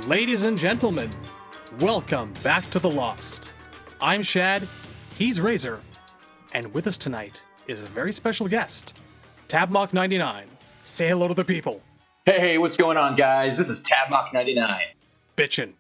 Ladies and gentlemen, welcome back to The Lost. I'm Shad, he's Razor, and with us tonight is a very special guest, Tabmock99. Say hello to the people. Hey, what's going on, guys? This is Tabmock99. Bitchin',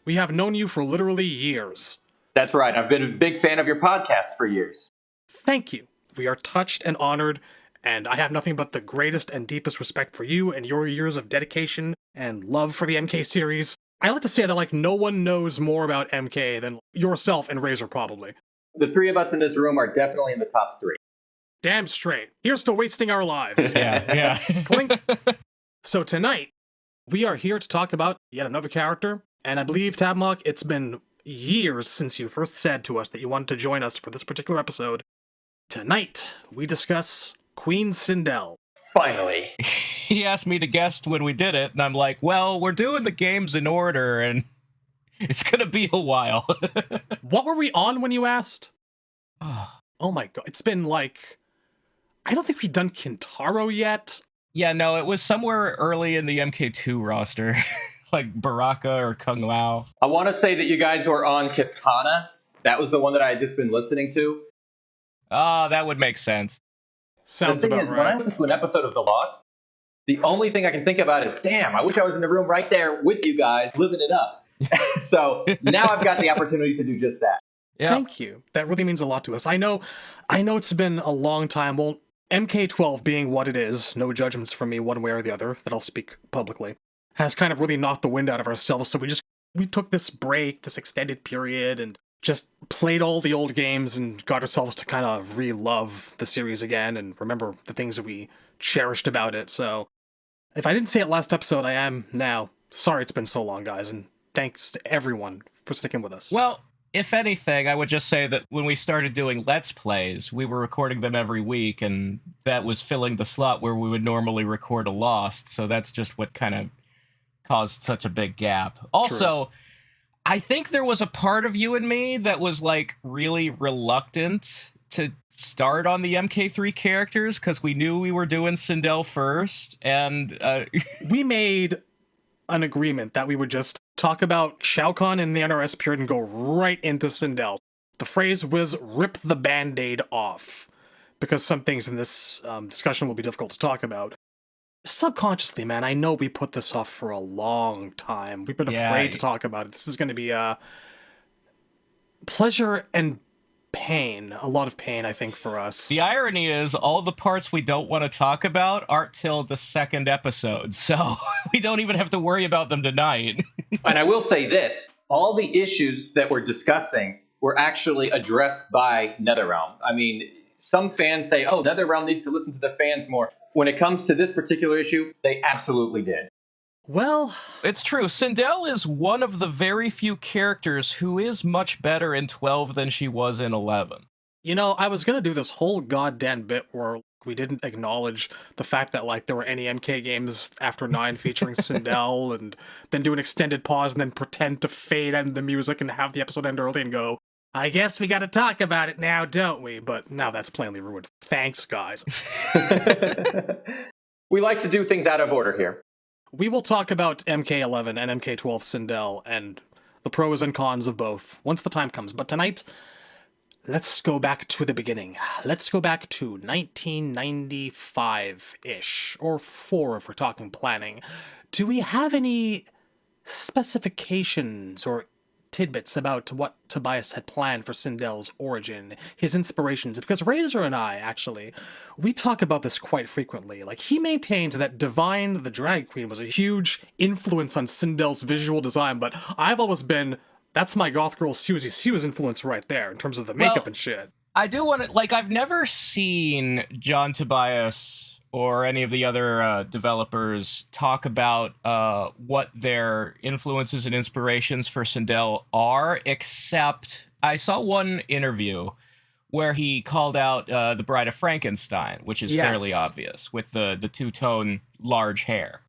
we have known you for literally years. That's right, I've been a big fan of your podcast for years. Thank you. We are touched and honored, and I have nothing but the greatest and deepest respect for you and your years of dedication and love for the MK series. I like to say that, no one knows more about MK than yourself and Razor, probably. The three of us in this room are definitely in the top three. Damn straight. Here's to wasting our lives. Yeah. Clink. So tonight, we are here to talk about yet another character, and I believe, Tabmock, it's been years since you first said to us that you wanted to join us for this particular episode. Tonight, we discuss Queen Sindel. Finally. He asked me to guest when we did it, and I'm like, well, we're doing the games in order, and it's gonna be a while. What were we on when you asked? Oh my god, it's been I don't think we've done Kintaro yet. Yeah, no, it was somewhere early in the MK2 roster, like Baraka or Kung Lao. I want to say that you guys were on Katana. That was the one that I had just been listening to. That would make sense. Sounds the thing about is, right. when I listen to an episode of The Lost, the only thing I can think about is, damn, I wish I was in the room right there with you guys, living it up. So now I've got the opportunity to do just that. Yeah. Thank you. That really means a lot to us. I know it's been a long time. Well, MK12 being what it is, no judgments from me one way or the other, that I'll speak publicly, has kind of really knocked the wind out of ourselves, so we took this break, this extended period, and just played all the old games and got ourselves to kind of re-love the series again and remember the things that we cherished about it. So if I didn't say it last episode, I am now. Sorry it's been so long, guys, and thanks to everyone for sticking with us. Well, if anything, I would just say that when we started doing Let's Plays, we were recording them every week, and that was filling the slot where we would normally record a Lost, so that's just what kind of caused such a big gap. Also, true. I think there was a part of you and me that was, really reluctant to start on the MK3 characters, because we knew we were doing Sindel first, and we made an agreement that we would just talk about Shao Kahn in the NRS period and go right into Sindel. The phrase was rip the band-aid off, because some things in this discussion will be difficult to talk about. Subconsciously, man, I know we put this off for a long time. We've been afraid to talk about it. This is going to be pleasure and pain. A lot of pain, I think, for us. The irony is, all the parts we don't want to talk about aren't till the second episode, so we don't even have to worry about them tonight. And I will say this, all the issues that we're discussing were actually addressed by NetherRealm. I mean, some fans say, oh, NetherRealm needs to listen to the fans more. When it comes to this particular issue, they absolutely did. Well, it's true. Sindel is one of the very few characters who is much better in 12 than she was in 11. You know, I was going to do this whole goddamn bit where we didn't acknowledge the fact that, there were any MK games after 9 featuring Sindel, and then do an extended pause and then pretend to fade end the music and have the episode end early and go, I guess we gotta talk about it now, don't we? But now that's plainly ruined. Thanks, guys. We like to do things out of order here. We will talk about MK11 and MK12 Sindel and the pros and cons of both once the time comes. But tonight, let's go back to the beginning. Let's go back to 1995-ish, or 4 if we're talking planning. Do we have any specifications or tidbits about what Tobias had planned for Sindel's origin, his inspirations? Because Razor and I, actually, we talk about this quite frequently. He maintains that Divine, the drag queen, was a huge influence on Sindel's visual design, but I've always been, that's my goth girl Susie. She was influenced right there in terms of the makeup and shit. I do want to, I've never seen John Tobias or any of the other developers talk about what their influences and inspirations for Sindel are, except I saw one interview where he called out The Bride of Frankenstein, which is fairly obvious, with the two-tone large hair.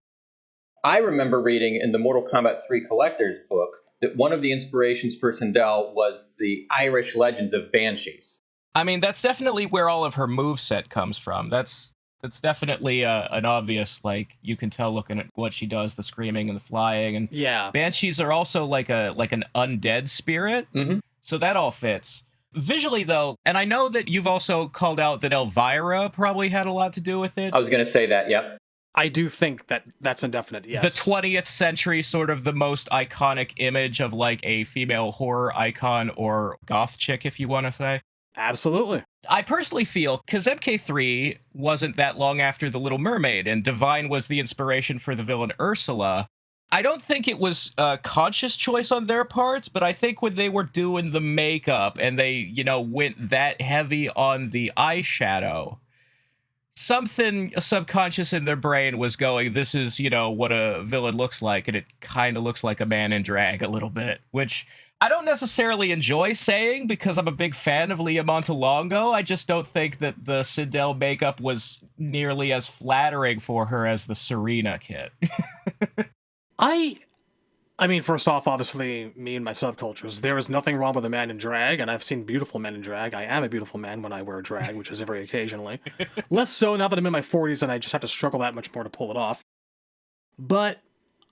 I remember reading in the Mortal Kombat 3 Collector's book that one of the inspirations for Sindel was the Irish legends of Banshees. I mean, that's definitely where all of her moveset comes from. That's It's definitely an obvious, like, you can tell looking at what she does, the screaming and the flying, and Yeah. banshees are also like an undead spirit, so that all fits. Visually, though, and I know that you've also called out that Elvira probably had a lot to do with it. I was going to say that, yep. I do think that that's indefinite, yes. The 20th century, sort of the most iconic image of, like, a female horror icon or goth chick, if you want to say. Absolutely. I personally feel, because MK3 wasn't that long after The Little Mermaid, and Divine was the inspiration for the villain Ursula, I don't think it was a conscious choice on their parts, but I think when they were doing the makeup and they, you know, went that heavy on the eyeshadow, something subconscious in their brain was going, this is, you know, what a villain looks like, and it kind of looks like a man in drag a little bit, which I don't necessarily enjoy saying because I'm a big fan of Leah Montalongo. I just don't think that the Sindel makeup was nearly as flattering for her as the Serena kit. I mean, first off, obviously, me and my subcultures, there is nothing wrong with a man in drag, and I've seen beautiful men in drag. I am a beautiful man when I wear drag, which is very occasionally. Less so now that I'm in my 40s and I just have to struggle that much more to pull it off. But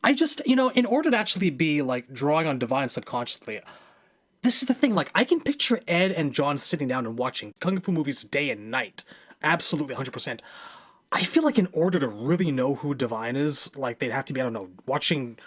I just, you know, in order to actually be, like, drawing on Divine subconsciously, this is the thing, like, I can picture Ed and John sitting down and watching Kung Fu movies day and night. Absolutely, 100%. I feel like in order to really know who Divine is, like, they'd have to be, I don't know, watching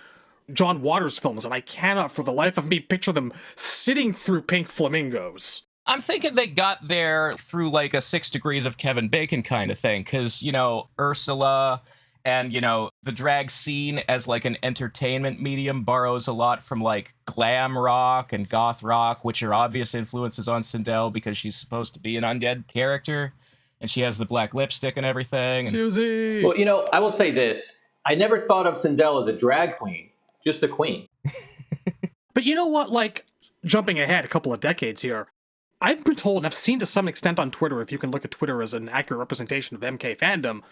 John Waters films, and I cannot for the life of me picture them sitting through Pink Flamingos. I'm thinking they got there through, like, a 6 Degrees of Kevin Bacon kind of thing, because, you know, Ursula and, you know, the drag scene as, like, an entertainment medium borrows a lot from, like, glam rock and goth rock, which are obvious influences on Sindel because she's supposed to be an undead character, and she has the black lipstick and everything. Susie! Well, you know, I will say this. I never thought of Sindel as a drag queen, just a queen. But you know what, like, jumping ahead a couple of decades here, I've been told, and I've seen to some extent on Twitter, if you can look at Twitter as an accurate representation of MK fandom,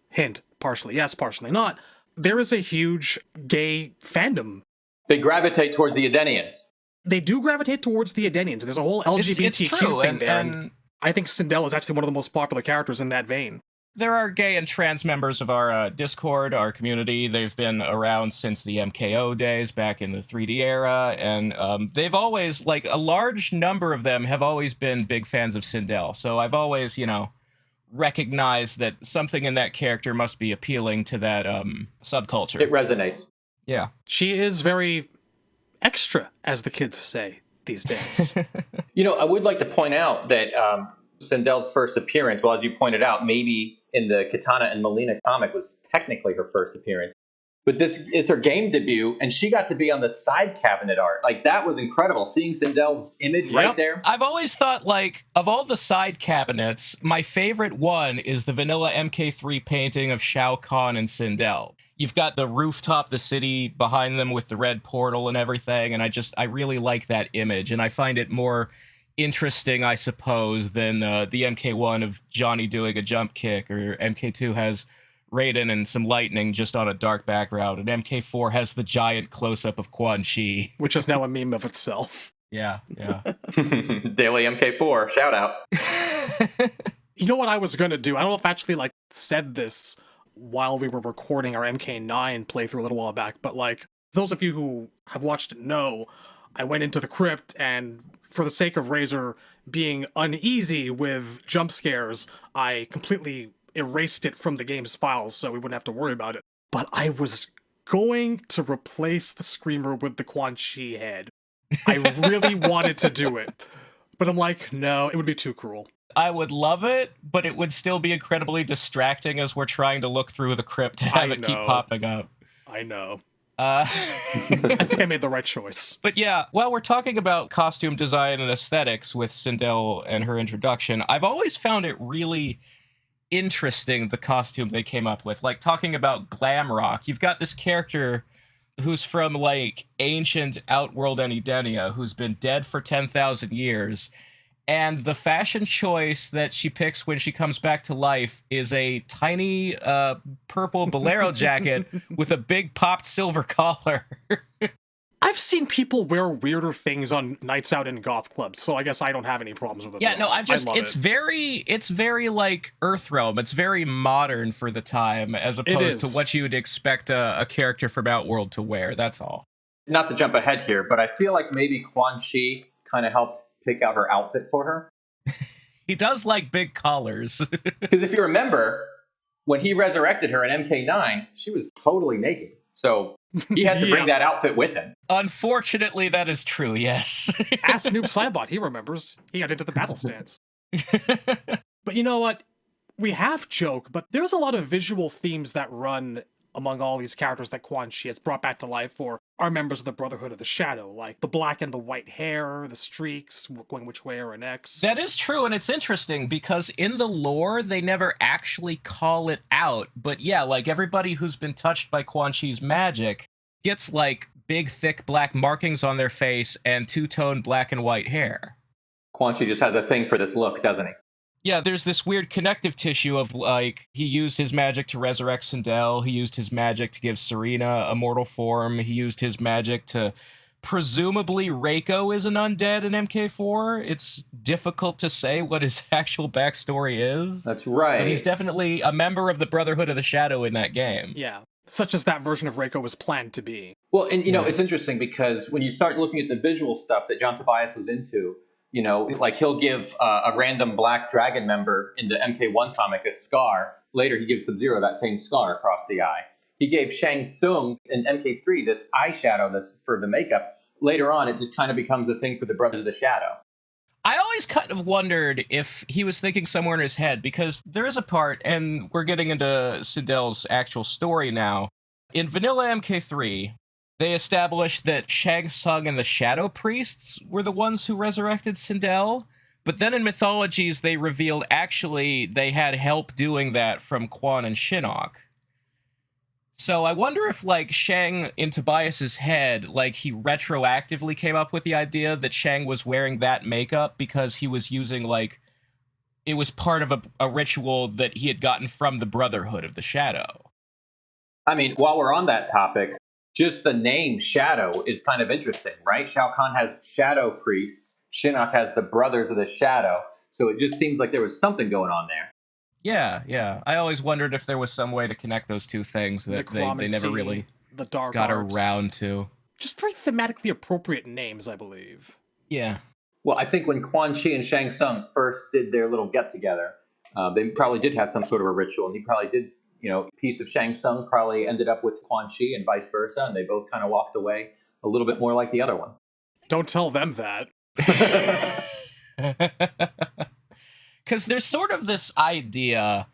hint, partially yes, partially not, there is a huge gay fandom. They gravitate towards the Edenians. They do gravitate towards the Edenians. There's a whole LGBTQ thing there, and I think Sindel is actually one of the most popular characters in that vein. There are gay and trans members of our Discord, our community. They've been around since the MKO days, back in the 3D era, and they've always, like, a large number of them have always been big fans of Sindel. So I've always, you know, recognized that something in that character must be appealing to that subculture. It resonates. Yeah. She is very extra, as the kids say these days. You know, I would like to point out that Sindel's first appearance, well, as you pointed out, maybe in the Katana and Melina comic was technically her first appearance. But this is her game debut, and she got to be on the side cabinet art. Like, that was incredible, seeing Sindel's image right there. I've always thought, like, of all the side cabinets, my favorite one is the vanilla MK3 painting of Shao Kahn and Sindel. You've got the rooftop, the city behind them with the red portal and everything, and I really like that image, and I find it more interesting, I suppose, than the MK1 of Johnny doing a jump kick, or MK2 has Raiden and some lightning just on a dark background, and MK4 has the giant close-up of Quan Chi. Which is now a meme of itself. Yeah. Daily MK4, shout out. You know what I was gonna do? I don't know if I actually, like, said this while we were recording our MK9 playthrough a little while back, but, like, those of you who have watched it know, I went into the crypt, and for the sake of Razor being uneasy with jump scares, I completely erased it from the game's files so we wouldn't have to worry about it. But I was going to replace the Screamer with the Quan Chi head. I really wanted to do it. But I'm like, no, it would be too cruel. I would love it, but it would still be incredibly distracting as we're trying to look through the crypt to have it keep popping up. I know. I think I made the right choice. But yeah, while we're talking about costume design and aesthetics with Sindel and her introduction, I've always found it really interesting, the costume they came up with. Like, talking about glam rock, you've got this character who's from, like, ancient Outworld and Edenia, who's been dead for 10,000 years, and the fashion choice that she picks when she comes back to life is a tiny purple bolero jacket with a big popped silver collar. I've seen people wear weirder things on nights out in goth clubs, so I guess I don't have any problems with it. Yeah, no, I love it's very like Earthrealm. It's very modern for the time, as opposed to what you would expect a character from Outworld to wear. That's all. Not to jump ahead here, but I feel like maybe Quan Chi kind of helped pick out her outfit for her. He does like big collars. Because if you remember, when he resurrected her in MK9, she was totally naked. So he had to bring that outfit with him. Unfortunately, that is true, yes. Ask Noob Saibot, he remembers. He got into the battle stance. But you know what? We have joke, but there's a lot of visual themes that run among all these characters that Quan Chi has brought back to life or are members of the Brotherhood of the Shadow, like the black and the white hair, the streaks, going which way are next. That is true, and it's interesting because in the lore, they never actually call it out. But yeah, like everybody who's been touched by Quan Chi's magic gets like big, thick black markings on their face and two-tone black and white hair. Quan Chi just has a thing for this look, doesn't he? Yeah, there's this weird connective tissue of, like, he used his magic to resurrect Sindel, he used his magic to give Serena a mortal form, he used his magic to... Presumably, Reiko is an undead in MK4. It's difficult to say what his actual backstory is. That's right. But he's definitely a member of the Brotherhood of the Shadow in that game. Yeah, such as that version of Reiko was planned to be. Well, and, you know, it's interesting because when you start looking at the visual stuff that John Tobias was into, you know, like he'll give a random black dragon member in the MK1 comic a scar. Later, he gives Sub-Zero that same scar across the eye. He gave Shang Tsung in MK3 this eyeshadow for the makeup. Later on, it just kind of becomes a thing for the Brothers of the Shadow. I always kind of wondered if he was thinking somewhere in his head, because there is a part, and we're getting into Sindel's actual story now. In vanilla MK3, they established that Shang Tsung and the Shadow Priests were the ones who resurrected Sindel, but then in Mythologies they revealed actually they had help doing that from Quan and Shinnok. So I wonder if, like, Shang in Tobias's head, like, he retroactively came up with the idea that Shang was wearing that makeup because he was using, like, it was part of a ritual that he had gotten from the Brotherhood of the Shadow. I mean, while we're on that topic, just the name Shadow is kind of interesting, right? Shao Kahn has Shadow Priests. Shinnok has the Brothers of the Shadow. So it just seems like there was something going on there. Yeah. I always wondered if there was some way to connect those two things that they never really got around to. Just very thematically appropriate names, I believe. Yeah. Well, I think when Quan Chi and Shang Tsung first did their little get-together, they probably did have some sort of a ritual, and he probably did, you know, a piece of Shang Tsung probably ended up with Quan Chi and vice versa, and they both kind of walked away a little bit more like the other one. Don't tell them that. Because there's sort of this idea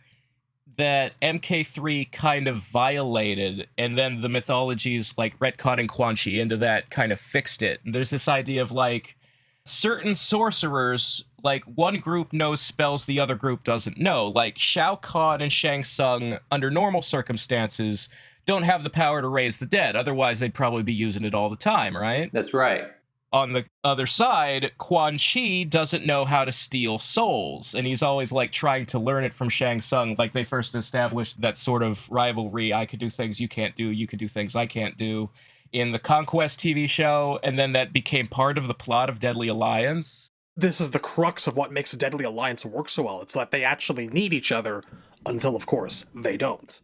that MK3 kind of violated, and then the Mythologies, like, retconning Quan Chi into that kind of fixed it. And there's this idea of, like, certain sorcerers, like, one group knows spells the other group doesn't know. Like, Shao Kahn and Shang Tsung, under normal circumstances, don't have the power to raise the dead. Otherwise, they'd probably be using it all the time, right? That's right. On the other side, Quan Chi doesn't know how to steal souls, and he's always, like, trying to learn it from Shang Tsung. Like, they first established that sort of rivalry, I could do things you can't do, you can do things I can't do, in the Conquest TV show, and then that became part of the plot of Deadly Alliance. This is the crux of what makes Deadly Alliance work so well. It's that they actually need each other, until, of course, they don't.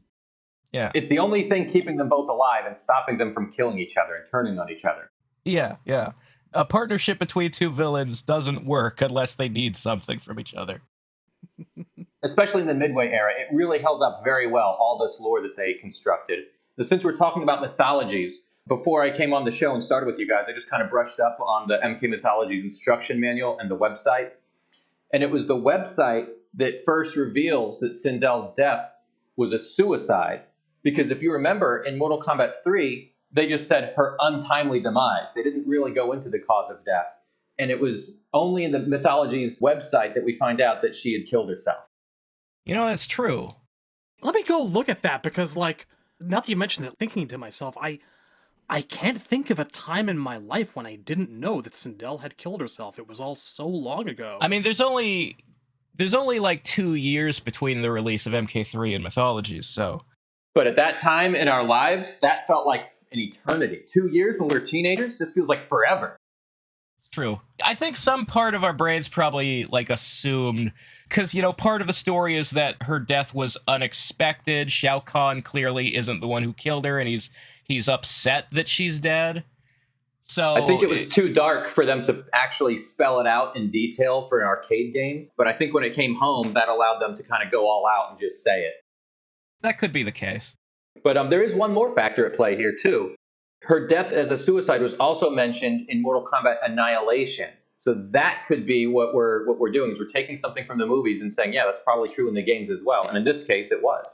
Yeah. It's the only thing keeping them both alive and stopping them from killing each other and turning on each other. Yeah. A partnership between two villains doesn't work unless they need something from each other. Especially in the Midway era, it really held up very well, all this lore that they constructed. But since we're talking about mythologies, before I came on the show and started with you guys, I just kind of brushed up on the MK Mythologies instruction manual and the website. And it was the website that first reveals that Sindel's death was a suicide. Because if you remember, in Mortal Kombat 3, they just said her untimely demise. They didn't really go into the cause of death. And it was only in the Mythologies website that we find out that she had killed herself. You know, that's true. Let me go look at that, because, like, now that you mentioned it, thinking to myself, I can't think of a time in my life when I didn't know that Sindel had killed herself. It was all so long ago. I mean, there's only like 2 years between the release of MK3 and Mythologies, so... But at that time in our lives, that felt like an eternity. 2 years when we were teenagers, this feels like forever. It's true. I think some part of our brains probably like assumed, because, you know, part of the story is that her death was unexpected. Shao Kahn clearly isn't the one who killed her, and he's upset that she's dead. So I think it was too dark for them to actually spell it out in detail for an arcade game. But I think when it came home, that allowed them to kind of go all out and just say it. That could be the case. But there is one more factor at play here, too. Her death as a suicide was also mentioned in Mortal Kombat Annihilation. So that could be what we're doing, is we're taking something from the movies and saying, yeah, that's probably true in the games as well. And in this case, it was.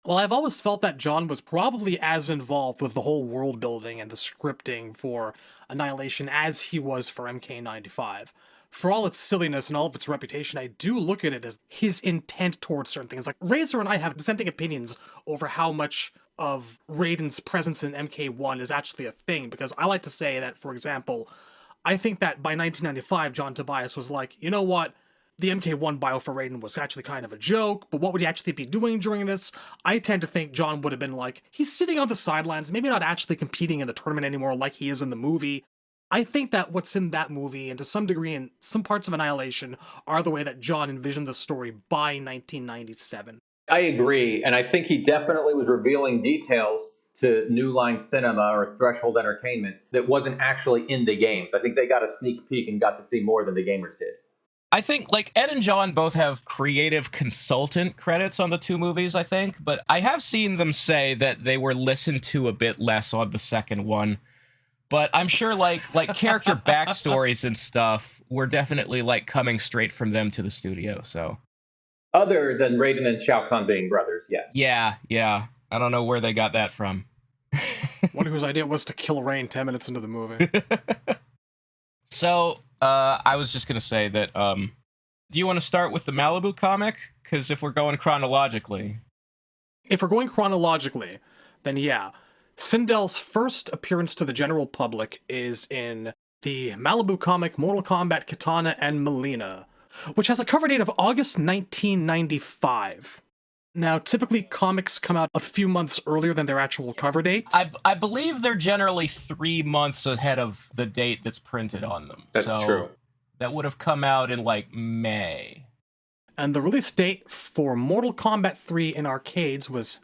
Well, I've always felt that John was probably as involved with the whole world building and the scripting for Annihilation as he was for MK95. For all its silliness and all of its reputation, I do look at it as his intent towards certain things. Like, Razor and I have dissenting opinions over how much of Raiden's presence in MK1 is actually a thing, because I like to say that, for example, I think that by 1995, John Tobias was like, you know what? The MK1 bio for Raiden was actually kind of a joke, but what would he actually be doing during this? I tend to think John would have been like, he's sitting on the sidelines, maybe not actually competing in the tournament anymore like he is in the movie. I think that what's in that movie, and to some degree in some parts of Annihilation, are the way that John envisioned the story by 1997. I agree, and I think he definitely was revealing details to New Line Cinema or Threshold Entertainment that wasn't actually in the games. I think they got a sneak peek and got to see more than the gamers did. I think, like, Ed and John both have creative consultant credits on the two movies, I think, but I have seen them say that they were listened to a bit less on the second one. But I'm sure, like character backstories and stuff were definitely, like, coming straight from them to the studio, so. Other than Raiden and Shao Kahn being brothers, yes. Yeah. I don't know where they got that from. One whose idea was to kill Rain 10 minutes into the movie. So, I was just going to say that, do you want to start with the Malibu comic? Because if we're going chronologically. If we're going chronologically, then yeah. Sindel's first appearance to the general public is in the Malibu comic Mortal Kombat Kitana and Melina, which has a cover date of August 1995. Now, typically comics come out a few months earlier than their actual cover dates. I believe they're generally 3 months ahead of the date that's printed on them. That's true. That would have come out in, like, May. And the release date for Mortal Kombat 3 in arcades was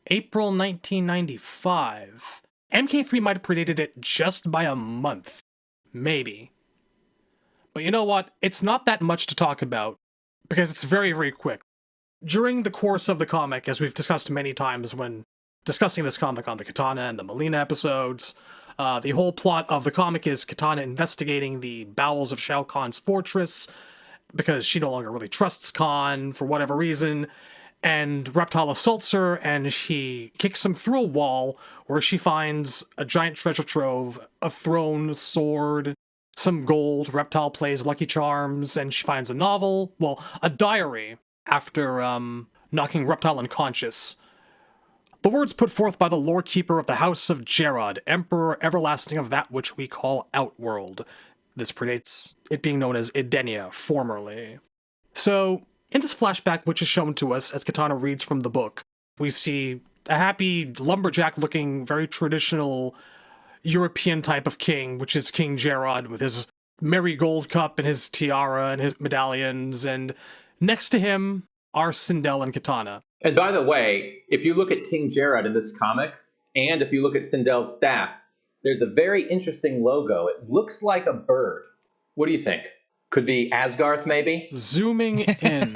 April 1995. MK3 might have predated it just by a month. Maybe. But you know what? It's not that much to talk about, because it's very, very quick. During the course of the comic, as we've discussed many times when discussing this comic on the Kitana and the Melina episodes, the whole plot of the comic is Kitana investigating the bowels of Shao Kahn's fortress, because she no longer really trusts Khan for whatever reason, and Reptile assaults her, and she kicks him through a wall, where she finds a giant treasure trove, a throne, sword, some gold. Reptile plays Lucky Charms, and she finds a novel, well, a diary, after knocking Reptile unconscious. The words put forth by the lore keeper of the House of Gerard, Emperor everlasting of that which we call Outworld. This predates it being known as Edenia, formerly. So, in this flashback, which is shown to us as Kitana reads from the book, we see a happy, lumberjack-looking, very traditional European type of king, which is King Gerard, with his merry gold cup and his tiara and his medallions, and next to him are Sindel and Kitana. And by the way, if you look at King Gerard in this comic, and if you look at Sindel's staff, there's a very interesting logo. It looks like a bird. What do you think? Could be Asgarth, maybe? Zooming in.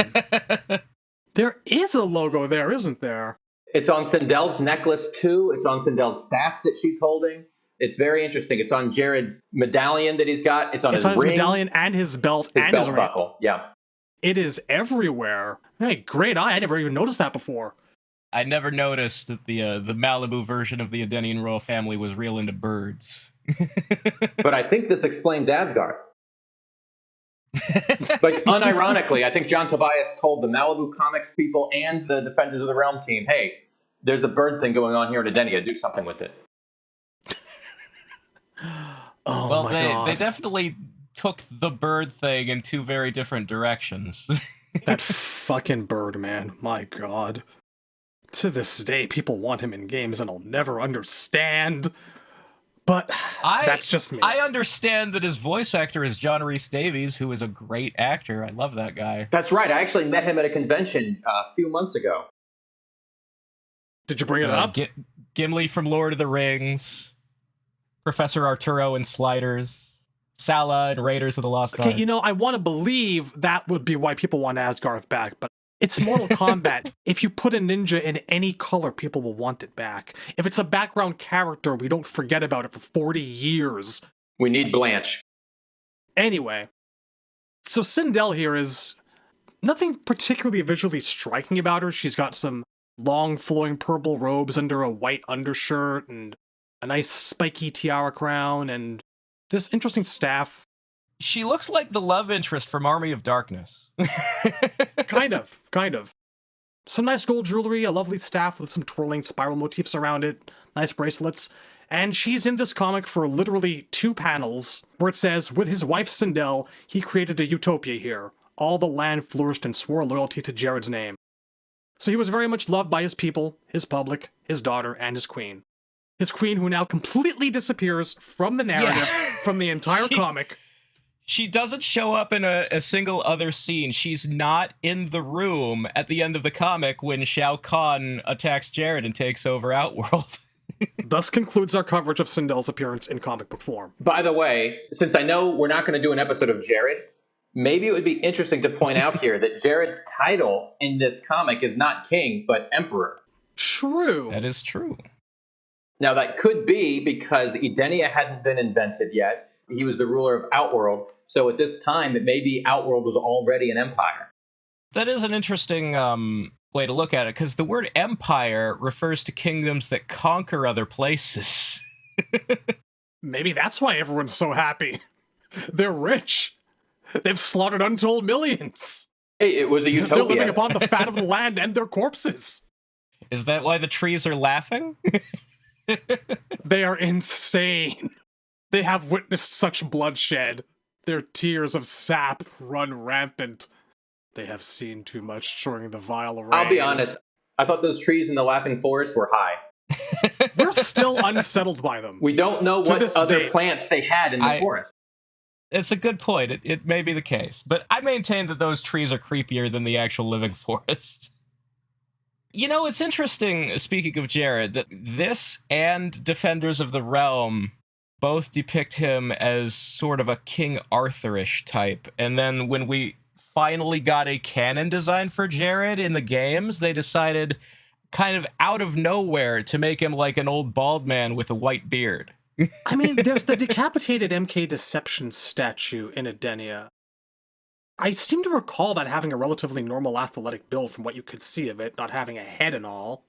There is a logo there, isn't there? It's on Sindel's necklace, too. It's on Sindel's staff that she's holding. It's very interesting. It's on Jared's medallion that he's got. It's on his ring. Medallion and his belt and his his buckle. Yeah. It is everywhere. Hey, great eye. I never even noticed that before. I never noticed that the Malibu version of the Edenian royal family was real into birds. But I think this explains Asgarth. But unironically, I think John Tobias told the Malibu Comics people and the Defenders of the Realm team, hey, there's a bird thing going on here in Edenia. Do something with it. Oh, my God. They definitely took the bird thing in two very different directions. That fucking bird, man. My God. To this day, people want him in games, and I'll never understand. But that's just me. I understand that his voice actor is John Rhys Davies, who is a great actor. I love that guy. That's right. I actually met him at a convention a few months ago. Did you bring it up? Gimli from Lord of the Rings, Professor Arturo in Sliders, Sala in Raiders of the Lost Ark. Okay, you know, I want to believe that would be why people want Asgarth back, but it's Mortal Kombat. If you put a ninja in any color, people will want it back. If it's a background character, we don't forget about it for 40 years. We need Blanche. Anyway, so Sindel here is nothing particularly visually striking about her. She's got some long flowing purple robes under a white undershirt and a nice spiky tiara crown and this interesting staff. She looks like the love interest from Army of Darkness. Kind of. Some nice gold jewelry, a lovely staff with some twirling spiral motifs around it, nice bracelets. And she's in this comic for literally 2 panels, where it says, with his wife Sindel, he created a utopia here. All the land flourished and swore loyalty to Jared's name. So he was very much loved by his people, his public, his daughter, and his queen. His queen who now completely disappears from the narrative, from the entire comic. She doesn't show up in a single other scene. She's not in the room at the end of the comic when Shao Kahn attacks Jared and takes over Outworld. Thus concludes our coverage of Sindel's appearance in comic book form. By the way, since I know we're not going to do an episode of Jared, maybe it would be interesting to point out here that Jared's title in this comic is not king, but emperor. True. That is true. Now, that could be because Edenia hadn't been invented yet. He was the ruler of Outworld. So at this time, maybe Outworld was already an empire. That is an interesting way to look at it, because the word empire refers to kingdoms that conquer other places. Maybe that's why everyone's so happy. They're rich. They've slaughtered untold millions. Hey, it was a utopia. They're living upon the fat of the land and their corpses. Is that why the trees are laughing? They are insane. They have witnessed such bloodshed. Their tears of sap run rampant. They have seen too much during the vile rain. I'll be honest. I thought those trees in the Laughing Forest were high. We're still unsettled by them. We don't know what other plants they had in the forest. It's a good point. It may be the case. But I maintain that those trees are creepier than the actual living forest. You know, it's interesting, speaking of Jared, that this and Defenders of the Realm both depict him as sort of a King Arthur-ish type. And then when we finally got a canon design for Jared in the games, they decided kind of out of nowhere to make him like an old bald man with a white beard. I mean, there's the decapitated MK Deception statue in Edenia. I seem to recall that having a relatively normal athletic build from what you could see of it, not having a head and all.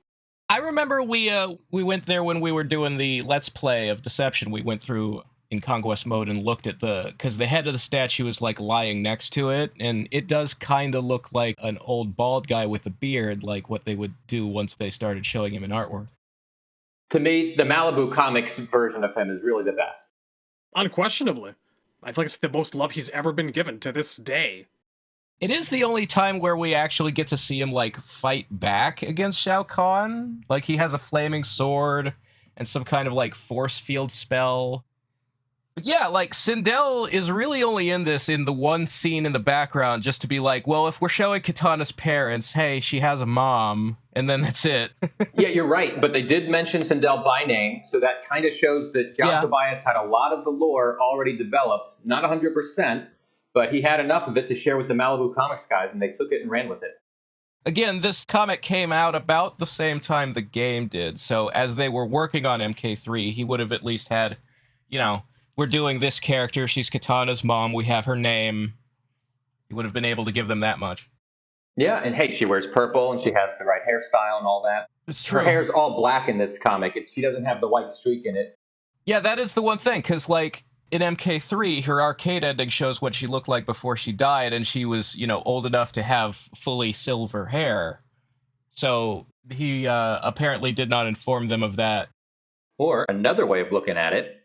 I remember we went there when we were doing the Let's Play of Deception. We went through in Conquest mode and looked at because the head of the statue is like lying next to it, and it does kind of look like an old bald guy with a beard, like what they would do once they started showing him in artwork. To me, the Malibu Comics version of him is really the best. Unquestionably. I feel like it's the most love he's ever been given to this day. It is the only time where we actually get to see him, like, fight back against Shao Kahn. Like, he has a flaming sword and some kind of, like, force field spell. But yeah, like, Sindel is really only in this in the one scene in the background just to be like, well, if we're showing Katana's parents, hey, she has a mom, and then that's it. Yeah, you're right, but they did mention Sindel by name, so that kind of shows that John Tobias had a lot of the lore already developed. Not 100%, but he had enough of it to share with the Malibu Comics guys, and they took it and ran with it. Again, this comic came out about the same time the game did, so as they were working on MK3, he would have at least had, you know, we're doing this character, she's Katana's mom, we have her name. He would have been able to give them that much. Yeah, and hey, she wears purple, and she has the right hairstyle and all that. It's true. Her hair's all black in this comic. She doesn't have the white streak in it. Yeah, that is the one thing, because, like, in MK3, her arcade ending shows what she looked like before she died, and she was, you know, old enough to have fully silver hair. So he apparently did not inform them of that. Or another way of looking at it,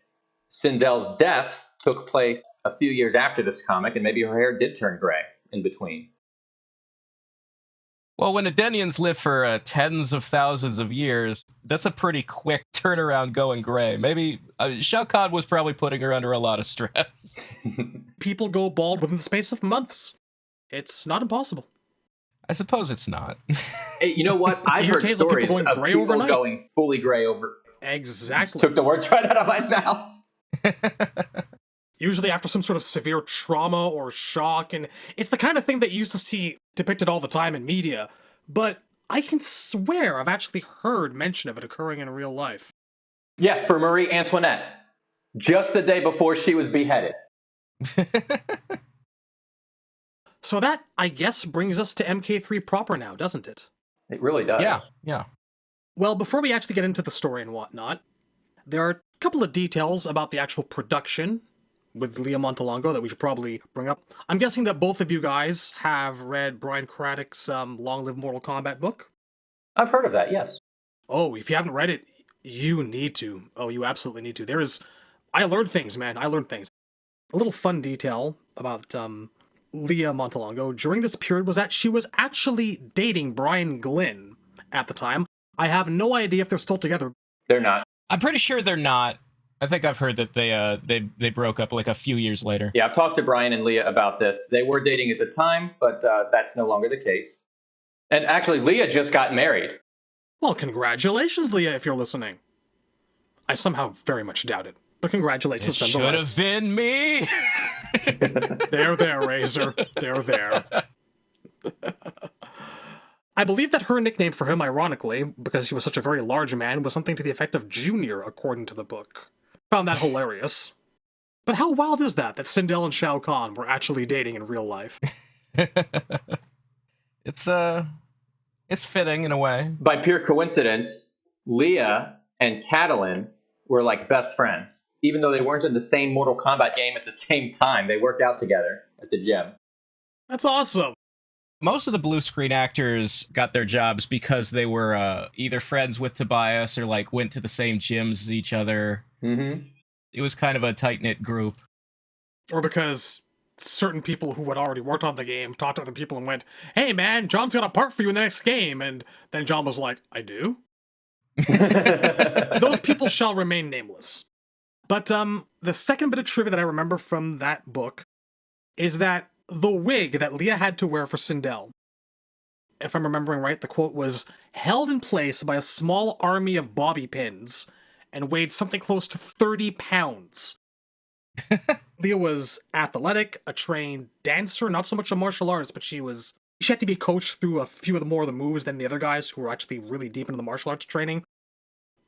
Sindel's death took place a few years after this comic, and maybe her hair did turn gray in between. Well, when Edenians live for tens of thousands of years, that's a pretty quick turnaround going gray. Maybe Shao Kahn was probably putting her under a lot of stress. People go bald within the space of months. It's not impossible. I suppose it's not. Hey, you know what? I've Hear heard tales of stories people going of gray people overnight. going fully gray over. Exactly. Took the words right out of my mouth. Usually after some sort of severe trauma or shock, and it's the kind of thing that you used to see depicted all the time in media, but I can swear I've actually heard mention of it occurring in real life. Yes, for Marie Antoinette. Just the day before she was beheaded. So that, I guess, brings us to MK3 proper now, doesn't it? It really does. Yeah. Well, before we actually get into the story and whatnot, there are a couple of details about the actual production with Leah Montalongo that we should probably bring up. I'm guessing that both of you guys have read Brian Craddock's Long Live Mortal Kombat book? I've heard of that, yes. Oh, if you haven't read it, you need to. Oh, you absolutely need to. I learned things, man. I learned things. A little fun detail about Leah Montalongo during this period was that she was actually dating Brian Glynn at the time. I have no idea if they're still together. They're not. I'm pretty sure they're not. I think I've heard that they broke up like a few years later. Yeah, I've talked to Brian and Leah about this. They were dating at the time, but that's no longer the case. And actually, Leah just got married. Well, congratulations, Leah, if you're listening. I somehow very much doubt it, but congratulations nonetheless. Should have been me. There, Razor. There. I believe that her nickname for him, ironically, because he was such a very large man, was something to the effect of Junior, according to the book. Found that hilarious. But how wild is that Sindel and Shao Kahn were actually dating in real life? It's fitting in a way. By pure coincidence, Leah and Catalin were like best friends. Even though they weren't in the same Mortal Kombat game at the same time, they worked out together at the gym. That's awesome. Most of the blue screen actors got their jobs because they were either friends with Tobias or like went to the same gyms as each other. Mm-hmm. It was kind of a tight-knit group. Or because certain people who had already worked on the game talked to other people and went, "Hey man, John's got a part for you in the next game," and then John was like, "I do?" Those people shall remain nameless. But the second bit of trivia that I remember from that book is that the wig that Leah had to wear for Sindel, if I'm remembering right, the quote was, held in place by a small army of bobby pins and weighed something close to 30 pounds. Leah was athletic, a trained dancer, not so much a martial artist, but she had to be coached through a few of the more of the moves than the other guys who were actually really deep into the martial arts training.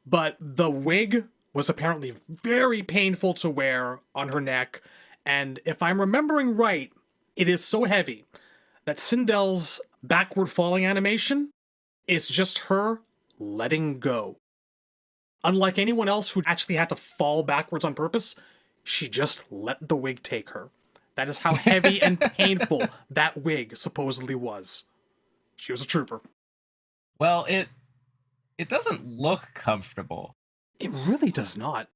But the wig was apparently very painful to wear on her neck, and if I'm remembering right, it is so heavy that Sindel's backward falling animation is just her letting go. Unlike anyone else who actually had to fall backwards on purpose, she just let the wig take her. That is how heavy and painful that wig supposedly was. She was a trooper. Well, it doesn't look comfortable. It really does not.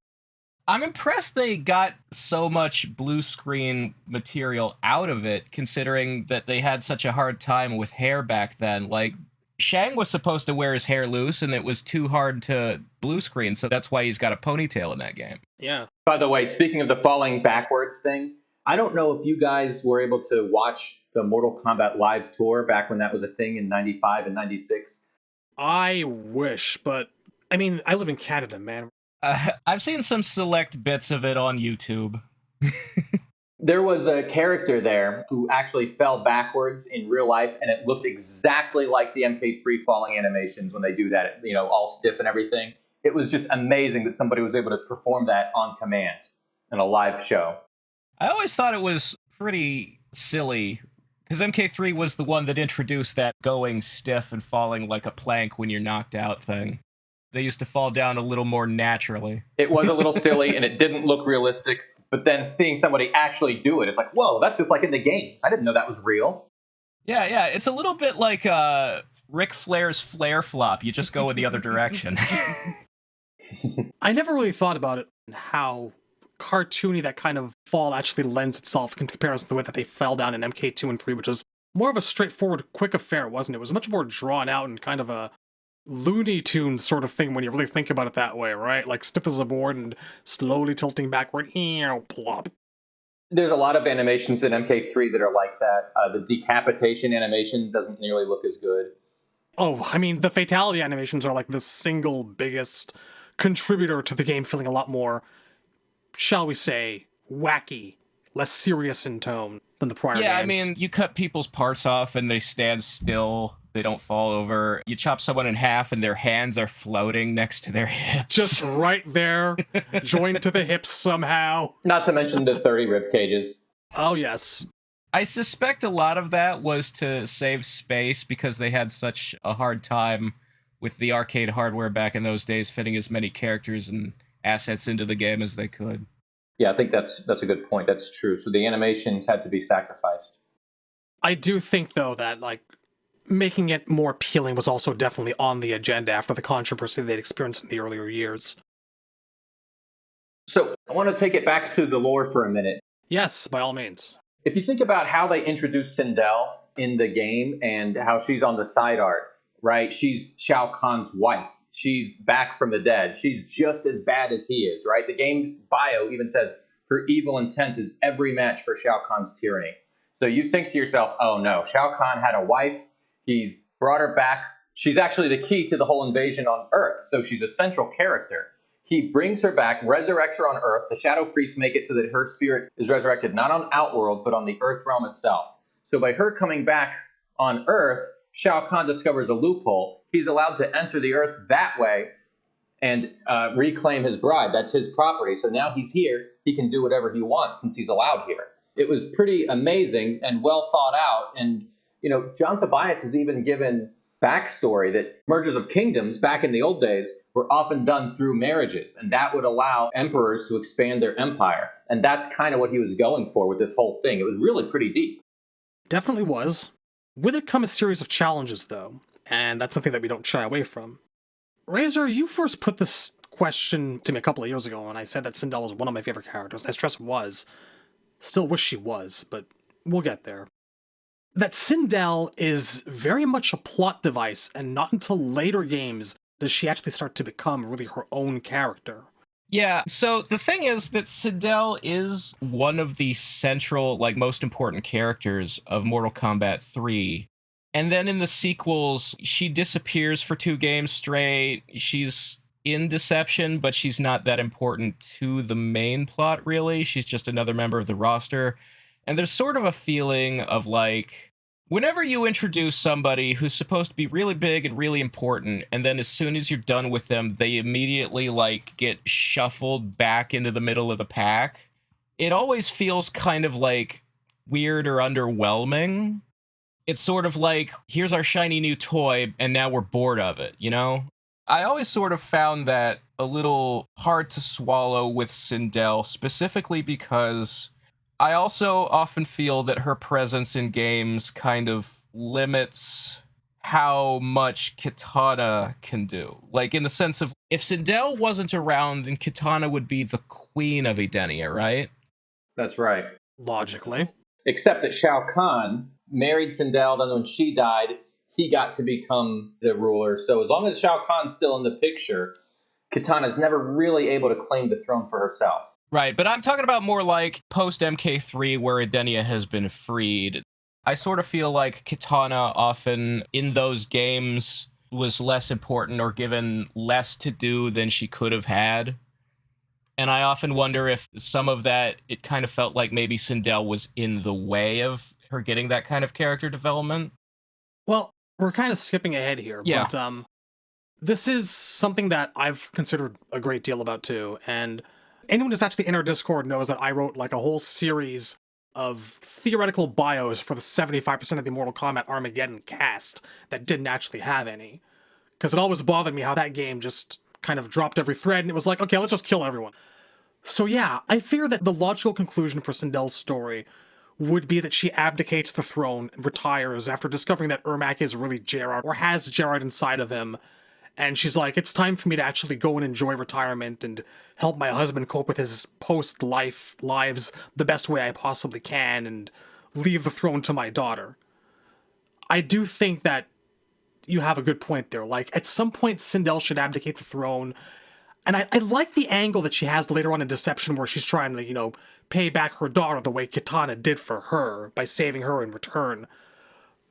I'm impressed they got so much blue screen material out of it, considering that they had such a hard time with hair back then. Like, Shang was supposed to wear his hair loose, and it was too hard to blue screen, so that's why he's got a ponytail in that game. Yeah. By the way, speaking of the falling backwards thing, I don't know if you guys were able to watch the Mortal Kombat live tour back when that was a thing in 95 and 96. I wish, but, I mean, I live in Canada, man. I've seen some select bits of it on YouTube. There was a character there who actually fell backwards in real life, and it looked exactly like the MK3 falling animations when they do that, you know, all stiff and everything. It was just amazing that somebody was able to perform that on command in a live show. I always thought it was pretty silly, because MK3 was the one that introduced that going stiff and falling like a plank when you're knocked out thing. They used to fall down a little more naturally. It was a little silly, and it didn't look realistic. But then seeing somebody actually do it, it's like, whoa, that's just like in the games. I didn't know that was real. Yeah. It's a little bit like Ric Flair's flare flop. You just go in the other direction. I never really thought about it, how cartoony that kind of fall actually lends itself in comparison to the way that they fell down in MK2 and 3, which is more of a straightforward, quick affair, wasn't it? It was much more drawn out and kind of a Looney Tunes sort of thing when you really think about it that way, right? Like stiff as a board and slowly tilting backward, plop. There's a lot of animations in MK3 that are like that. The decapitation animation doesn't nearly look as good. Oh, I mean, the fatality animations are like the single biggest contributor to the game feeling a lot more, shall we say, wacky, less serious in tone than the prior games. Yeah, I mean, you cut people's parts off and they stand still. They don't fall over. You chop someone in half and their hands are floating next to their hips. Just right there, joined to the hips somehow. Not to mention the 30 rib cages. Oh, yes. I suspect a lot of that was to save space because they had such a hard time with the arcade hardware back in those days fitting as many characters and assets into the game as they could. Yeah, I think that's a good point. That's true. So the animations had to be sacrificed. I do think, though, that, like, making it more appealing was also definitely on the agenda after the controversy they'd experienced in the earlier years. So I want to take it back to the lore for a minute. Yes, by all means. If you think about how they introduced Sindel in the game and how she's on the side art, right? She's Shao Kahn's wife. She's back from the dead. She's just as bad as he is, right? The game's bio even says her evil intent is every match for Shao Kahn's tyranny. So you think to yourself, oh no, Shao Kahn had a wife. He's brought her back. She's actually the key to the whole invasion on Earth. So she's a central character. He brings her back, resurrects her on Earth. The Shadow Priests make it so that her spirit is resurrected not on Outworld, but on the Earth realm itself. So by her coming back on Earth, Shao Kahn discovers a loophole. He's allowed to enter the Earth that way and reclaim his bride. That's his property. So now he's here. He can do whatever he wants since he's allowed here. It was pretty amazing and well thought out. And, you know, John Tobias has even given backstory that mergers of kingdoms back in the old days were often done through marriages, and that would allow emperors to expand their empire. And that's kind of what he was going for with this whole thing. It was really pretty deep. Definitely was. With it come a series of challenges, though, and that's something that we don't shy away from. Razor, you first put this question to me a couple of years ago, and I said that Sindel was one of my favorite characters. I stress was. Still wish she was, but we'll get there. That Sindel is very much a plot device, and not until later games does she actually start to become really her own character. Yeah, so the thing is that Sindel is one of the central, like, most important characters of Mortal Kombat 3. And then in the sequels, she disappears for 2 games straight. She's in Deception, but she's not that important to the main plot, really. She's just another member of the roster. And there's sort of a feeling of, like, whenever you introduce somebody who's supposed to be really big and really important, and then as soon as you're done with them, they immediately, like, get shuffled back into the middle of the pack, it always feels kind of, like, weird or underwhelming. It's sort of like, here's our shiny new toy, and now we're bored of it, you know? I always sort of found that a little hard to swallow with Sindel, specifically because I also often feel that her presence in games kind of limits how much Kitana can do. Like, in the sense of, if Sindel wasn't around, then Kitana would be the queen of Edenia, right? That's right. Logically. Except that Shao Kahn married Sindel, then when she died, he got to become the ruler. So as long as Shao Kahn's still in the picture, Kitana's never really able to claim the throne for herself. Right, but I'm talking about more like post MK3 where Edenia has been freed. I sort of feel like Kitana often in those games was less important or given less to do than she could have had. And I often wonder if some of that, it kind of felt like maybe Sindel was in the way of her getting that kind of character development. Well, we're kind of skipping ahead here, Yeah. but this is something that I've considered a great deal about too, and anyone who's actually in our Discord knows that I wrote like a whole series of theoretical bios for the 75% of the Mortal Kombat Armageddon cast that didn't actually have any. Because it always bothered me how that game just kind of dropped every thread, and it was like, okay, let's just kill everyone. So yeah, I fear that the logical conclusion for Sindel's story would be that she abdicates the throne and retires after discovering that Ermac is really Gerard, or has Gerard inside of him, and she's like, it's time for me to actually go and enjoy retirement and help my husband cope with his post-life lives the best way I possibly can and leave the throne to my daughter. I do think that you have a good point there. Like, at some point, Sindel should abdicate the throne. And I like the angle that she has later on in Deception where she's trying to, pay back her daughter the way Kitana did for her by saving her in return.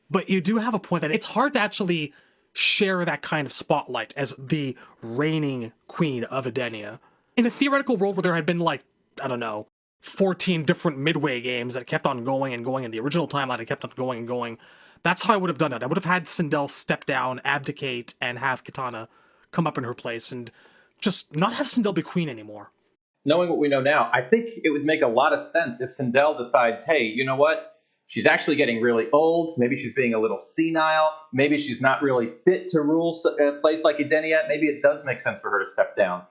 But you do have a point that it's hard to actually share that kind of spotlight as the reigning queen of Edenia. In a theoretical world where there had been, like, I don't know, 14 different Midway games that kept on going and going, and the original timeline it kept on going and going, that's how I would have done it. I would have had Sindel step down, abdicate, and have Kitana come up in her place, and just not have Sindel be queen anymore. Knowing what we know now, I think it would make a lot of sense if Sindel decides, hey, you know what? She's actually getting really old. Maybe she's being a little senile. Maybe she's not really fit to rule a place like Edenia. Maybe it does make sense for her to step down.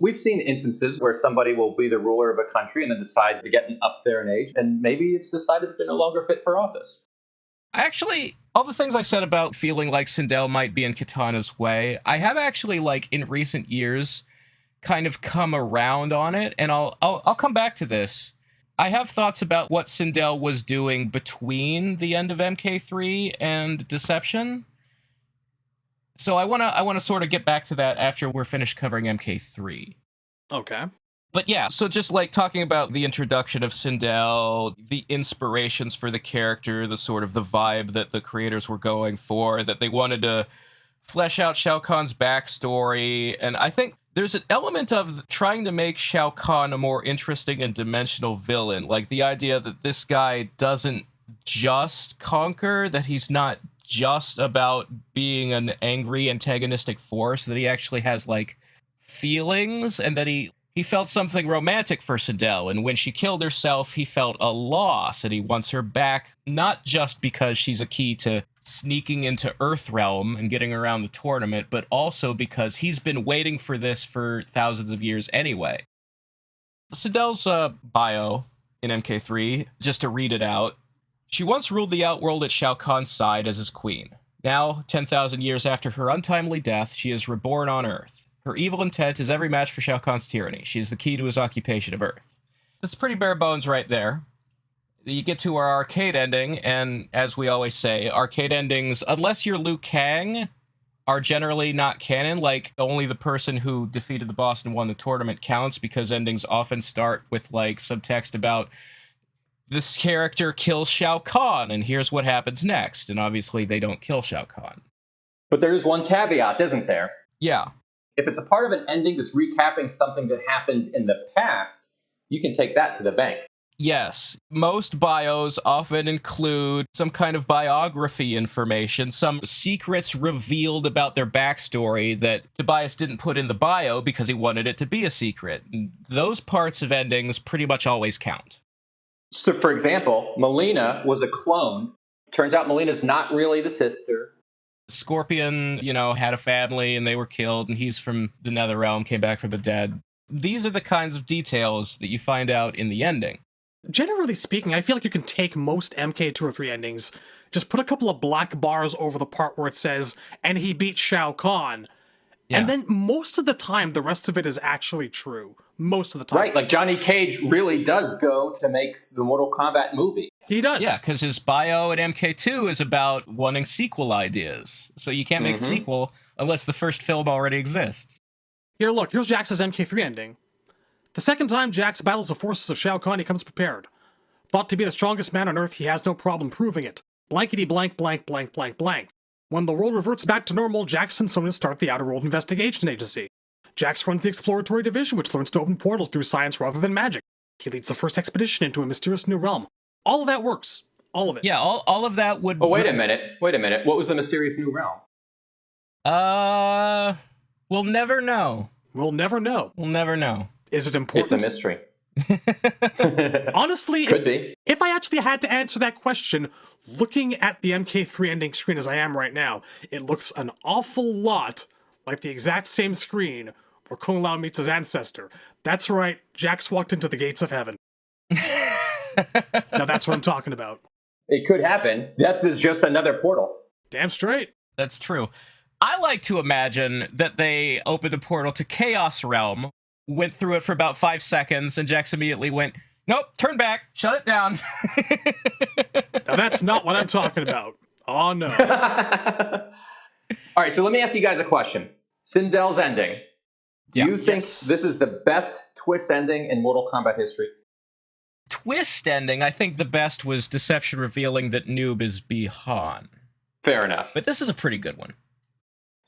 We've seen instances where somebody will be the ruler of a country and then decide to get up there in age, and maybe it's decided that they're no longer fit for office. Actually, all the things I said about feeling like Sindel might be in Kitana's way, I have actually, like, in recent years, kind of come around on it, and I'll come back to this. I have thoughts about what Sindel was doing between the end of MK3 and Deception. So I wanna sort of get back to that after we're finished covering MK3. Okay. But yeah, so just like talking about the introduction of Sindel, the inspirations for the character, the sort of the vibe that the creators were going for, that they wanted to flesh out Shao Kahn's backstory. And I think there's an element of trying to make Shao Kahn a more interesting and dimensional villain. Like the idea that this guy doesn't just conquer, that he's not just about being an angry antagonistic force, that he actually has like feelings, and that he felt something romantic for Sindel, and when she killed herself, he felt a loss, and he wants her back, not just because she's a key to sneaking into Earthrealm and getting around the tournament, but also because he's been waiting for this for thousands of years anyway. Sindel's bio in MK3, just to read it out, she once ruled the Outworld at Shao Kahn's side as his queen. Now, 10,000 years after her untimely death, she is reborn on Earth. Her evil intent is every match for Shao Kahn's tyranny. She is the key to his occupation of Earth. That's pretty bare bones right there. You get to our arcade ending, and as we always say, arcade endings, unless you're Liu Kang, are generally not canon. Like, only the person who defeated the boss and won the tournament counts, because endings often start with, like, subtext about this character kills Shao Kahn, and here's what happens next. And obviously, they don't kill Shao Kahn. But there is one caveat, isn't there? Yeah. If it's a part of an ending that's recapping something that happened in the past, you can take that to the bank. Yes. Most bios often include some kind of biography information, some secrets revealed about their backstory that Tobias didn't put in the bio because he wanted it to be a secret. And those parts of endings pretty much always count. So, for example, Melina was a clone. Turns out Melina's not really the sister. Scorpion, had a family and they were killed, and he's from the Netherrealm, came back from the dead. These are the kinds of details that you find out in the ending. Generally speaking, I feel like you can take most MK2 or 3 endings, just put a couple of black bars over the part where it says, and he beat Shao Kahn. Yeah. And then most of the time, the rest of it is actually true. Most of the time. Right, like Johnny Cage really does go to make the Mortal Kombat movie. He does. Yeah, because his bio at MK2 is about wanting sequel ideas. So you can't make a sequel unless the first film already exists. Here, look, here's Jax's MK3 ending. The second time Jax battles the forces of Shao Kahn, he comes prepared. Thought to be the strongest man on Earth, he has no problem proving it. Blankety blank blank blank blank blank. When the world reverts back to normal, Jax and Sonya start the Outer World Investigation Agency. Jax runs the Exploratory Division, which learns to open portals through science rather than magic. He leads the first expedition into a mysterious new realm. All of that works. All of it. Yeah, all of that would... Oh, wait a minute. What was the mysterious new realm? We'll never know. We'll never know. We'll never know. Is it important? It's a mystery. Honestly, could be. If I actually had to answer that question, looking at the MK3 ending screen as I am right now, it looks an awful lot like the exact same screen where Kung Lao meets his ancestor. That's right, Jax walked into the gates of heaven. Now that's what I'm talking about. It could happen. Death is just another portal. Damn straight. That's true. I like to imagine that they opened a portal to Chaos Realm, went through it for about 5 seconds, and Jax immediately went, nope, turn back, shut it down. Now that's not what I'm talking about. Oh no. All right, so let me ask you guys a question. Sindel's ending. Do Yeah. you think Yes. this is the best twist ending in Mortal Kombat history? Twist ending, I think the best was Deception revealing that Noob is Bihan. Fair enough. But this is a pretty good one.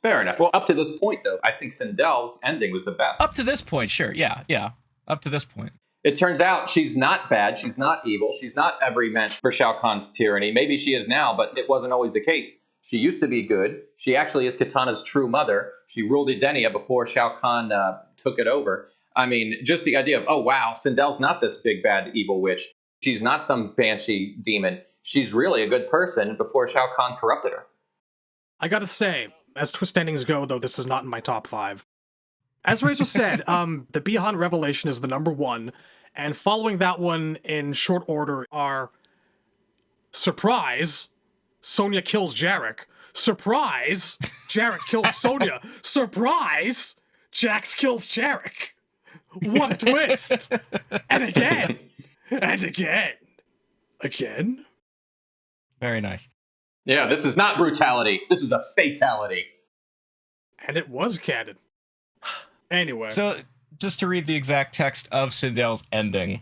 Fair enough. Well, up to this point, though, I think Sindel's ending was the best. Up to this point, sure. Yeah. Up to this point. It turns out she's not bad. She's not evil. She's not every man for Shao Kahn's tyranny. Maybe she is now, but it wasn't always the case. She used to be good. She actually is Kitana's true mother. She ruled Edenia before Shao Kahn took it over. I mean, just the idea of, oh, wow, Sindel's not this big, bad, evil witch. She's not some banshee demon. She's really a good person before Shao Kahn corrupted her. I gotta say, as twist endings go, though, this is not in my top 5. As Rachel said, the Bihan revelation is the number 1, and following that one in short order are surprise, Sonya kills Jarek. Surprise, Jarek kills Sonya. Surprise, Jax kills Jarek. What a twist! And again, and again, again. Very nice. Yeah, this is not brutality. This is a fatality. And it was canon. Anyway. So, just to read the exact text of Sindel's ending.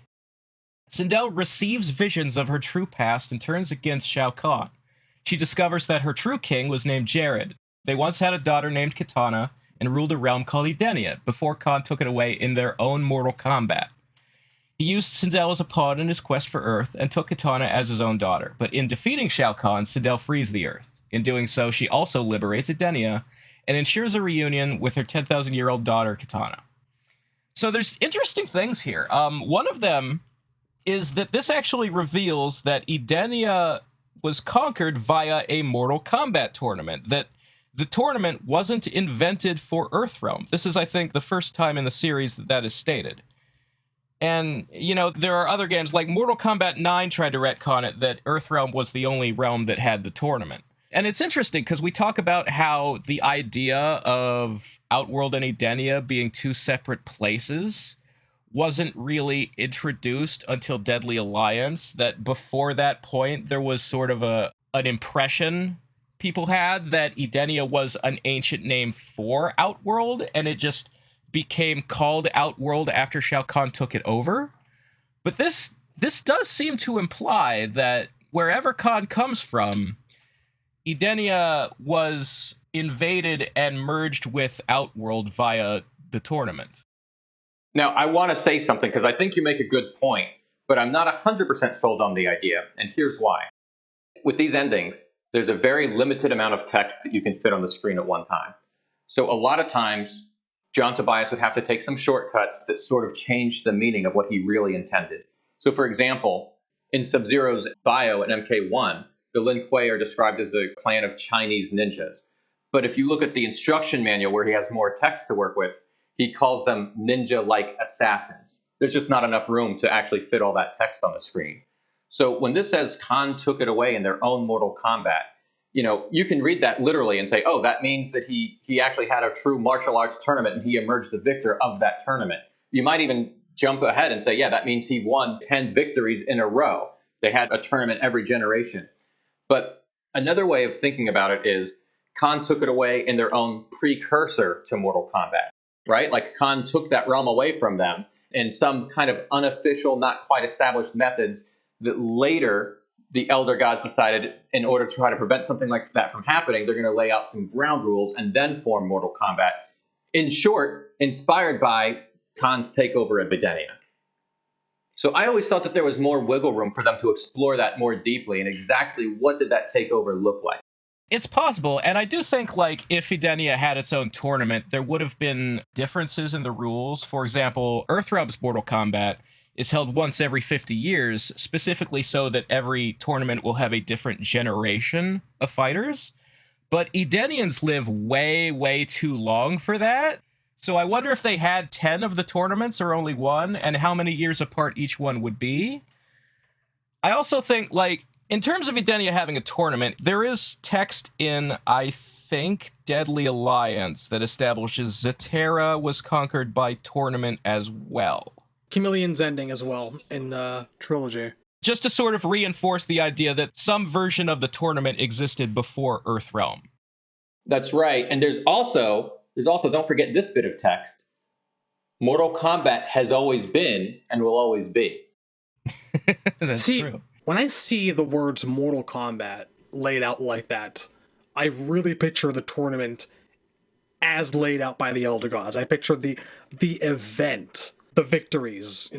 Sindel receives visions of her true past and turns against Shao Kahn. She discovers that her true king was named Jared. They once had a daughter named Kitana and ruled a realm called Edenia before Kahn took it away in their own Mortal Kombat. He used Sindel as a pawn in his quest for Earth and took Kitana as his own daughter. But in defeating Shao Kahn, Sindel frees the Earth. In doing so, she also liberates Edenia and ensures a reunion with her 10,000-year-old daughter, Kitana. So there's interesting things here. One of them is that this actually reveals that Edenia was conquered via a Mortal Kombat tournament, that the tournament wasn't invented for Earthrealm. This is, I think, the first time in the series that that is stated. And, you know, there are other games, like Mortal Kombat 9 tried to retcon it, that Earthrealm was the only realm that had the tournament. And it's interesting, because we talk about how the idea of Outworld and Edenia being two separate places wasn't really introduced until Deadly Alliance, that before that point, there was sort of an impression people had that Edenia was an ancient name for Outworld, and it just became called Outworld after Shao Kahn took it over. But this does seem to imply that wherever Kahn comes from, Edenia was invaded and merged with Outworld via the tournament. Now, I want to say something because I think you make a good point, but I'm not 100% sold on the idea, and here's why. With these endings, there's a very limited amount of text that you can fit on the screen at one time. So a lot of times, John Tobias would have to take some shortcuts that sort of change the meaning of what he really intended. So for example, in Sub-Zero's bio in MK1, the Lin Kuei are described as a clan of Chinese ninjas. But if you look at the instruction manual where he has more text to work with, he calls them ninja-like assassins. There's just not enough room to actually fit all that text on the screen. So when this says Kahn took it away in their own Mortal Kombat, you know, you can read that literally and say, oh, that means that he actually had a true martial arts tournament and he emerged the victor of that tournament. You might even jump ahead and say, yeah, that means he won 10 victories in a row. They had a tournament every generation. But another way of thinking about it is Kahn took it away in their own precursor to Mortal Kombat, right? Like Kahn took that realm away from them in some kind of unofficial, not quite established methods that later the Elder Gods decided in order to try to prevent something like that from happening, they're going to lay out some ground rules and then form Mortal Kombat. In short, inspired by Kahn's takeover of Edenia. So I always thought that there was more wiggle room for them to explore that more deeply and exactly what did that takeover look like. It's possible, and I do think, like, if Edenia had its own tournament, there would have been differences in the rules. For example, Earthrealm's Mortal Kombat is held once every 50 years, specifically so that every tournament will have a different generation of fighters. But Edenians live way, way too long for that. So I wonder if they had 10 of the tournaments or only one, and how many years apart each one would be. I also think, like, in terms of Edenia having a tournament, there is text in, I think, Deadly Alliance that establishes Zatera was conquered by tournament as well. Chameleon's ending as well in Trilogy. Just to sort of reinforce the idea that some version of the tournament existed before Earthrealm. That's right. And there's also, don't forget this bit of text. Mortal Kombat has always been and will always be. That's true. When I see the words Mortal Kombat laid out like that, I really picture the tournament as laid out by the Elder Gods. I picture the event, the victories,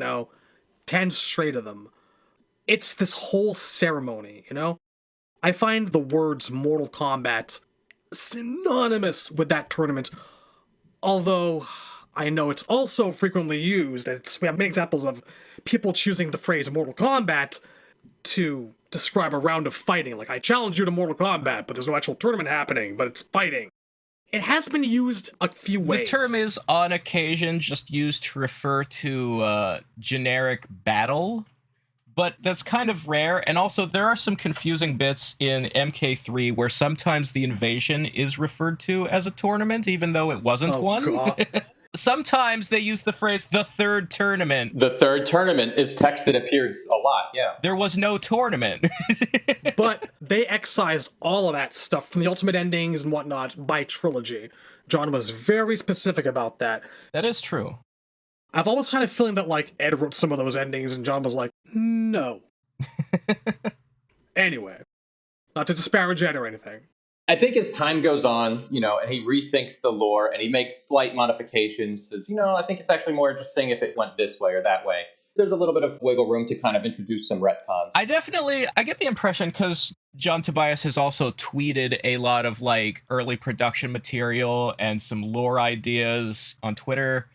10 straight of them. It's this whole ceremony, I find the words Mortal Kombat synonymous with that tournament, although I know it's also frequently used, and we have many examples of people choosing the phrase Mortal Kombat to describe a round of fighting, like, I challenge you to Mortal Kombat, but there's no actual tournament happening, but it's fighting. It has been used a few ways. The term is, on occasion, just used to refer to generic battle, but that's kind of rare, and also there are some confusing bits in MK3 where sometimes the invasion is referred to as a tournament, even though it wasn't one. God. Sometimes they use the phrase, the third tournament. The third tournament is text that appears a lot, yeah. There was no tournament. But they excised all of that stuff from the Ultimate endings and whatnot by trilogy. John was very specific about that. That is true. I've always kind of feeling that, like, Ed wrote some of those endings and John was like, no. Anyway, not to disparage Ed or anything. I think as time goes on, and he rethinks the lore and he makes slight modifications, says, I think it's actually more interesting if it went this way or that way. There's a little bit of wiggle room to kind of introduce some retcons. I get the impression, because John Tobias has also tweeted a lot of, like, early production material and some lore ideas on Twitter,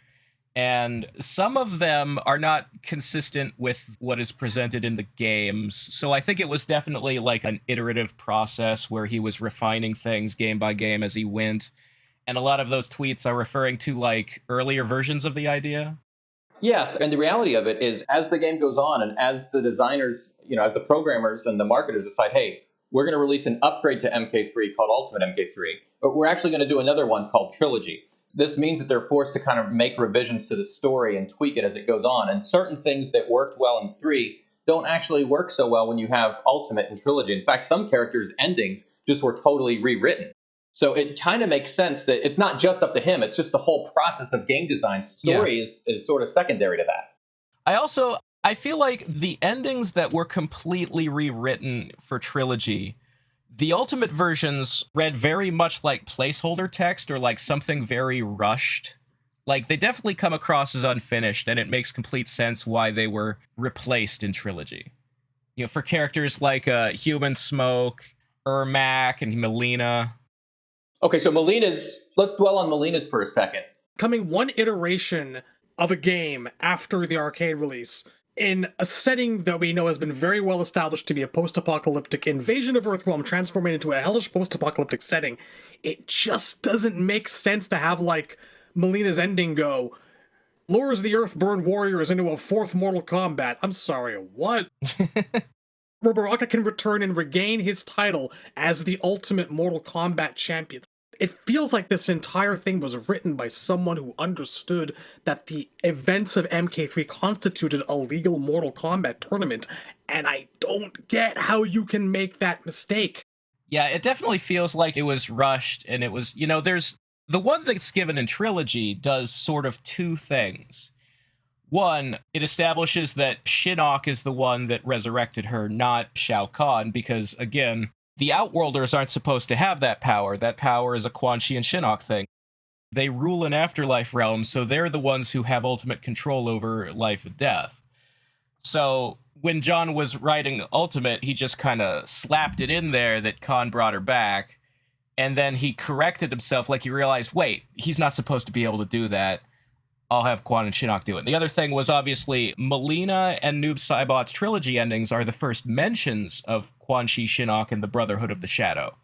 and some of them are not consistent with what is presented in the games. So I think it was definitely like an iterative process where he was refining things game by game as he went. And a lot of those tweets are referring to, like, earlier versions of the idea. Yes, and the reality of it is, as the game goes on and as the designers, as the programmers and the marketers decide, hey, we're going to release an upgrade to MK3 called Ultimate MK3, but we're actually going to do another one called Trilogy. This means that they're forced to kind of make revisions to the story and tweak it as it goes on. And certain things that worked well in 3 don't actually work so well when you have Ultimate and Trilogy. In fact, some characters' endings just were totally rewritten. So it kind of makes sense that it's not just up to him. It's just the whole process of game design. Story is sort of secondary to that. I feel like the endings that were completely rewritten for Trilogy, the Ultimate versions read very much like placeholder text or like something very rushed. Like, they definitely come across as unfinished, and it makes complete sense why they were replaced in Trilogy. For characters like Human Smoke, Ermac, and Melina. Okay, so let's dwell on Melina's for a second. Coming one iteration of a game after the arcade release, in a setting that we know has been very well established to be a post-apocalyptic invasion of Earthrealm transforming into a hellish post-apocalyptic setting, it just doesn't make sense to have, like, Melina's ending go, lures the Earthborn warriors into a 4th Mortal Kombat. I'm sorry, what? Where Baraka can return and regain his title as the ultimate Mortal Kombat champion. It feels like this entire thing was written by someone who understood that the events of MK3 constituted a legal Mortal Kombat tournament, and I don't get how you can make that mistake. Yeah, it definitely feels like it was rushed, and it was, there's the one that's given in Trilogy does sort of 2 things. One, it establishes that Shinnok is the one that resurrected her, not Shao Kahn, because, again, the Outworlders aren't supposed to have that power. That power is a Quan Chi and Shinnok thing. They rule an afterlife realm, so they're the ones who have ultimate control over life and death. So when John was writing Ultimate, he just kind of slapped it in there that Khan brought her back, and then he corrected himself, like he realized, wait, he's not supposed to be able to do that. I'll have Quan and Shinnok do it. The other thing was, obviously, Melina and Noob Saibot's Trilogy endings are the first mentions of Quan Chi, Shinnok, and the Brotherhood of the Shadow.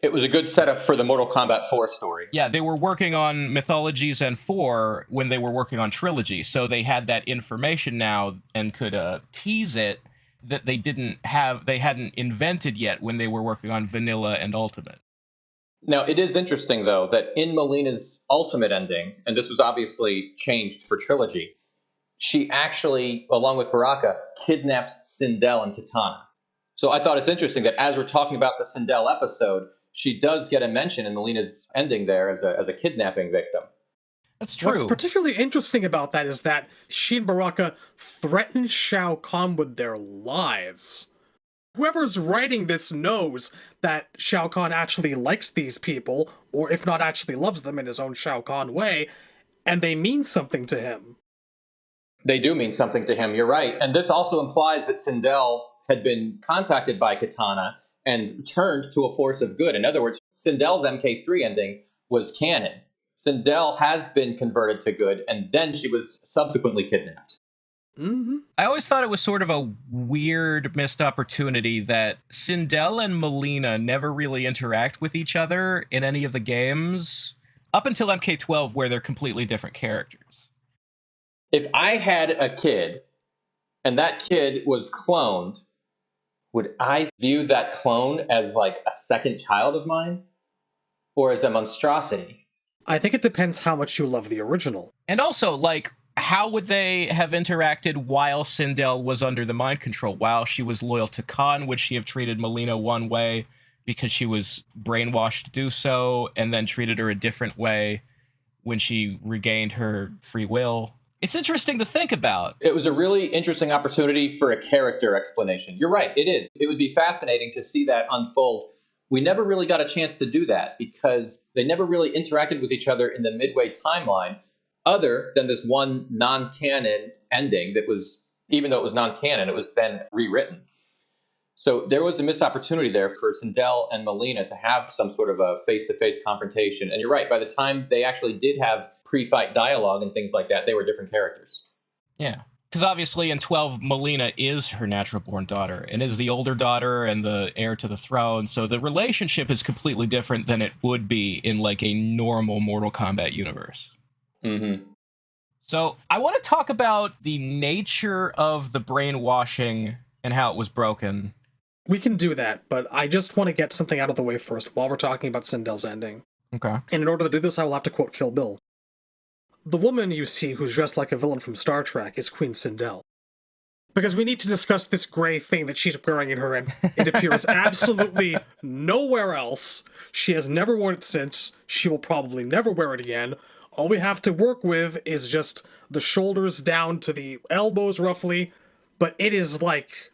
It was a good setup for the Mortal Kombat 4 story. Yeah, they were working on Mythologies and 4 when they were working on Trilogy, so they had that information now and could tease it that they hadn't invented yet when they were working on Vanilla and Ultimate. Now, it is interesting, though, that in Melina's Ultimate ending, and this was obviously changed for Trilogy, she actually, along with Baraka, kidnaps Sindel and Katana. So I thought it's interesting that as we're talking about the Sindel episode, she does get a mention in Melina's ending there as a kidnapping victim. That's true. What's particularly interesting about that is that she and Baraka threaten Shao Kahn with their lives. Whoever's writing this knows that Shao Kahn actually likes these people, or if not actually loves them in his own Shao Kahn way, and they mean something to him. They do mean something to him, you're right. And this also implies that Sindel had been contacted by Katana and turned to a force of good. In other words, Sindel's MK3 ending was canon. Sindel has been converted to good, and then she was subsequently kidnapped. Mm-hmm. I always thought it was sort of a weird missed opportunity that Sindel and Melina never really interact with each other in any of the games, up until MK12, where they're completely different characters. If I had a kid, and that kid was cloned, would I view that clone as like a second child of mine? Or as a monstrosity? I think it depends how much you love the original. And also, like, how would they have interacted while Sindel was under the mind control? While she was loyal to Khan, would she have treated Melina one way because she was brainwashed to do so, and then treated her a different way when she regained her free will? It's interesting to think about. It was a really interesting opportunity for a character explanation. You're right, it is. It would be fascinating to see that unfold. We never really got a chance to do that because they never really interacted with each other in the Midway timeline, other than this one non-canon ending that was, even though it was non-canon, it was then rewritten. So there was a missed opportunity there for Sindel and Melina to have some sort of a face-to-face confrontation. And you're right, by the time they actually did have pre-fight dialogue and things like that, they were different characters. Yeah. Because obviously in 12, Melina is her natural-born daughter and is the older daughter and the heir to the throne. So the relationship is completely different than it would be in like a normal Mortal Kombat universe. Mm-hmm. So I want to talk about the nature of the brainwashing and how it was broken. We can do that, but I just want to get something out of the way first while we're talking about Sindel's ending. Okay. And in order to do this, I will have to quote Kill Bill. The woman you see who's dressed like a villain from Star Trek is Queen Sindel. Because we need to discuss this gray thing that she's wearing in her, and it appears absolutely nowhere else. She has never worn it since. She will probably never wear it again. All we have to work with is just the shoulders down to the elbows, roughly. But it is like...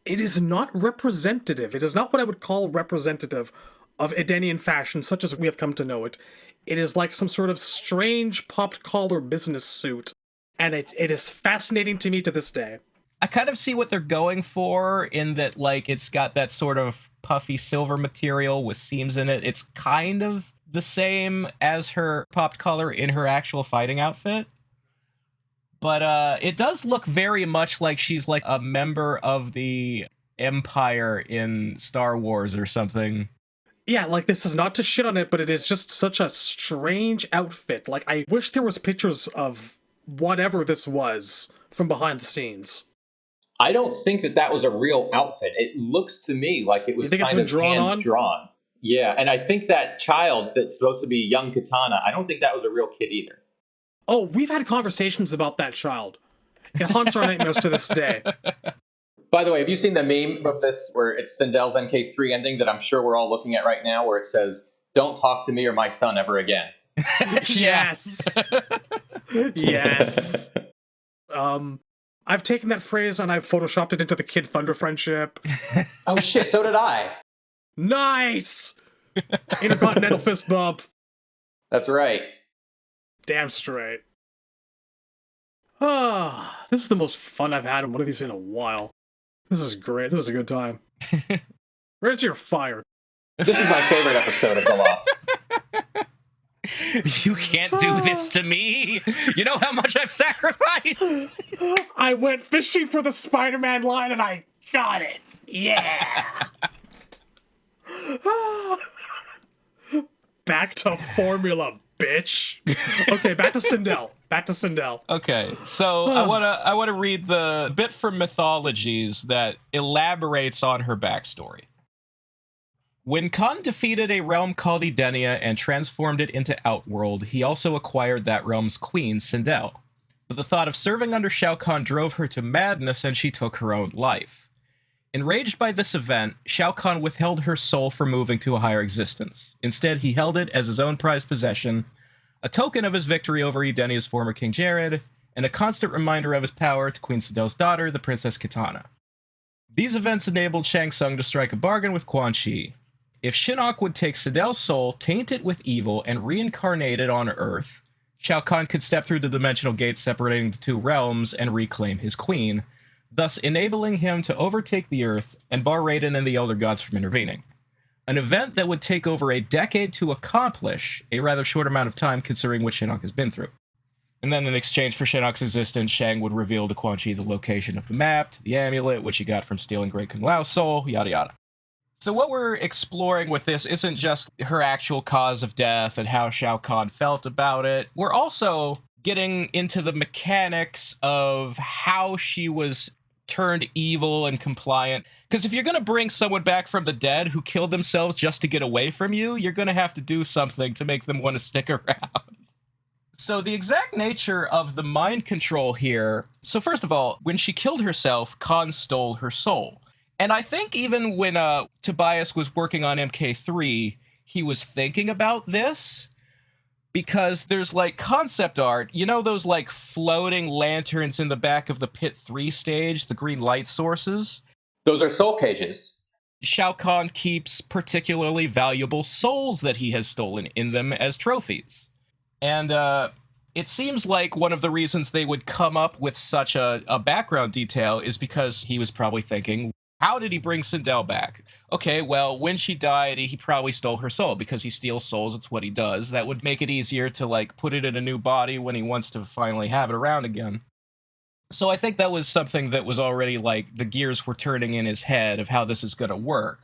it is not representative. It is not what I would call representative of Edenian fashion, such as we have come to know it. It is like some sort of strange popped collar business suit. And it is fascinating to me to this day. I kind of see what they're going for in that, like, it's got that sort of puffy silver material with seams in it. It's kind of the same as her popped collar in her actual fighting outfit. But it does look very much like she's like a member of the Empire in Star Wars or something. Yeah, like, this is not to shit on it, but it is just such a strange outfit. Like, I wish there was pictures of whatever this was from behind the scenes. I don't think that was a real outfit. It looks to me like it was You think it's kind been of drawn on? hand-drawn. Yeah, and I think that child that's supposed to be young Katana, I don't think that was a real kid either. Oh, we've had conversations about that child. It haunts our nightmares to this day. By the way, have you seen the meme of this where it's Sindel's MK3 ending that I'm sure we're all looking at right now, where it says, "Don't talk to me or my son ever again"? Yes. Yes. I've taken that phrase and I've photoshopped it into the Kid Thunder friendship. Oh shit, so did I. Nice! Intercontinental fist bump. That's right. Damn straight. Ah, this is the most fun I've had in one of these in a while. This is great. This is a good time. Where's your fire? This is my favorite episode of The Lost. You can't do this to me. You know how much I've sacrificed. I went fishing for the Spider-Man line and I got it. Yeah. Back to formula, bitch. Okay, back to Sindel. Okay, so I wanna read the bit from Mythologies that elaborates on her backstory. When Khan defeated a realm called Edenia and transformed it into Outworld, he also acquired that realm's queen, Sindel. but the thought of serving under Shao Kahn drove her to madness and she took her own life. Enraged by this event, Shao Kahn withheld her soul from moving to a higher existence. Instead, he held it as his own prized possession, a token of his victory over Edenia's former King Jared, and a constant reminder of his power to Queen Sindel's daughter, the Princess Kitana. These events enabled Shang Tsung to strike a bargain with Quan Chi. If Shinnok would take Sindel's soul, taint it with evil, and reincarnate it on Earth, Shao Kahn could step through the dimensional gate separating the two realms and reclaim his queen, thus enabling him to overtake the Earth and bar Raiden and the Elder Gods from intervening. An event that would take over a decade to accomplish, a rather short amount of time considering what Shinnok has been through. And then in exchange for Shinnok's existence, Shang would reveal to Quan Chi the location of the map, the amulet, which he got from stealing Great Kung Lao's soul, yada yada. So what we're exploring with this isn't just her actual cause of death and how Shao Kahn felt about it. We're also getting into the mechanics of how she was turned evil and compliant. Because if you're going to bring someone back from the dead who killed themselves just to get away from you, you're going to have to do something to make them want to stick around. So the exact nature of the mind control here... So first of all, when she killed herself, Khan stole her soul. And I think even when Tobias was working on MK3, he was thinking about this, because there's like concept art, you know, those like floating lanterns in the back of the Pit 3 stage, the green light sources? Those are soul cages. Shao Kahn keeps particularly valuable souls that he has stolen in them as trophies. And it seems like one of the reasons they would come up with such a background detail is because he was probably thinking, how did he bring Sindel back? Okay, well, when she died, he probably stole her soul because he steals souls. It's what he does. That would make it easier to, like, put it in a new body when he wants to finally have it around again. So I think that was something that was already, like, the gears were turning in his head of how this is going to work.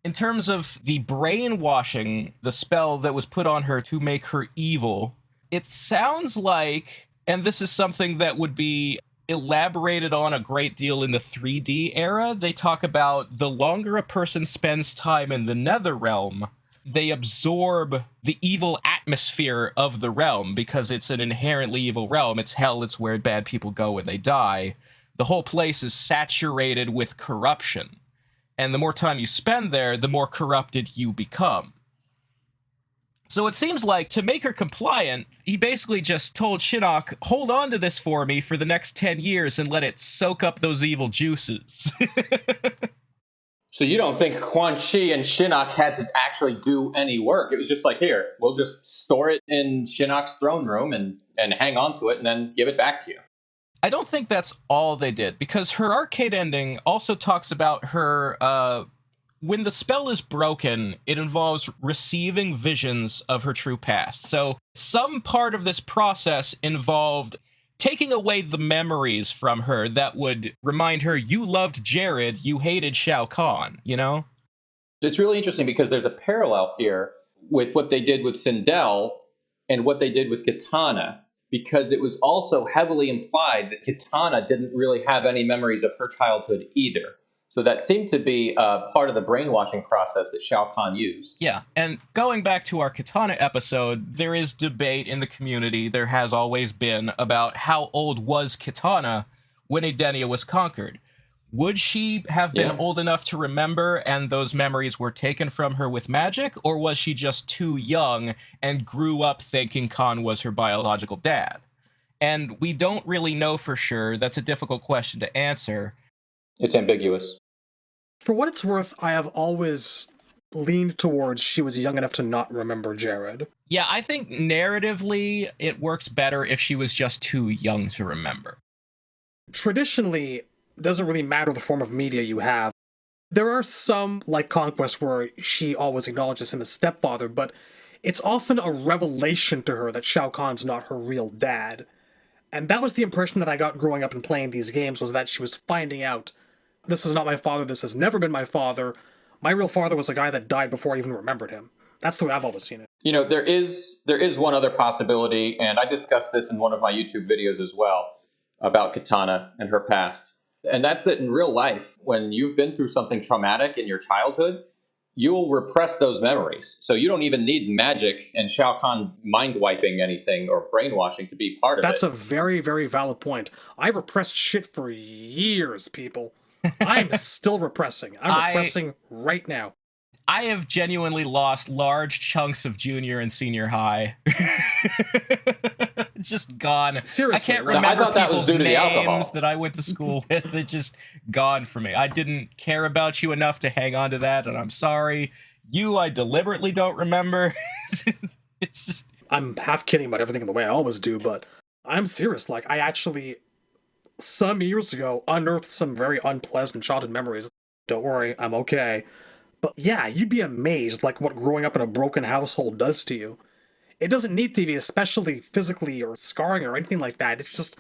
In terms of the brainwashing, the spell that was put on her to make her evil, it sounds like, and this is something that would be elaborated on a great deal in the 3D era. They talk about the longer a person spends time in the Nether Realm, they absorb the evil atmosphere of the realm because it's an inherently evil realm. It's hell, it's where bad people go when they die. The whole place is saturated with corruption. And the more time you spend there, the more corrupted you become. So it seems like, to make her compliant, he basically just told Shinnok, hold on to this for me for the next 10 years and let it soak up those evil juices. So you don't think Quan Chi and Shinnok had to actually do any work? It was just like, here, we'll just store it in Shinnok's throne room and hang on to it and then give it back to you. I don't think that's all they did, because her arcade ending also talks about her... when the spell is broken, it involves receiving visions of her true past. So some part of this process involved taking away the memories from her that would remind her, you loved Jared, you hated Shao Kahn, you know? It's really interesting because there's a parallel here with what they did with Sindel and what they did with Kitana, because it was also heavily implied that Kitana didn't really have any memories of her childhood either. So that seemed to be part of the brainwashing process that Shao Kahn used. Yeah, and going back to our Kitana episode, there is debate in the community, there has always been, about how old was Kitana when Edenia was conquered. Would she have been old enough to remember and those memories were taken from her with magic, or was she just too young and grew up thinking Khan was her biological dad? And we don't really know for sure. That's a difficult question to answer. It's ambiguous. For what it's worth, I have always leaned towards she was young enough to not remember Jared. Yeah, I think narratively it works better if she was just too young to remember. Traditionally, it doesn't really matter the form of media you have. There are some, like Conquest, where she always acknowledges him as stepfather, but it's often a revelation to her that Shao Kahn's not her real dad. And that was the impression that I got growing up and playing these games, was that she was finding out, this is not my father, this has never been my father. My real father was a guy that died before I even remembered him. That's the way I've always seen it. You know, there is one other possibility, and I discussed this in one of my YouTube videos as well, about Kitana and her past. And that's that in real life, when you've been through something traumatic in your childhood, you'll repress those memories. So you don't even need magic and Shao Kahn mind wiping anything or brainwashing to be part of That's it. a very, very valid point. I repressed shit for years, people. I'm still repressing. I'm repressing right now. I have genuinely lost large chunks of junior and senior high. Just gone. Seriously, I can't like, remember I thought that was people's due to the names alcohol. that I went to school with. They're just gone for me. I didn't care about you enough to hang on to that, and I'm sorry. You, I deliberately don't remember. It's just... I'm half kidding about everything the way I always do, but I'm serious. Like, I actually, some years ago, unearthed some very unpleasant childhood memories. Don't worry, I'm okay. But yeah, you'd be amazed, like, what growing up in a broken household does to you. It doesn't need to be especially physically or scarring or anything like that. It's just,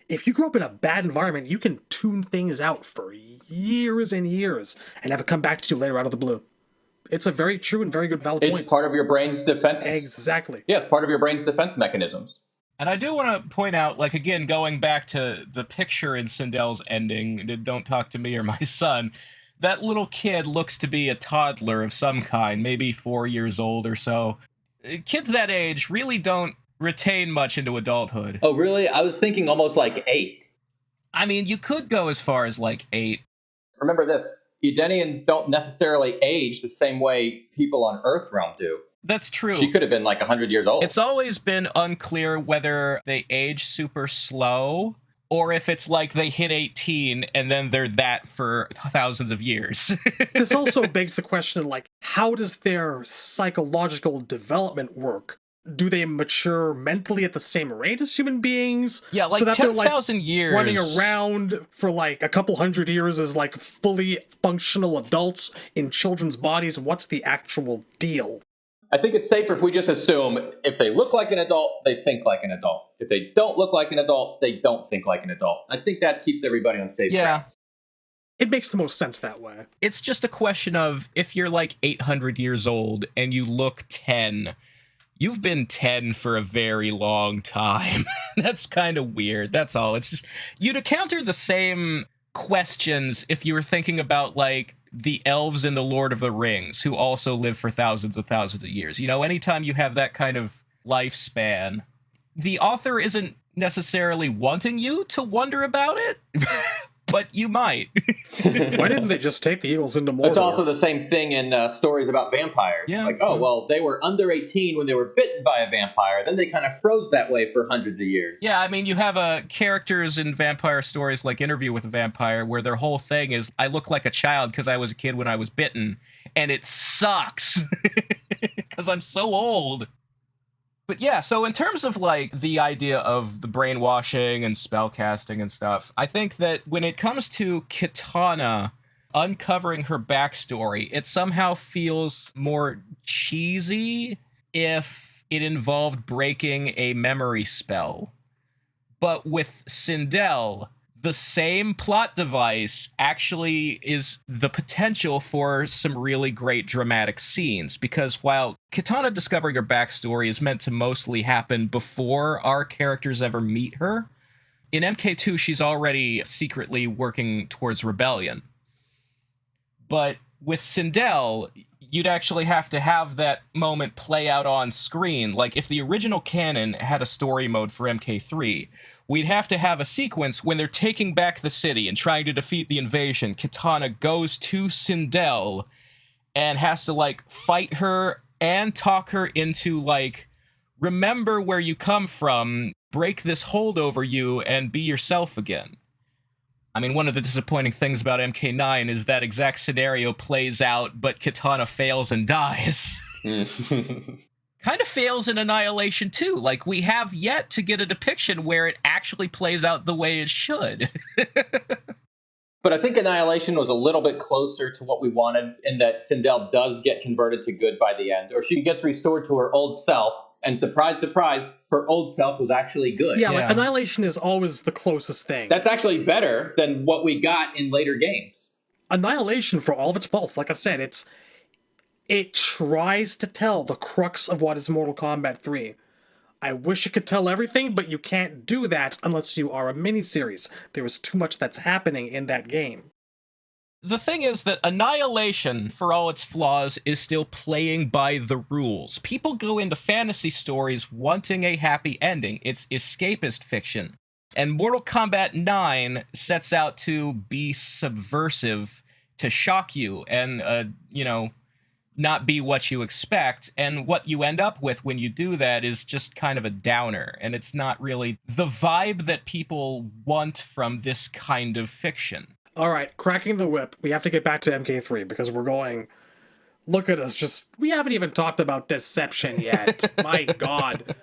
if you grow up in a bad environment, you can tune things out for years and years and have it come back to you later out of the blue. It's a very true and very good valid point. It's part of your brain's defense. Exactly. Yeah, it's part of your brain's defense mechanisms. And I do want to point out, like, again, going back to the picture in Sindel's ending, Don't Talk to Me or My Son, that little kid looks to be a toddler of some kind, maybe 4 years old or so. Kids that age really don't retain much into adulthood. Oh, really? I was thinking almost like 8. I mean, you could go as far as, like, 8. Remember this, Edenians don't necessarily age the same way people on Earthrealm do. That's true. She could have been like 100 years old. It's always been unclear whether they age super slow or if it's like they hit 18 and then they're that for thousands of years. This also begs the question, like, how does their psychological development work? Do they mature mentally at the same rate as human beings? Yeah, like so that they're, 10,000 years. running around for like a couple hundred years as like fully functional adults in children's bodies? What's the actual deal? I think it's safer if we just assume if they look like an adult, they think like an adult. If they don't look like an adult, they don't think like an adult. I think that keeps everybody on safe ground. It makes the most sense that way. It's just a question of if you're like 800 years old and you look 10, you've been 10 for a very long time. That's kind of weird. That's all. It's just, you'd encounter the same questions if you were thinking about like the elves in the Lord of the Rings, who also live for thousands of years. You know, anytime you have that kind of lifespan, the author isn't necessarily wanting you to wonder about it, but you might. Why didn't they just take the Eagles into Mordor? It's also the same thing in stories about vampires. Yeah. Like, oh, well, they were under 18 when they were bitten by a vampire. Then they kind of froze that way for hundreds of years. Yeah, I mean, you have characters in vampire stories like Interview with a Vampire, where their whole thing is, I look like a child because I was a kid when I was bitten, and it sucks because I'm so old. But yeah, so in terms of like the idea of the brainwashing and spellcasting and stuff, I think that when it comes to Kitana uncovering her backstory, it somehow feels more cheesy if it involved breaking a memory spell. But with Sindel, the same plot device actually is the potential for some really great dramatic scenes, because while Kitana discovering her backstory is meant to mostly happen before our characters ever meet her, in MK2 she's already secretly working towards rebellion. But with Sindel, you'd actually have to have that moment play out on screen. Like, if the original canon had a story mode for MK3, we'd have to have a sequence when they're taking back the city and trying to defeat the invasion. Kitana goes to Sindel and has to, like, fight her and talk her into, like, remember where you come from, break this hold over you, and be yourself again. I mean, one of the disappointing things about MK9 is that exact scenario plays out, but Kitana fails and dies. Kind of fails in Annihilation too. Like, we have yet to get a depiction where it actually plays out the way it should. But I think Annihilation was a little bit closer to what we wanted, in that Sindel does get converted to good by the end, or she gets restored to her old self, and surprise, surprise, her old self was actually good. Yeah, like, Annihilation is always the closest thing. That's actually better than what we got in later games. Annihilation, for all of its faults, like I've said, it tries to tell the crux of what is Mortal Kombat 3. I wish it could tell everything, but you can't do that unless you are a miniseries. There is too much that's happening in that game. The thing is that Annihilation, for all its flaws, is still playing by the rules. People go into fantasy stories wanting a happy ending. It's escapist fiction. And Mortal Kombat 9 sets out to be subversive, to shock you, and, not be what you expect. And what you end up with when you do that is just kind of a downer. And it's not really the vibe that people want from this kind of fiction. All right, cracking the whip. We have to get back to MK3 because we're going. Look at us, we haven't even talked about deception yet. My God.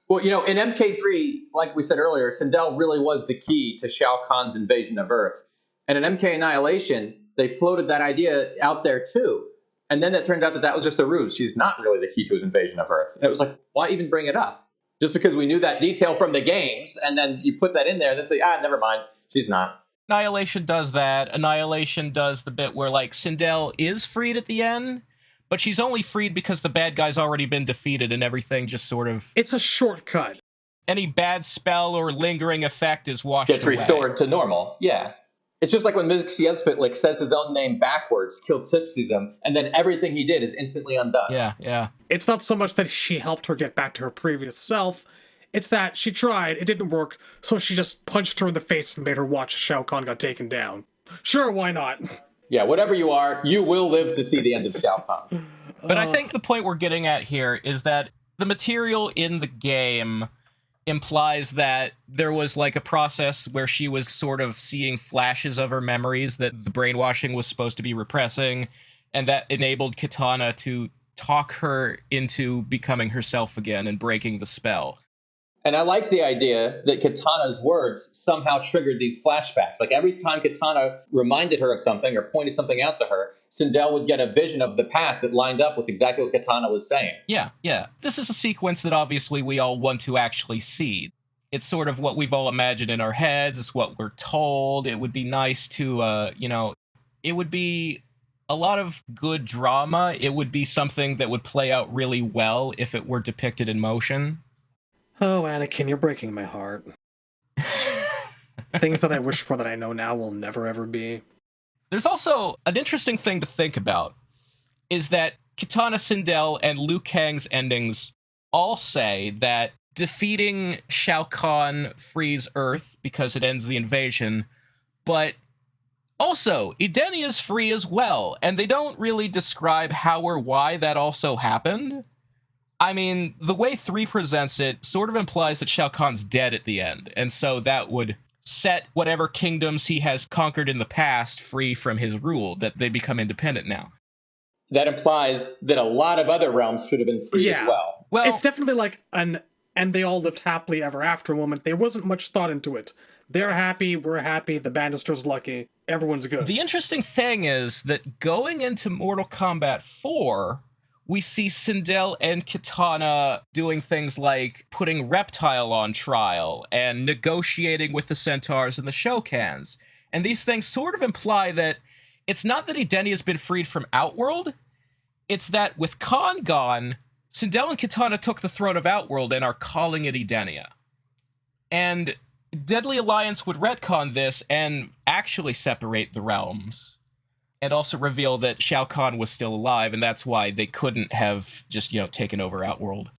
Well, in MK3, like we said earlier, Sindel really was the key to Shao Kahn's invasion of Earth. And in MK Annihilation, they floated that idea out there too. And then it turned out that was just a ruse. She's not really the key to his invasion of Earth. And it was like, why even bring it up? Just because we knew that detail from the games, and then you put that in there and then say, never mind, she's not. Annihilation does that. Annihilation does the bit where, Sindel is freed at the end, but she's only freed because the bad guy's already been defeated and everything just sort of... It's a shortcut. Any bad spell or lingering effect is washed Gets away. Restored to normal, yeah. It's just like when Mixiespit says his own name backwards, killed Tipsism, and then everything he did is instantly undone. Yeah. It's not so much that she helped her get back to her previous self. It's that she tried, it didn't work, so she just punched her in the face and made her watch as Shao Kahn got taken down. Sure, why not? Yeah, whatever you are, you will live to see the end of Shao Kahn. But I think the point we're getting at here is that the material in the game implies that there was a process where she was sort of seeing flashes of her memories that the brainwashing was supposed to be repressing, and that enabled Kitana to talk her into becoming herself again and breaking the spell. And I like the idea that Kitana's words somehow triggered these flashbacks. Every time Kitana reminded her of something or pointed something out to her, Sindel would get a vision of the past that lined up with exactly what Kitana was saying. Yeah. This is a sequence that obviously we all want to actually see. It's sort of what we've all imagined in our heads. It's what we're told. It would be nice to, it would be a lot of good drama. It would be something that would play out really well if it were depicted in motion. Oh, Anakin, you're breaking my heart. Things that I wish for that I know now will never ever be. There's also an interesting thing to think about, is that Kitana, Sindel, and Liu Kang's endings all say that defeating Shao Kahn frees Earth because it ends the invasion, but also, Edenia is free as well, and they don't really describe how or why that also happened. I mean, the way 3 presents it sort of implies that Shao Kahn's dead at the end, and so that would set whatever kingdoms he has conquered in the past free from his rule, that they become independent now. That implies that a lot of other realms should have been free as well. Well, it's definitely an and they all lived happily ever after moment. There wasn't much thought into it. They're happy, we're happy, the Bannister's lucky, everyone's good. The interesting thing is that going into Mortal Kombat 4, we see Sindel and Kitana doing things like putting Reptile on trial and negotiating with the Centaurs and the Shokans. And these things sort of imply that it's not that Edenia has been freed from Outworld, it's that with Khan gone, Sindel and Kitana took the throne of Outworld and are calling it Edenia. And Deadly Alliance would retcon this and actually separate the realms. And also reveal that Shao Kahn was still alive, and that's why they couldn't have just, taken over Outworld.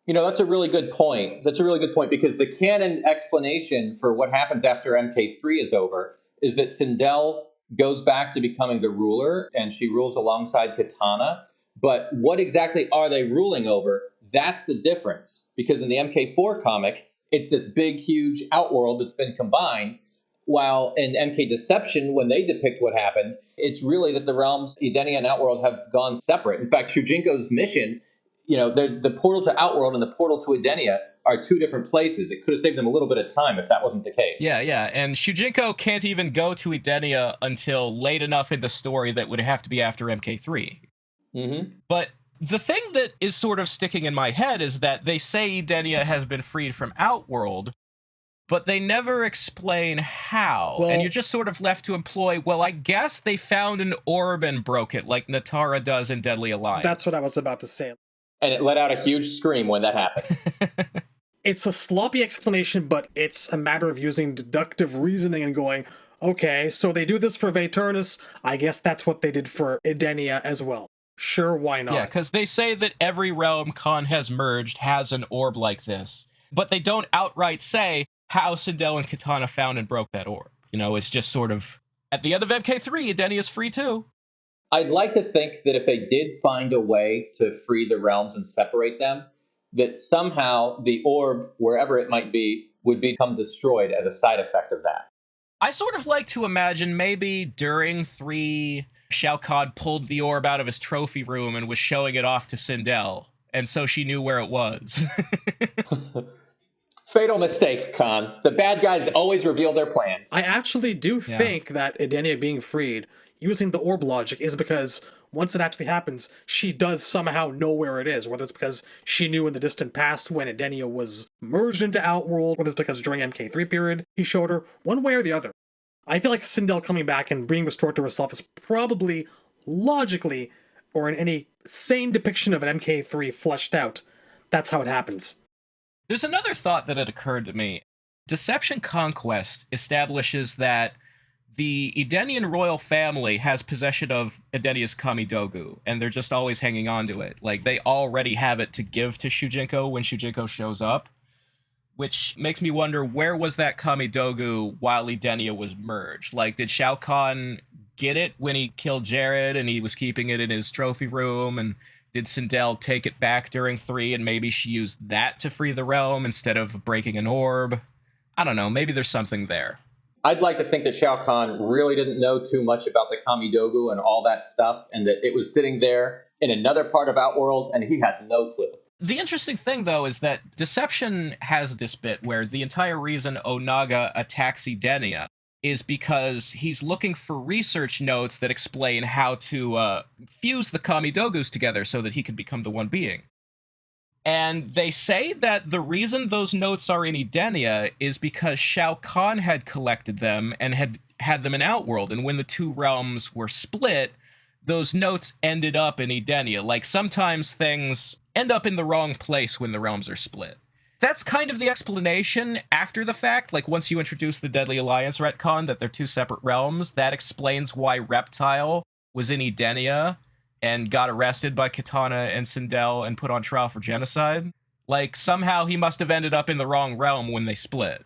That's a really good point. That's a really good point, because the canon explanation for what happens after MK3 is over is that Sindel goes back to becoming the ruler, and she rules alongside Kitana. But what exactly are they ruling over? That's the difference. Because in the MK4 comic, it's this big, huge Outworld that's been combined, while in MK Deception, when they depict what happened, it's really that the realms, Edenia and Outworld, have gone separate. In fact, Shujinko's mission, there's the portal to Outworld and the portal to Edenia are 2 different places. It could have saved them a little bit of time if that wasn't the case. Yeah, and Shujinko can't even go to Edenia until late enough in the story that would have to be after MK3. Mm-hmm. But the thing that is sort of sticking in my head is that they say Edenia has been freed from Outworld, but they never explain how. Well, and you're just sort of left to employ, I guess they found an orb and broke it, like Natara does in Deadly Alliance. That's what I was about to say. And it let out a huge scream when that happened. It's a sloppy explanation, but it's a matter of using deductive reasoning and going, Okay, so they do this for Vaeternus. I guess that's what they did for Edenia as well. Sure, why not? Yeah, because they say that every realm Khan has merged has an orb like this, but they don't outright say how Sindel and Katana found and broke that orb. You know, it's just sort of, at the end of MK3, Edenia is free too. I'd like to think that if they did find a way to free the realms and separate them, that somehow the orb, wherever it might be, would become destroyed as a side effect of that. I sort of like to imagine maybe during 3, Shao Kahn pulled the orb out of his trophy room and was showing it off to Sindel, and so she knew where it was. Fatal mistake, Khan. The bad guys always reveal their plans. I actually do think that Edenia being freed, using the orb logic, is because once it actually happens, she does somehow know where it is, whether it's because she knew in the distant past when Edenia was merged into Outworld, whether it's because during MK3 period he showed her, one way or the other. I feel like Sindel coming back and being restored to herself is probably, logically, or in any sane depiction of an MK3 fleshed out, that's how it happens. There's another thought that had occurred to me. Deception Conquest establishes that the Edenian royal family has possession of Edenia's Kamidogu, and they're just always hanging on to it. Like, they already have it to give to Shujinko when Shujinko shows up, which makes me wonder, where was that Kamidogu while Edenia was merged? Like, did Shao Kahn get it when he killed Jared and he was keeping it in his trophy room, and did Sindel take it back during 3 and maybe she used that to free the realm instead of breaking an orb? I don't know, maybe there's something there. I'd like to think that Shao Kahn really didn't know too much about the Kamidogu and all that stuff, and that it was sitting there in another part of Outworld, and he had no clue. The interesting thing, though, is that Deception has this bit where the entire reason Onaga attacks Edenia is because he's looking for research notes that explain how to fuse the Kamidogus together so that he can become the one being. And they say that the reason those notes are in Edenia is because Shao Kahn had collected them and had them in Outworld, and when the 2 realms were split, those notes ended up in Edenia. Like, sometimes things end up in the wrong place when the realms are split. That's kind of the explanation after the fact. Like, once you introduce the Deadly Alliance retcon, that they're 2 separate realms, that explains why Reptile was in Edenia and got arrested by Katana and Sindel and put on trial for genocide. Like, somehow he must have ended up in the wrong realm when they split.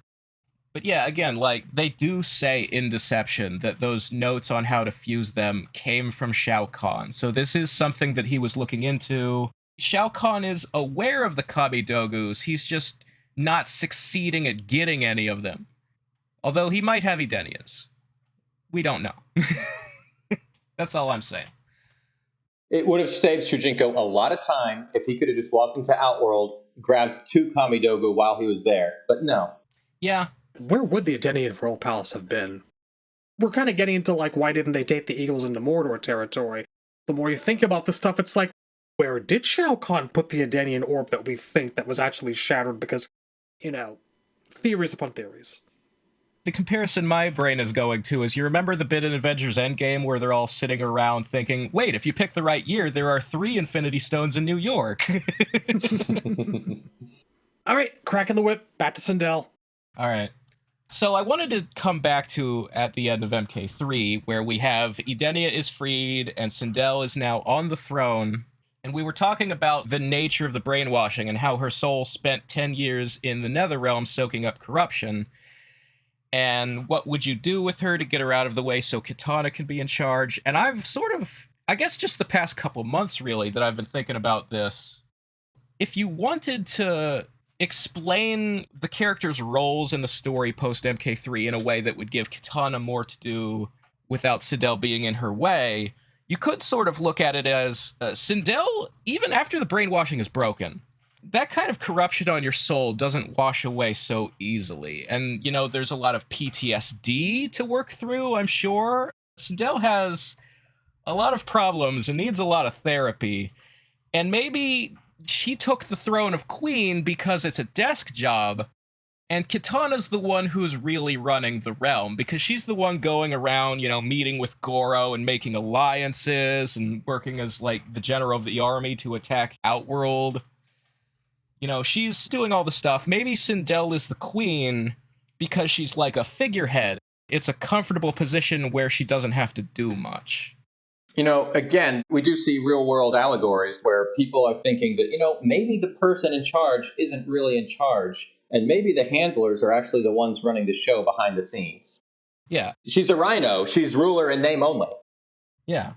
But yeah, again, like, they do say in Deception that those notes on how to fuse them came from Shao Kahn. So this is something that he was looking into. Shao Kahn is aware of the Kamidogus, he's just not succeeding at getting any of them. Although he might have Edenia's. We don't know. That's all I'm saying. It would have saved Shujinko a lot of time if he could have just walked into Outworld, grabbed 2 Kamidogu while he was there, but no. Yeah. Where would the Edenian Royal Palace have been? We're kind of getting into, like, why didn't they take the Eagles into Mordor territory? The more you think about this stuff, it's like, where did Shao Kahn put the Edenian orb that we think that was actually shattered? Because, you know, theories upon theories. The comparison my brain is going to is, you remember the bit in Avengers Endgame where they're all sitting around thinking, wait, if you pick the right year, there are 3 Infinity Stones in New York. All right, cracking the whip, back to Sindel. All right. So I wanted to come back to at the end of MK3, where we have Edenia is freed and Sindel is now on the throne. And we were talking about the nature of the brainwashing and how her soul spent 10 years in the Netherrealm soaking up corruption. And what would you do with her to get her out of the way so Katana can be in charge? And I've sort of, I guess just the past couple months really, that I've been thinking about this. If you wanted to explain the characters' roles in the story post MK3 in a way that would give Katana more to do without Sindel being in her way, you could sort of look at it as Sindel, even after the brainwashing is broken, that kind of corruption on your soul doesn't wash away so easily. And, you know, there's a lot of PTSD to work through, I'm sure. Sindel has a lot of problems and needs a lot of therapy. And maybe she took the throne of Queen because it's a desk job, and Katana's the one who's really running the realm, because she's the one going around, you know, meeting with Goro and making alliances and working as, like, the general of the army to attack Outworld. You know, she's doing all the stuff. Maybe Sindel is the queen because she's like a figurehead. it's a comfortable position where she doesn't have to do much. Again, we do see real world allegories where people are thinking that, maybe the person in charge isn't really in charge. And maybe the handlers are actually the ones running the show behind the scenes. Yeah. She's a rhino. She's ruler in name only. Yeah.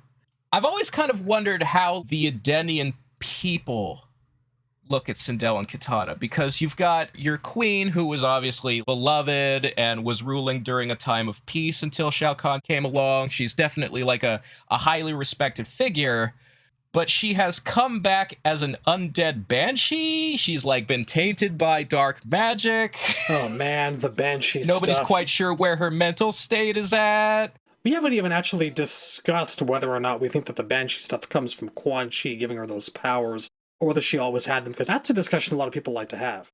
I've always kind of wondered how the Edenian people look at Sindel and Kitana, because you've got your queen, who was obviously beloved and was ruling during a time of peace until Shao Kahn came along. She's definitely like a highly respected figure, but she has come back as an undead banshee. She's like been tainted by dark magic. Oh man, the banshee Nobody's stuff. quite sure where her mental state is at. We haven't even actually discussed whether or not we think that the banshee stuff comes from Quan Chi giving her those powers, or whether she always had them, because that's a discussion a lot of people like to have.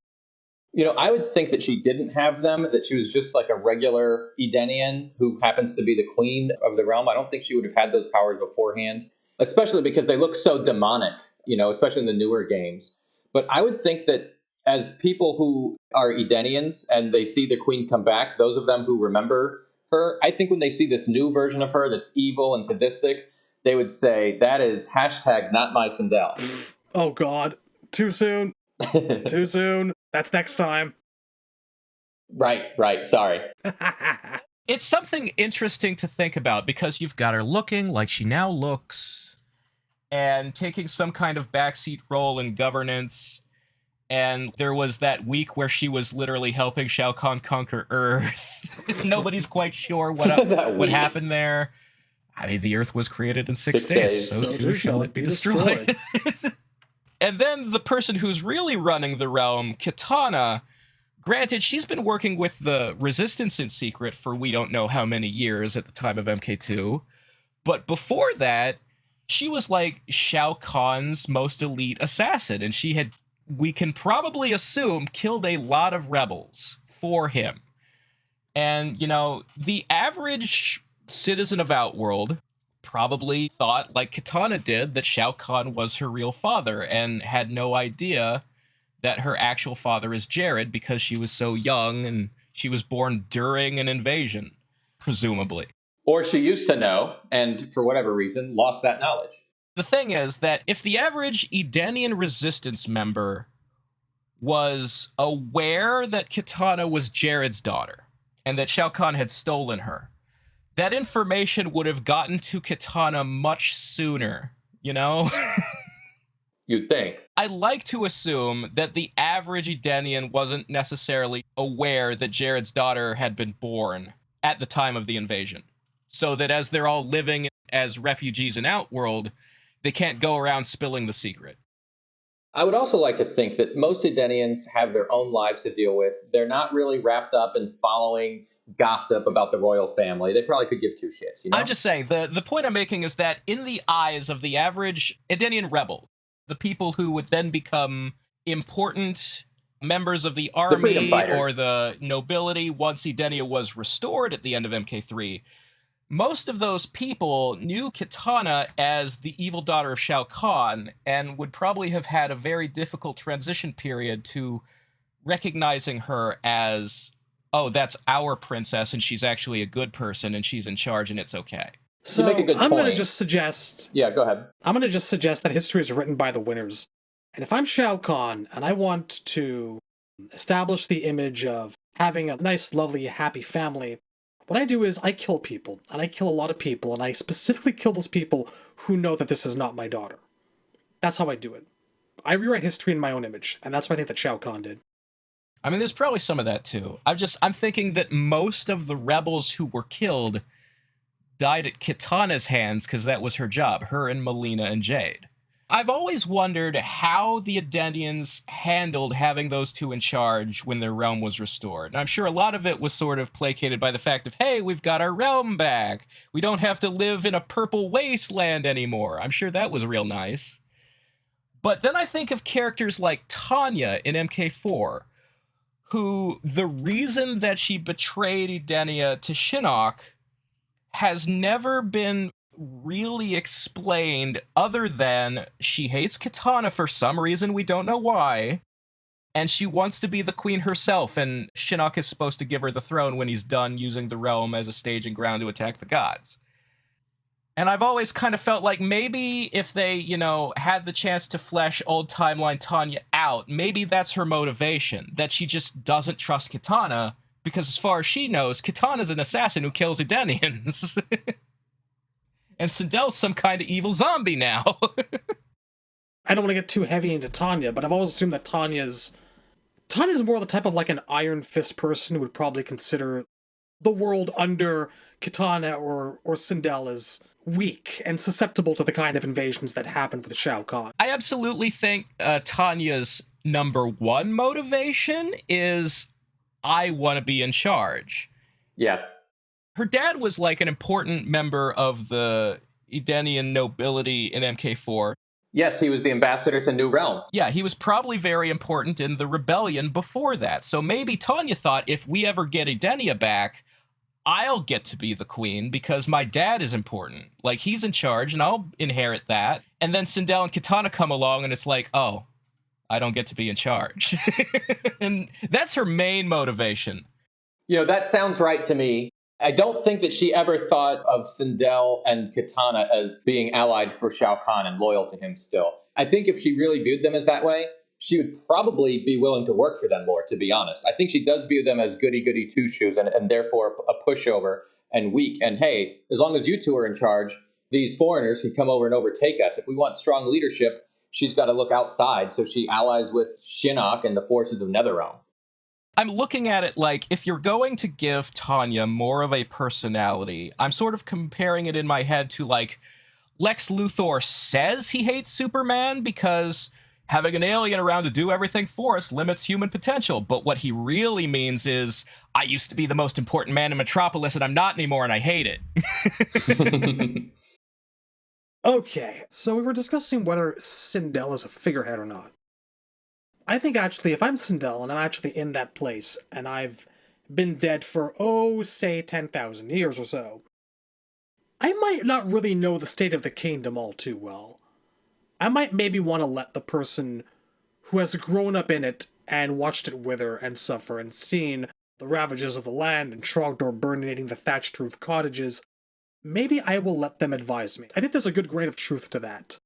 I would think that she didn't have them, that she was just like a regular Edenian who happens to be the queen of the realm. I don't think she would have had those powers beforehand, especially because they look so demonic, especially in the newer games. But I would think that as people who are Edenians and they see the queen come back, those of them who remember her, I think when they see this new version of her that's evil and sadistic, they would say, that is hashtag not my Sindel. Oh god, too soon. Too soon. That's next time. Right, sorry. It's something interesting to think about, because you've got her looking like she now looks and taking some kind of backseat role in governance. And there was that week where she was literally helping Shao Kahn conquer Earth. Nobody's quite sure what happened there. I mean, the Earth was created in 6 days, so too shall it be destroyed. And then the person who's really running the realm, Kitana, granted, she's been working with the Resistance in secret for we don't know how many years at the time of MK2. But before that, she was like Shao Kahn's most elite assassin, and she had, we can probably assume, killed a lot of rebels for him. And, the average citizen of Outworld probably thought, like Kitana did, that Shao Kahn was her real father and had no idea that her actual father is Jared, because she was so young and she was born during an invasion, presumably. Or she used to know, and for whatever reason, lost that knowledge. The thing is that if the average Edenian Resistance member was aware that Kitana was Jared's daughter and that Shao Kahn had stolen her, that information would have gotten to Kitana much sooner, You'd think. I like to assume that the average Edenian wasn't necessarily aware that Jared's daughter had been born at the time of the invasion. So that as they're all living as refugees in Outworld, they can't go around spilling the secret. I would also like to think that most Edenians have their own lives to deal with. They're not really wrapped up in following gossip about the royal family. They probably could give two shits, I'm just saying, the point I'm making is that in the eyes of the average Edenian rebel, the people who would then become important members of the army or the nobility once Edenia was restored at the end of MK3, most of those people knew Kitana as the evil daughter of Shao Kahn and would probably have had a very difficult transition period to recognizing her as, oh, that's our princess and she's actually a good person and she's in charge and it's okay. So I'm going to just suggest... Yeah, go ahead. I'm going to just suggest that history is written by the winners. And if I'm Shao Kahn and I want to establish the image of having a nice, lovely, happy family, what I do is I kill people, and I kill a lot of people, and I specifically kill those people who know that this is not my daughter. That's how I do it. I rewrite history in my own image, and that's what I think that Shao Kahn did. I mean, there's probably some of that too. I'm thinking that most of the rebels who were killed died at Kitana's hands because that was her job, her and Melina and Jade. I've always wondered how the Edenians handled having those two in charge when their realm was restored. And I'm sure a lot of it was sort of placated by the fact of, hey, we've got our realm back. We don't have to live in a purple wasteland anymore. I'm sure that was real nice. But then I think of characters like Tanya in MK4, who the reason that she betrayed Edenia to Shinnok has never been really explained other than she hates Kitana for some reason we don't know why, And she wants to be the queen herself, and Shinnok is supposed to give her the throne when he's done using the realm as a staging ground to attack the gods. And I've always kind of felt like maybe if they, had the chance to flesh old timeline Tanya out, maybe that's her motivation, that she just doesn't trust Kitana, because as far as she knows, Kitana's an assassin who kills Edenians. And Sindel's some kind of evil zombie now. I don't want to get too heavy into Tanya, but I've always assumed that Tanya's more the type of like an Iron Fist person who would probably consider the world under Kitana or Sindel as weak and susceptible to the kind of invasions that happened with Shao Kahn. I absolutely think Tanya's number one motivation is, I want to be in charge. Yes. Her dad was like an important member of the Edenian nobility in MK4. Yes, he was the ambassador to New Realm. Yeah, he was probably very important in the rebellion before that. So maybe Tanya thought, if we ever get Edenia back, I'll get to be the queen because my dad is important. Like, he's in charge and I'll inherit that. And then Sindel and Kitana come along and it's like, oh, I don't get to be in charge. And that's her main motivation. That sounds right to me. I don't think that she ever thought of Sindel and Kitana as being allied for Shao Kahn and loyal to him still. I think if she really viewed them as that way, she would probably be willing to work for them more, to be honest. I think she does view them as goody-goody two-shoes and therefore a pushover and weak. And hey, as long as you two are in charge, these foreigners can come over and overtake us. If we want strong leadership, she's got to look outside, so she allies with Shinnok and the forces of Netherrealm. I'm looking at it like, if you're going to give Tanya more of a personality, I'm sort of comparing it in my head to, like, Lex Luthor says he hates Superman because having an alien around to do everything for us limits human potential. But what he really means is, I used to be the most important man in Metropolis and I'm not anymore and I hate it. Okay, so we were discussing whether Sindel is a figurehead or not. I think actually, if I'm Sindel and I'm actually in that place, and I've been dead for, say 10,000 years or so, I might not really know the state of the kingdom all too well. I might maybe want to let the person who has grown up in it and watched it wither and suffer and seen the ravages of the land and Trogdor burning the thatched roof cottages, maybe I will let them advise me. I think there's a good grain of truth to that.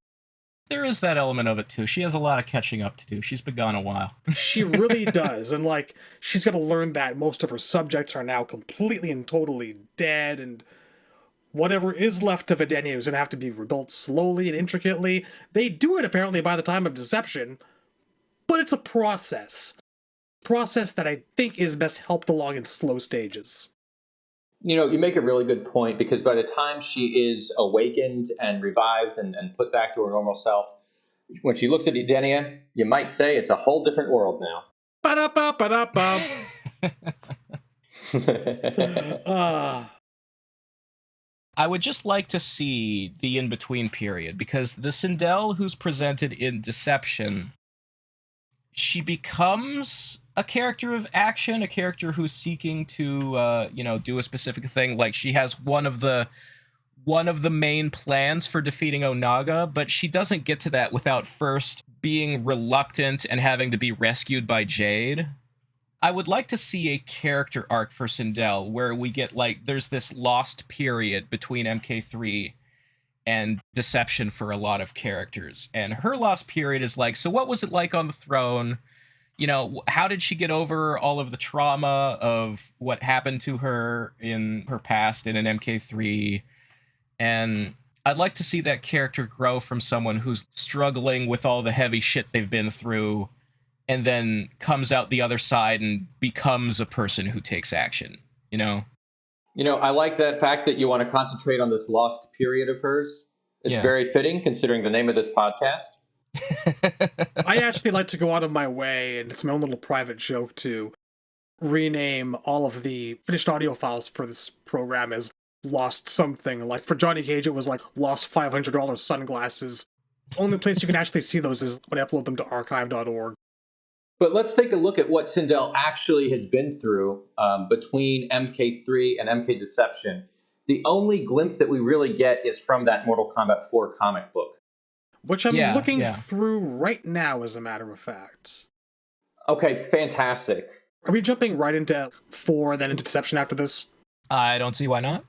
There is that element of it, too. She has a lot of catching up to do. She's been gone a while. She really does. And, like, she's got to learn that most of her subjects are now completely and totally dead, and whatever is left of Edenia is going to have to be rebuilt slowly and intricately. They do it, apparently, by the time of Deception, but it's a process. Process that I think is best helped along in slow stages. You make a really good point, because by the time she is awakened and revived and put back to her normal self, when she looks at Edenia, you might say it's a whole different world now. Ba-da-ba-ba-da-ba. I would just like to see the in-between period, because the Sindel who's presented in Deception, she becomes a character of action, a character who's seeking to, do a specific thing. Like, she has one of the main plans for defeating Onaga, but she doesn't get to that without first being reluctant and having to be rescued by Jade. I would like to see a character arc for Sindel where we get, like, there's this lost period between MK3 and Deception for a lot of characters. And her lost period is like, so what was it like on the throne? How did she get over all of the trauma of what happened to her in her past in an MK3? And I'd like to see that character grow from someone who's struggling with all the heavy shit they've been through and then comes out the other side and becomes a person who takes action, I like that fact that you want to concentrate on this lost period of hers. It's very fitting, considering the name of this podcast. I actually like to go out of my way, and it's my own little private joke, to rename all of the finished audio files for this program as Lost Something. Like, for Johnny Cage, it was like Lost $500 Sunglasses. Only place you can actually see those is when I upload them to archive.org. But let's take a look at what Sindel actually has been through between MK3 and MK Deception. The only glimpse that we really get is from that Mortal Kombat 4 comic book. Which I'm looking through right now, as a matter of fact. Okay, fantastic. Are we jumping right into 4 and then into Deception after this? I don't see why not.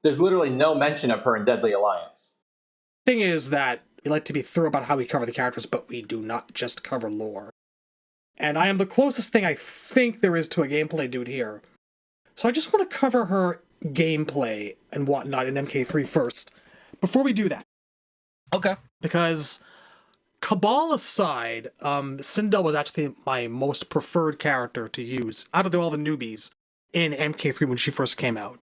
There's literally no mention of her in Deadly Alliance. Thing is that we like to be thorough about how we cover the characters, but we do not just cover lore. And I am the closest thing I think there is to a gameplay dude here. So I just want to cover her gameplay and whatnot in MK3 first, before we do that. Okay. Because, Cabal aside, Sindel was actually my most preferred character to use out of all the newbies in MK3 when she first came out.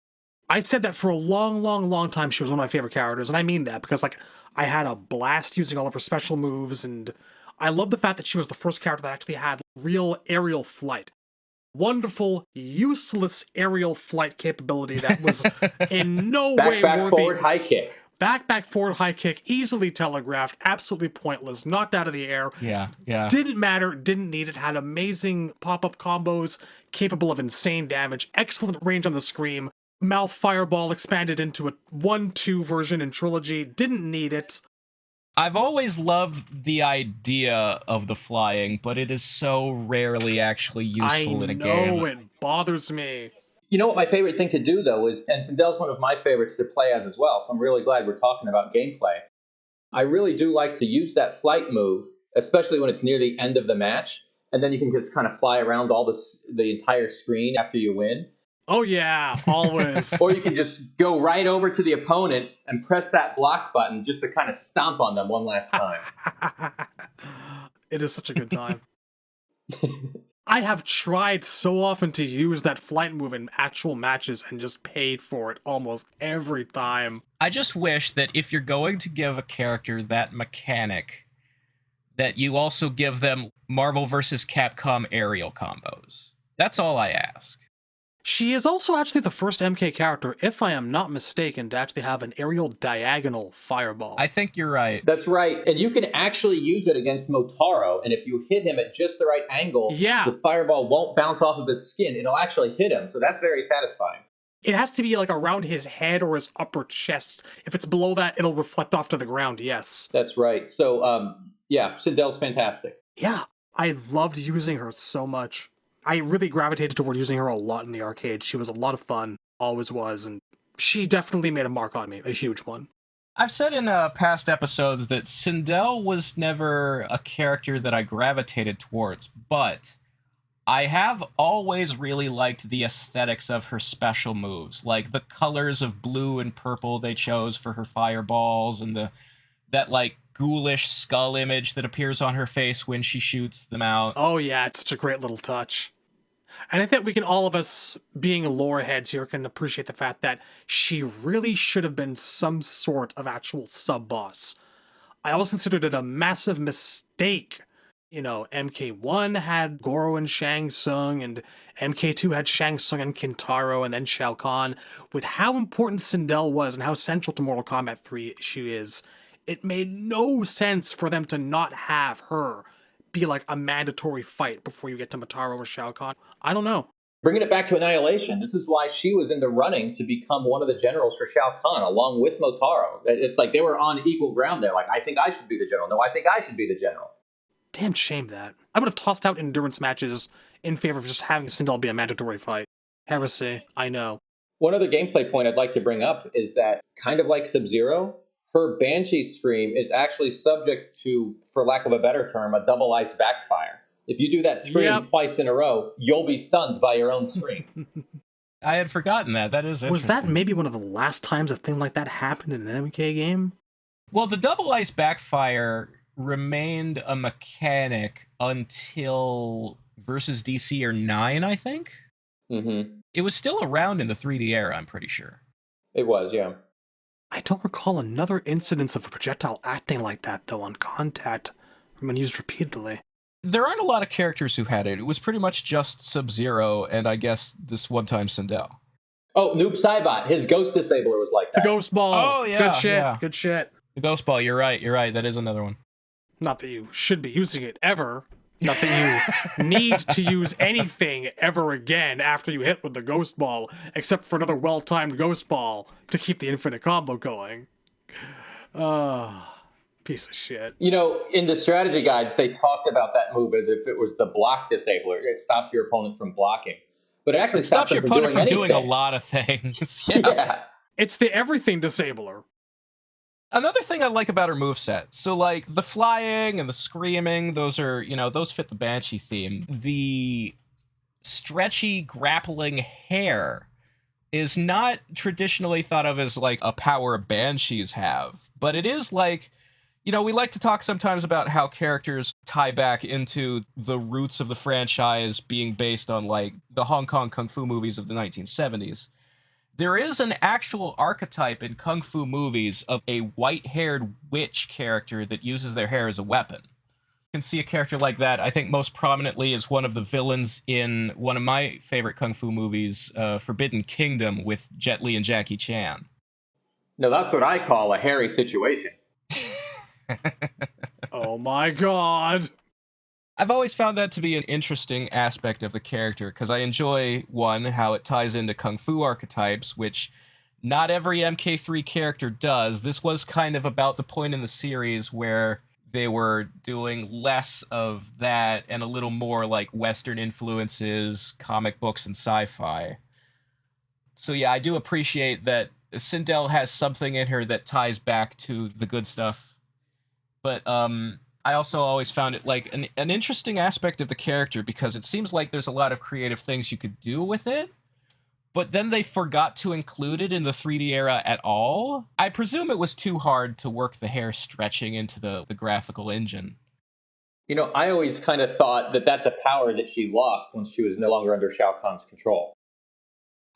I said that for a long time she was one of my favorite characters, and I mean that because, like, I had a blast using all of her special moves, and I love the fact that she was the first character that actually had real aerial flight. Wonderful, useless aerial flight capability that was in no way Back, worthy. forward, high kick. Back, forward, high kick, easily telegraphed, absolutely pointless, knocked out of the air. Yeah. Didn't matter, didn't need it, had amazing pop-up combos, capable of insane damage, excellent range on the scream, mouth fireball expanded into a 1-2 version in Trilogy, didn't need it. I've always loved the idea of the flying, but it is so rarely actually useful in a game. I know, it bothers me. You know what my favorite thing to do, though, is, and Sindel's one of my favorites to play as well, so I'm really glad we're talking about gameplay. I really do like to use that flight move, especially when it's near the end of the match, and then you can just kind of fly around the entire screen after you win. Oh yeah, always. Or you can just go right over to the opponent and press that block button just to kind of stomp on them one last time. It is such a good time. I have tried so often to use that flight move in actual matches and just paid for it almost every time. I just wish that if you're going to give a character that mechanic, that you also give them Marvel vs. Capcom aerial combos. That's all I ask. She is also actually the first MK character, if I am not mistaken, to actually have an aerial diagonal fireball. I think you're right. That's right. And you can actually use it against Motaro, and if you hit him at just the right angle, the fireball won't bounce off of his skin. It'll actually hit him, so that's very satisfying. It has to be like around his head or his upper chest. If it's below that, it'll reflect off to the ground, yes. That's right. So, yeah, Sindel's fantastic. Yeah, I loved using her so much. I really gravitated toward using her a lot in the arcade. She was a lot of fun, always was, and she definitely made a mark on me, a huge one. I've said in past episodes that Sindel was never a character that I gravitated towards, but I have always really liked the aesthetics of her special moves, like the colors of blue and purple they chose for her fireballs, and that like ghoulish skull image that appears on her face when she shoots them out. Oh yeah, it's such a great little touch. And I think we can, all of us being lore heads here, can appreciate the fact that she really should have been some sort of actual sub-boss. I always considered it a massive mistake. You know, MK1 had Goro and Shang Tsung, and MK2 had Shang Tsung and Kintaro, and then Shao Kahn. With how important Sindel was and how central to Mortal Kombat 3 she is, it made no sense for them to not have her be like a mandatory fight before you get to Motaro or Shao Kahn. I don't know. Bringing it back to Annihilation, this is why she was in the running to become one of the generals for Shao Kahn, along with Motaro. It's like they were on equal ground there. Like, I think I should be the general. No, I think I should be the general. Damn shame that. I would have tossed out endurance matches in favor of just having Sindel be a mandatory fight. Heresy, I know. One other gameplay point I'd like to bring up is that, kind of like Sub-Zero, her Banshee scream is actually subject to, for lack of a better term, a double ice backfire. If you do that scream twice in a row, you'll be stunned by your own scream. I had forgotten that. That is interesting. Was that maybe one of the last times a thing like that happened in an MK game? Well, the double ice backfire remained a mechanic until versus DC or 9, I think? Mm-hmm. It was still around in the 3D era, I'm pretty sure. It was, yeah. I don't recall another incidence of a projectile acting like that, though, on Contact, when used repeatedly. There aren't a lot of characters who had it. It was pretty much just Sub-Zero, and I guess this one-time Sindel. Oh, Noob Saibot, his Ghost Disabler was like that. The Ghost Ball! Oh, yeah. Good shit, yeah. Good shit. The Ghost Ball, you're right, that is another one. Not that you should be using it ever. Not that you need to use anything ever again after you hit with the Ghost Ball, except for another well-timed Ghost Ball to keep the infinite combo going. Piece of shit. You know, in the strategy guides, they talked about that move as if it was the block disabler. It stops your opponent from blocking. But it actually It stops your them opponent from doing doing a anything. lot of things. Yeah. It's the everything disabler. Another thing I like about her moveset, so like the flying and the screaming, those are, those fit the Banshee theme. The stretchy grappling hair is not traditionally thought of as like a power Banshees have, but it is like, we like to talk sometimes about how characters tie back into the roots of the franchise being based on like the Hong Kong Kung Fu movies of the 1970s. There is an actual archetype in Kung Fu movies of a white-haired witch character that uses their hair as a weapon. You can see a character like that, I think most prominently is one of the villains in one of my favorite Kung Fu movies, Forbidden Kingdom, with Jet Li and Jackie Chan. No, that's what I call a hairy situation. Oh my god. I've always found that to be an interesting aspect of the character, because I enjoy, one, how it ties into Kung Fu archetypes, which not every MK3 character does. This was kind of about the point in the series where they were doing less of that and a little more like Western influences, comic books, and sci-fi. So yeah, I do appreciate that Sindel has something in her that ties back to the good stuff. But I also always found it like an interesting aspect of the character, because it seems like there's a lot of creative things you could do with it, but then they forgot to include it in the 3D era at all. I presume it was too hard to work the hair stretching into the graphical engine. You know, I always kind of thought that that's a power that she lost when she was no longer under Shao Kahn's control.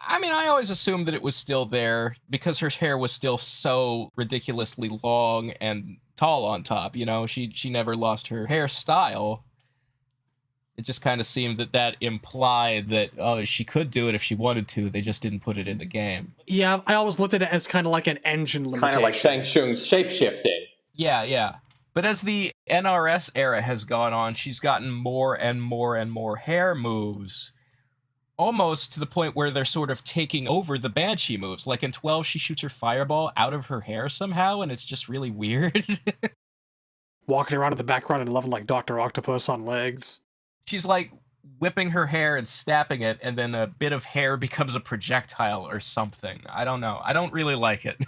I mean, I always assumed that it was still there because her hair was still so ridiculously long and tall on top. She never lost her hairstyle. It just kind of seemed that implied that, she could do it if she wanted to. They just didn't put it in the game. Yeah, I always looked at it as kind of like an engine limitation. Kind of like Shang Tsung's shapeshifting. Yeah. But as the NRS era has gone on, she's gotten more and more and more hair moves, almost to the point where they're sort of taking over the Banshee moves. Like in 12, she shoots her fireball out of her hair somehow, and it's just really weird. Walking around in the background and loving like Dr. Octopus on legs. She's like whipping her hair and snapping it, and then a bit of hair becomes a projectile or something. I don't know. I don't really like it.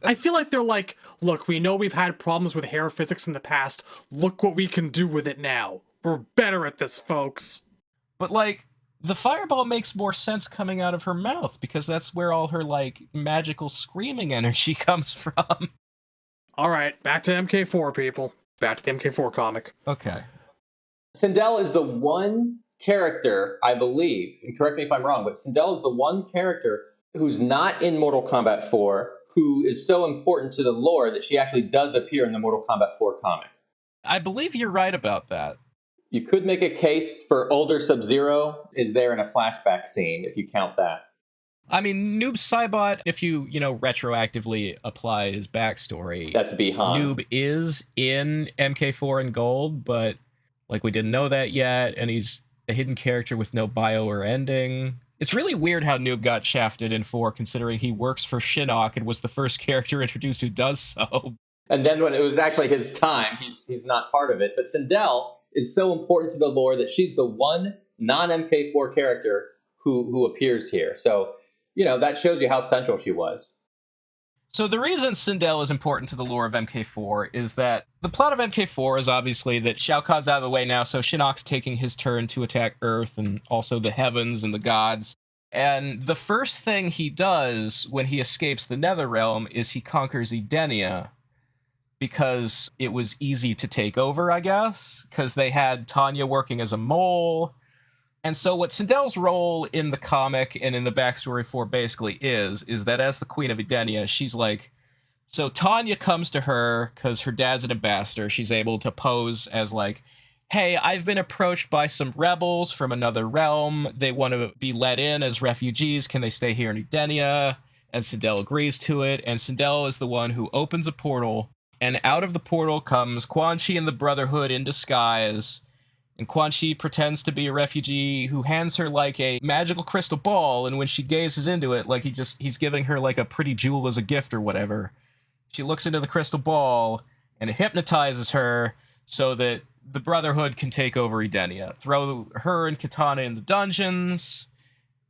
I feel like they're like, look, we know we've had problems with hair physics in the past. Look what we can do with it now. We're better at this, folks. But like, the fireball makes more sense coming out of her mouth, because that's where all her like magical screaming energy comes from. All right, back to MK4, people. Back to the MK4 comic. Okay. Sindel is the one character, I believe, and correct me if I'm wrong, but Sindel is the one character who's not in Mortal Kombat 4, who is so important to the lore that she actually does appear in the Mortal Kombat 4 comic. I believe you're right about that. You could make a case for older Sub-Zero is there in a flashback scene, if you count that. I mean, Noob Saibot, if you retroactively apply his backstory, That's Bihan. Noob is in MK4 in Gold, but like we didn't know that yet, and he's a hidden character with no bio or ending. It's really weird how Noob got shafted in 4, considering he works for Shinnok and was the first character introduced who does so. And then when it was actually his time, he's not part of it. But Sindel is so important to the lore that she's the one non-MK4 character who appears here. So, that shows you how central she was. So the reason Sindel is important to the lore of MK4 is that the plot of MK4 is obviously that Shao Kahn's out of the way now, so Shinnok's taking his turn to attack Earth and also the heavens and the gods. And the first thing he does when he escapes the Netherrealm is he conquers Edenia, because it was easy to take over, I guess, because they had Tanya working as a mole. And so what Sindel's role in the comic and in the backstory for basically is that as the Queen of Edenia, she's like, so Tanya comes to her because her dad's an ambassador. She's able to pose as like, hey, I've been approached by some rebels from another realm. They want to be let in as refugees. Can they stay here in Edenia? And Sindel agrees to it. And Sindel is the one who opens a portal. And out of the portal comes Quan Chi and the Brotherhood in disguise. And Quan Chi pretends to be a refugee who hands her like a magical crystal ball, and when she gazes into it, like he's giving her like a pretty jewel as a gift or whatever. She looks into the crystal ball, and it hypnotizes her so that the Brotherhood can take over Edenia, throw her and Kitana in the dungeons,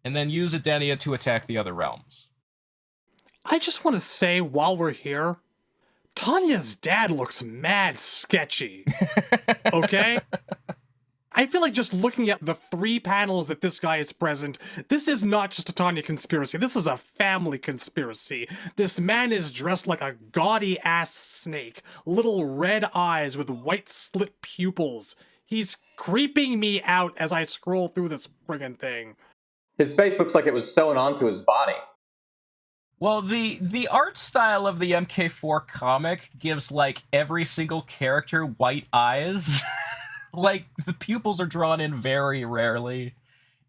and then use Edenia to attack the other realms. I just want to say, while we're here, Tanya's dad looks mad sketchy. Okay? I feel like just looking at the 3 panels that this guy is present, this is not just a Tanya conspiracy, this is a family conspiracy. This man is dressed like a gaudy-ass snake, little red eyes with white slit pupils. He's creeping me out as I scroll through this friggin' thing. His face looks like it was sewn onto his body. Well, the art style of the MK4 comic gives, like, every single character white eyes. Like, the pupils are drawn in very rarely.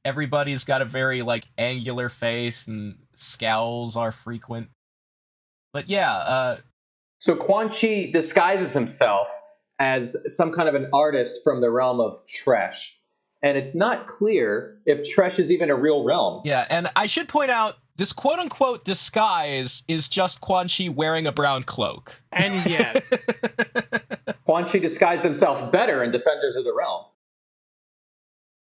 Everybody's got a very, like, angular face, and scowls are frequent. But yeah, So Quan Chi disguises himself as some kind of an artist from the realm of Tresh. And it's not clear if Tresh is even a real realm. yeah, and I should point out, this quote-unquote disguise is just Quan Chi wearing a brown cloak. And yet, Quan Chi disguised himself better in Defenders of the Realm.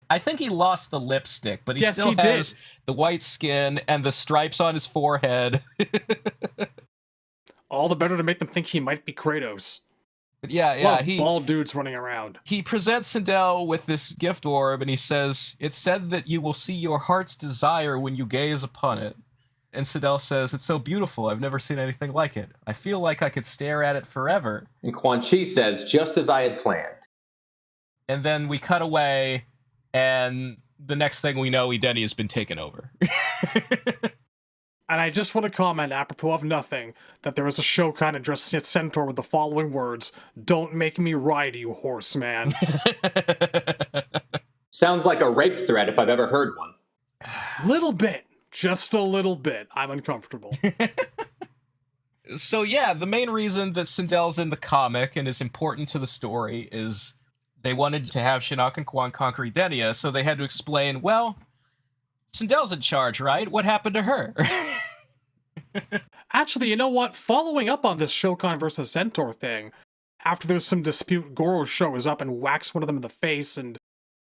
I think he lost the lipstick, but he Yes, still he did. has the white skin and the stripes on his forehead. all the better to make them think he might be Kratos. But yeah, Well, bald dudes running around. he presents Sindel with this gift orb, and he says, "It's said that you will see your heart's desire when you gaze upon it." And Sindel says, "It's so beautiful, I've never seen anything like it. I feel like I could stare at it forever." And Quan Chi says, just as I had planned. And then we cut away, and the next thing we know, Edeni has been taken over. And I just want to comment, apropos of nothing, that there is a Shokan addressing its centaur with the following words: "Don't make me ride you, horseman." Sounds like a rape threat if I've ever heard one. Little bit. Just a little bit. I'm uncomfortable. So yeah, the main reason that Sindel's in the comic and is important to the story is they wanted to have Shinnok and Quan conquer Edenia, so they had to explain, well, Sindel's in charge, right? What happened to her? Actually, you know what? Following up on this Shokan versus Centaur thing, after there's some dispute, Goro shows up and whacks one of them in the face, and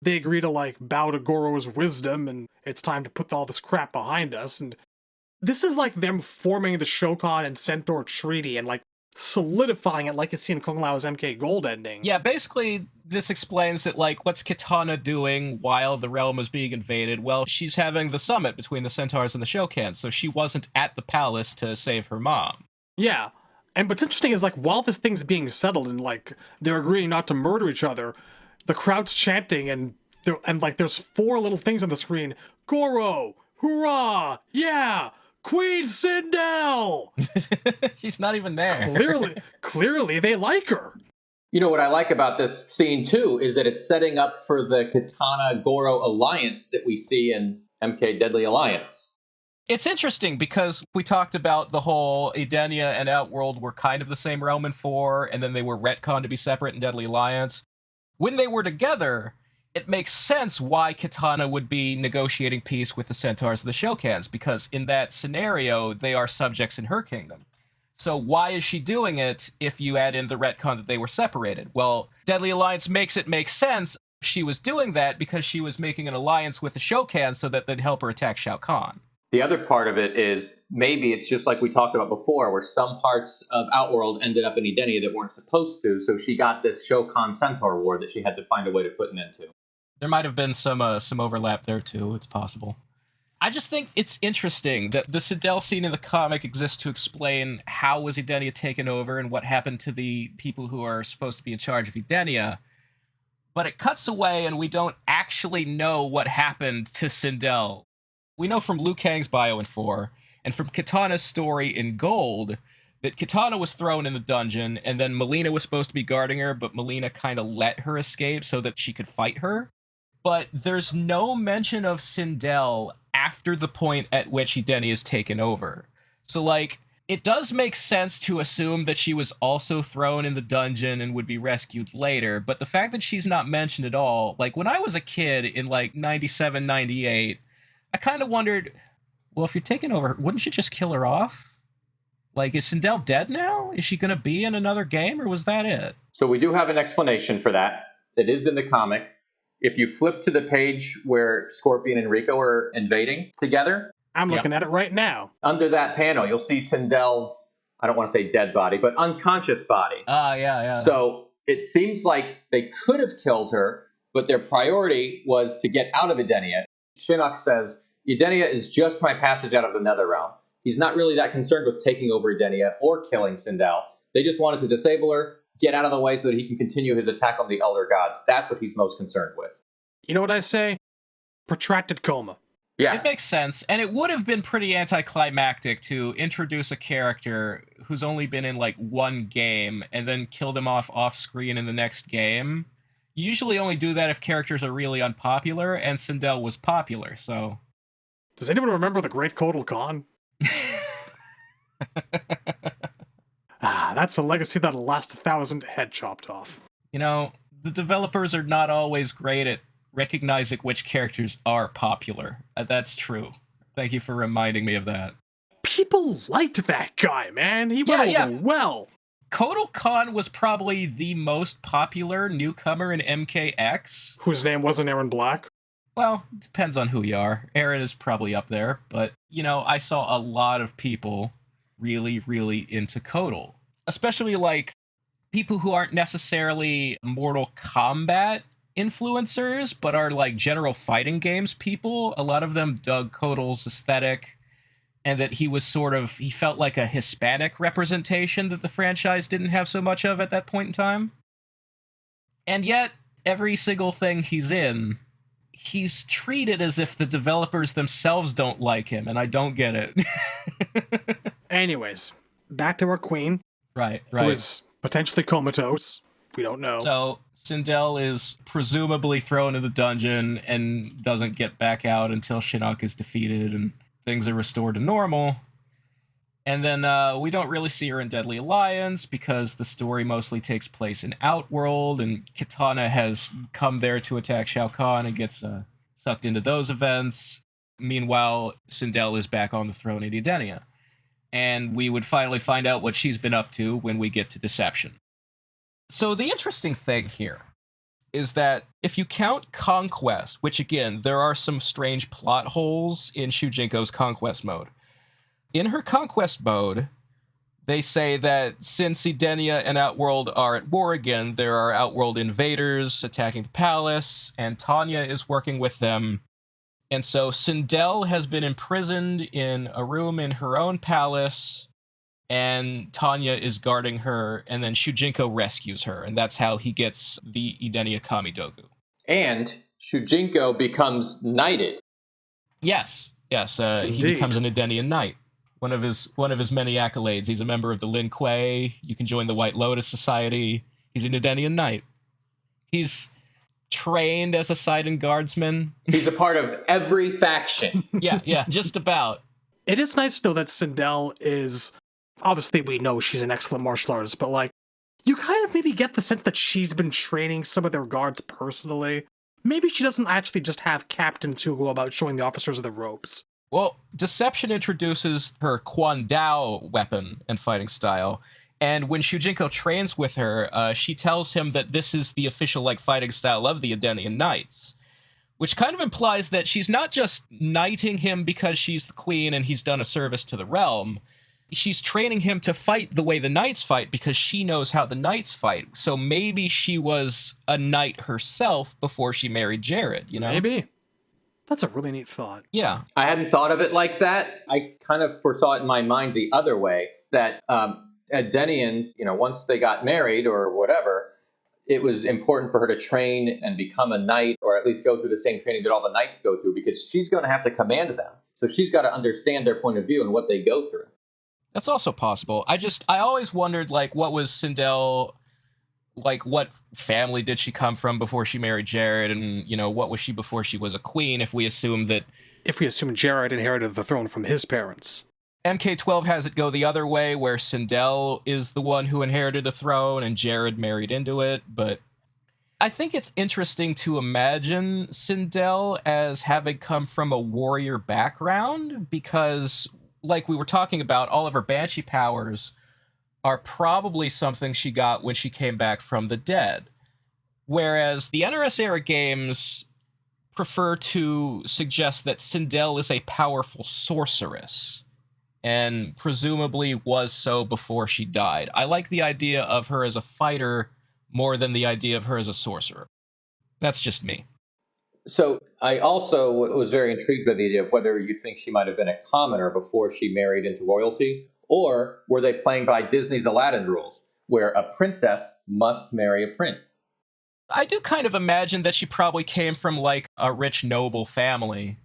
they agree to, like, bow to Goro's wisdom, and it's time to put all this crap behind us, and this is like them forming the Shokan and Centaur treaty and, like, solidifying it like you see in Kung Lao's MK Gold ending. Yeah, basically, this explains that, like, what's Kitana doing while the realm is being invaded? Well, she's having the summit between the Centaurs and the Shokans, so she wasn't at the palace to save her mom. Yeah. And what's interesting is, like, while this thing's being settled and, like, they're agreeing not to murder each other, the crowd's chanting and there's 4 little things on the screen. Goro! Hurrah! Yeah! Queen Sindel! She's not even there. Clearly they like her. You know what I like about this scene, too, is that it's setting up for the Kitana-Goro alliance that we see in MK Deadly Alliance. It's interesting because we talked about the whole Edenia and Outworld were kind of the same realm in 4, and then they were retconned to be separate in Deadly Alliance. When they were together, it makes sense why Kitana would be negotiating peace with the Centaurs and the Shokans, because in that scenario, they are subjects in her kingdom. So why is she doing it if you add in the retcon that they were separated? Well, Deadly Alliance makes it make sense. She was doing that because she was making an alliance with the Shokan so that they'd help her attack Shao Kahn. The other part of it is maybe it's just like we talked about before, where some parts of Outworld ended up in Edenia that weren't supposed to, so she got this Shokan Centaur war that she had to find a way to put an end to. There might have been some overlap there, too. It's possible. I just think it's interesting that the Sindel scene in the comic exists to explain how was Edenia taken over and what happened to the people who are supposed to be in charge of Edenia. But it cuts away and we don't actually know what happened to Sindel. We know from Liu Kang's bio in 4, and from Kitana's story in Gold, that Kitana was thrown in the dungeon, and then Melina was supposed to be guarding her, but Melina kind of let her escape so that she could fight her. But there's no mention of Sindel after the point at which Edenia is taken over. So, like, it does make sense to assume that she was also thrown in the dungeon and would be rescued later, but the fact that she's not mentioned at all, like, when I was a kid in, like, 97, 98, I kind of wondered, well, if you're taken over, wouldn't you just kill her off? Like, is Sindel dead now? Is she going to be in another game, or was that it? So we do have an explanation for that. It is in the comic. If you flip to the page where Scorpion and Rico are invading together, I'm looking at it right now. under that panel, you'll see Sindel's, I don't want to say dead body, but unconscious body. Yeah. So it seems like they could have killed her, but their priority was to get out of Edenia. Shinnok says, Edenia is just my passage out of the Nether Realm. He's not really that concerned with taking over Edenia or killing Sindel. They just wanted to disable her, get out of the way so that he can continue his attack on the Elder Gods. That's what he's most concerned with. You know what I say? Protracted coma. Yes. It makes sense, and it would have been pretty anticlimactic to introduce a character who's only been in like one game and then kill them off screen in the next game. You usually only do that if characters are really unpopular, and Sindel was popular, so... Does anyone remember the Great Kotal Khan? That's a legacy that'll last 1,000 head chopped off. You know, the developers are not always great at recognizing which characters are popular. That's true. Thank you for reminding me of that. People liked that guy, man. He went over well. Kotal Khan was probably the most popular newcomer in MKX. Whose name wasn't Aaron Black? Well, depends on who you are. Aaron is probably up there, but, you know, I saw a lot of people really, really into Kotal. Especially, like, people who aren't necessarily Mortal Kombat influencers, but are, like, general fighting games people. A lot of them dug Kotal's aesthetic, and that he was he felt like a Hispanic representation that the franchise didn't have so much of at that point in time. And yet, every single thing he's in, he's treated as if the developers themselves don't like him, and I don't get it. Anyways, back to our queen. Right. Who is potentially comatose. We don't know. So, Sindel is presumably thrown in the dungeon and doesn't get back out until Shinnok is defeated and things are restored to normal. And then we don't really see her in Deadly Alliance because the story mostly takes place in Outworld, and Kitana has come there to attack Shao Kahn and gets sucked into those events. Meanwhile, Sindel is back on the throne in Edenia. And we would finally find out what she's been up to when we get to Deception. So the interesting thing here is that if you count Conquest, which again, there are some strange plot holes in Shujinko's Conquest mode. In her Conquest mode, they say that since Edenia and Outworld are at war again, there are Outworld invaders attacking the palace, and Tanya is working with them. And so Sindel has been imprisoned in a room in her own palace, and Tanya is guarding her, and then Shujinko rescues her, and that's how he gets the Edenia Kamidogu. And Shujinko becomes knighted. Yes, he becomes an Edenian knight. One of his many accolades. He's a member of the Lin Kuei. You can join the White Lotus Society. He's an Edenian knight. He's trained as a Sidon guardsman. He's a part of every faction. Yeah, just about. It is nice to know that Sindel is... Obviously, we know she's an excellent martial artist, but, like, you kind of maybe get the sense that she's been training some of their guards personally. Maybe she doesn't actually just have captains who go about showing the officers the ropes. Well, Deception introduces her Quan Dao weapon and fighting style, and when Shujinko trains with her, she tells him that this is the official, like, fighting style of the Edenian Knights, which kind of implies that she's not just knighting him because she's the queen and he's done a service to the realm. She's training him to fight the way the knights fight because she knows how the knights fight. So maybe she was a knight herself before she married Jared, you know? Maybe. That's a really neat thought. Yeah. I hadn't thought of it like that. I kind of foresaw it in my mind the other way, that Edenians, you know, once they got married or whatever, it was important for her to train and become a knight, or at least go through the same training that all the knights go through, because she's going to have to command them. So she's got to understand their point of view and what they go through. That's also possible. I always wondered, like, what was Sindel, like, what family did she come from before she married Jared, and, you know, what was she before she was a queen, if we assume Jared inherited the throne from his parents. MK12 has it go the other way, where Sindel is the one who inherited the throne and Jared married into it, but I think it's interesting to imagine Sindel as having come from a warrior background, because like we were talking about, all of her Banshee powers are probably something she got when she came back from the dead. Whereas the NRS era games prefer to suggest that Sindel is a powerful sorceress, and presumably was so before she died. I like the idea of her as a fighter more than the idea of her as a sorcerer. That's just me. So I also was very intrigued by the idea of whether you think she might have been a commoner before she married into royalty, or were they playing by Disney's Aladdin rules, where a princess must marry a prince? I do kind of imagine that she probably came from like a rich noble family,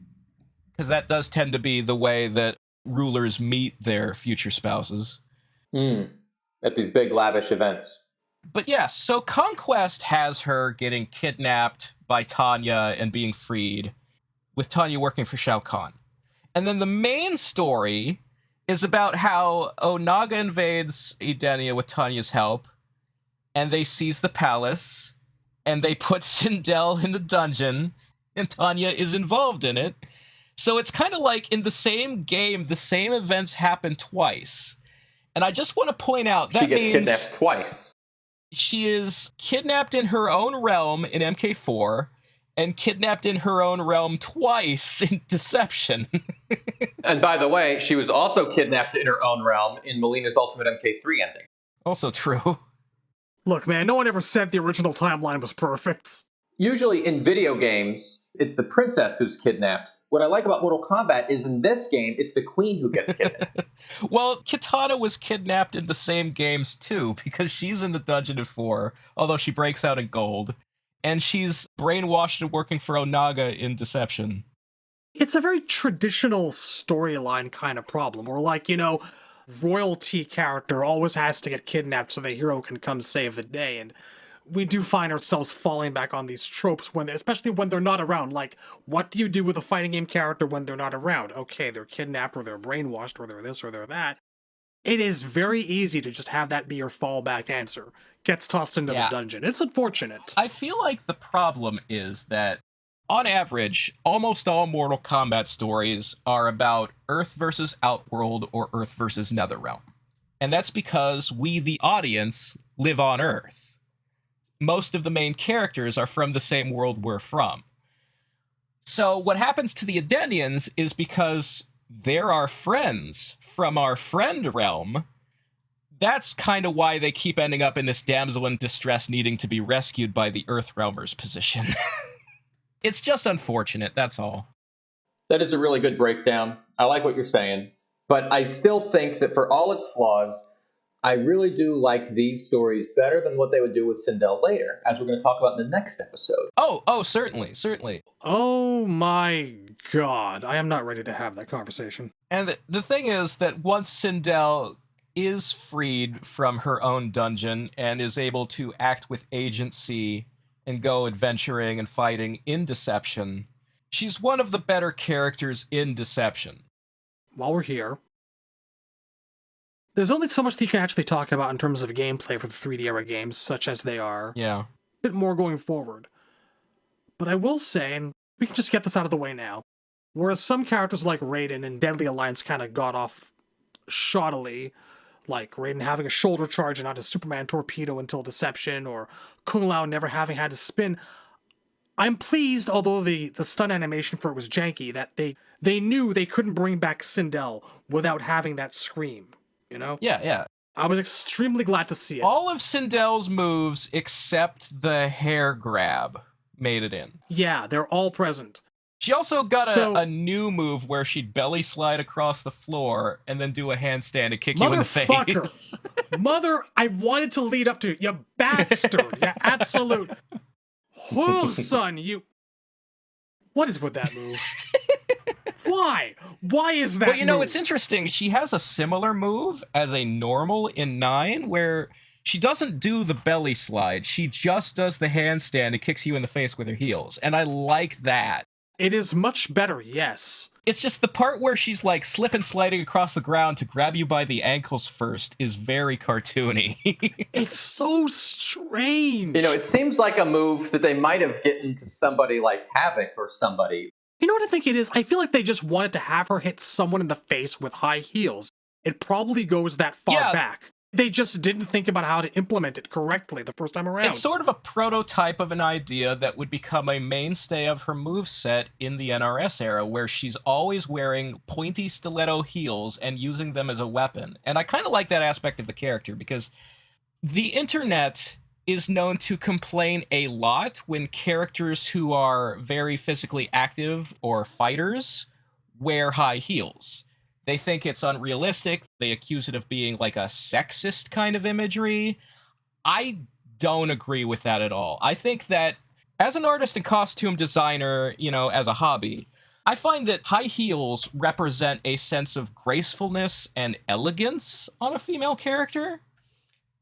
because that does tend to be the way that rulers meet their future spouses. At these big lavish events. But yes, so Conquest has her getting kidnapped by Tanya and being freed, with Tanya working for Shao Kahn. And then the main story is about how Onaga invades Edenia with Tanya's help, and they seize the palace, and they put Sindel in the dungeon, and Tanya is involved in it. So it's kind of like in the same game, the same events happen twice. And I just want to point out that she gets kidnapped twice. She is kidnapped in her own realm in MK4 and kidnapped in her own realm twice in Deception. And by the way, she was also kidnapped in her own realm in Melina's Ultimate MK3 ending. Also true. Look, man, no one ever said the original timeline was perfect. Usually in video games, it's the princess who's kidnapped. What I like about Mortal Kombat is in this game, it's the queen who gets kidnapped. Well, Kitana was kidnapped in the same games too, because she's in the dungeon in 4, although she breaks out in gold. And she's brainwashed and working for Onaga in Deception. It's a very traditional storyline kind of problem, where, like, you know, royalty character always has to get kidnapped so the hero can come save the day, and we do find ourselves falling back on these tropes, especially when they're not around. Like, what do you do with a fighting game character when they're not around? Okay, they're kidnapped, or they're brainwashed, or they're this, or they're that. It is very easy to just have that be your fallback answer. Gets tossed into the dungeon. It's unfortunate. I feel like the problem is that, on average, almost all Mortal Kombat stories are about Earth versus Outworld or Earth versus Netherrealm. And that's because we, the audience, live on Earth. Most of the main characters are from the same world we're from. So what happens to the Edenians is because they're our friends from our friend realm. That's kind of why they keep ending up in this damsel in distress needing to be rescued by the Earthrealmers position. It's just unfortunate, that's all. That is a really good breakdown. I like what you're saying. But I still think that for all its flaws, I really do like these stories better than what they would do with Sindel later, as we're going to talk about in the next episode. Oh, certainly. Oh my god, I am not ready to have that conversation. And the thing is that once Sindel is freed from her own dungeon and is able to act with agency and go adventuring and fighting in Deception, she's one of the better characters in Deception. While we're here, there's only so much that you can actually talk about in terms of gameplay for the 3D era games, such as they are. Yeah. A bit more going forward. But I will say, and we can just get this out of the way now, whereas some characters like Raiden and Deadly Alliance kind of got off shoddily, like Raiden having a shoulder charge and not a Superman torpedo until Deception, or Kung Lao never having had to spin, I'm pleased, although the stun animation for it was janky, that they knew they couldn't bring back Sindel without having that scream. You know? Yeah. I was extremely glad to see it. All of Sindel's moves, except the hair grab, made it in. Yeah, they're all present. She also got a new move where she'd belly slide across the floor and then do a handstand and kick you in the face. Mother, I wanted to lead up to it. You bastard. You absolute son, you... What is with that move? Why? Why is that? Well, you know, it's interesting. She has a similar move as a normal in 9, where she doesn't do the belly slide. She just does the handstand and kicks you in the face with her heels. And I like that. It is much better, yes. It's just the part where she's like slip and sliding across the ground to grab you by the ankles first is very cartoony. It's so strange. You know, it seems like a move that they might have given to somebody like Havoc or somebody. You know what I think it is? I feel like they just wanted to have her hit someone in the face with high heels. It probably goes that far back. They just didn't think about how to implement it correctly the first time around. It's sort of a prototype of an idea that would become a mainstay of her moveset in the NRS era, where she's always wearing pointy stiletto heels and using them as a weapon. And I kind of like that aspect of the character, because the internet is known to complain a lot when characters who are very physically active or fighters wear high heels. They think it's unrealistic. They accuse it of being like a sexist kind of imagery. I don't agree with that at all. I think that as an artist and costume designer, as a hobby, I find that high heels represent a sense of gracefulness and elegance on a female character,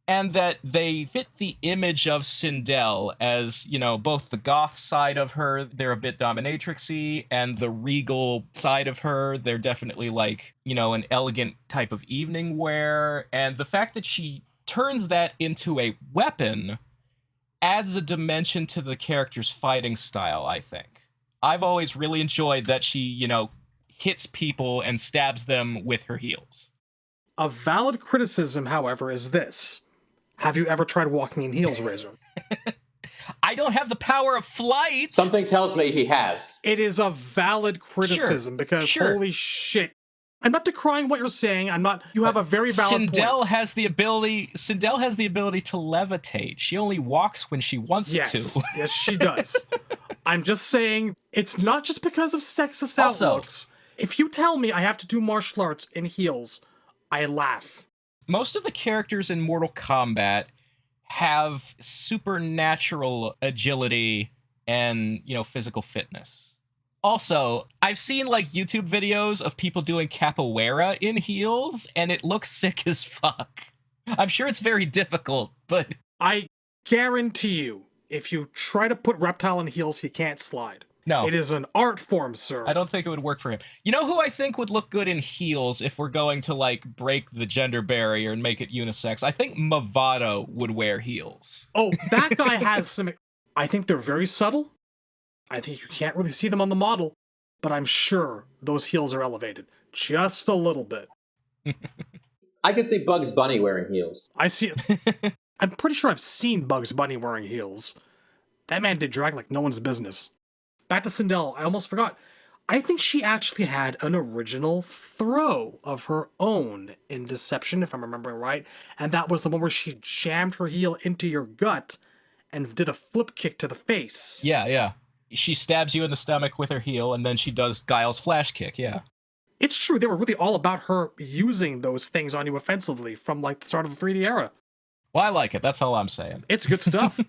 and that they fit the image of Sindel as, both the goth side of her, they're a bit dominatrixy, and the regal side of her, they're definitely like, an elegant type of evening wear. And the fact that she turns that into a weapon adds a dimension to the character's fighting style, I think. I've always really enjoyed that she, hits people and stabs them with her heels. A valid criticism, however, is this. Have you ever tried walking in heels, Razor? I don't have the power of flight! Something tells me he has. It is a valid criticism, because holy shit. I'm not decrying what you're saying. You have a very valid point. Sindel has the ability to levitate. She only walks when she wants to. Yes, she does. I'm just saying, it's not just because of sexist outlooks. If you tell me I have to do martial arts in heels, I laugh. Most of the characters in Mortal Kombat have supernatural agility and, physical fitness. Also, I've seen YouTube videos of people doing capoeira in heels, and it looks sick as fuck. I'm sure it's very difficult, but I guarantee you, if you try to put Reptile in heels, he can't slide. No. It is an art form, sir. I don't think it would work for him. You know who I think would look good in heels if we're going to, break the gender barrier and make it unisex? I think Movado would wear heels. Oh, that guy has some... I think they're very subtle. I think you can't really see them on the model, but I'm sure those heels are elevated. Just a little bit. I could see Bugs Bunny wearing heels. I see it. I'm pretty sure I've seen Bugs Bunny wearing heels. That man did drag like no one's business. Back to Sindel, I almost forgot. I think she actually had an original throw of her own in Deception, if I'm remembering right, and that was the one where she jammed her heel into your gut and did a flip kick to the face. Yeah. She stabs you in the stomach with her heel, and then she does Guile's flash kick, yeah. It's true, they were really all about her using those things on you offensively from, the start of the 3D era. Well, I like it, that's all I'm saying. It's good stuff.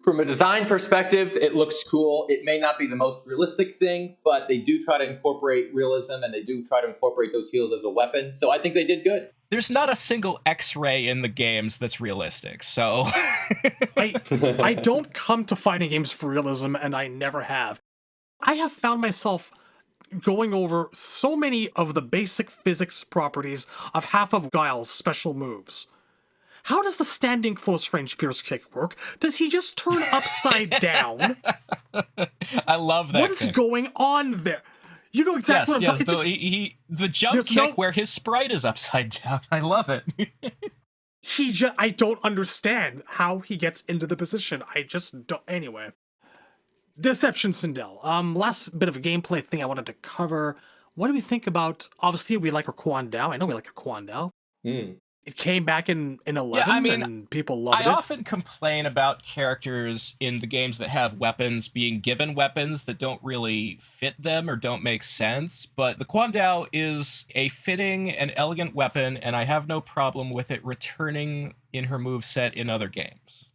From a design perspective, it looks cool. It may not be the most realistic thing, but they do try to incorporate realism, and they do try to incorporate those heels as a weapon. So I think they did good. There's not a single X-ray in the games that's realistic, so... I don't come to fighting games for realism, and I never have. I have found myself going over so many of the basic physics properties of half of Guile's special moves. How does the standing close range fierce kick work? Does he just turn upside down? I love that. What is going on there? You know exactly what I'm talking about. The jump kick where his sprite is upside down. I love it. I don't understand how he gets into the position. I just don't. Anyway. Deception Sindel. Last bit of a gameplay thing I wanted to cover. What do we think about, obviously we like our Quan Dao. I know we like our Quan Dao. It came back in 11, and people loved it. I often complain about characters in the games that have weapons being given weapons that don't really fit them or don't make sense, but the Quan Dao is a fitting and elegant weapon, and I have no problem with it returning in her moveset in other games.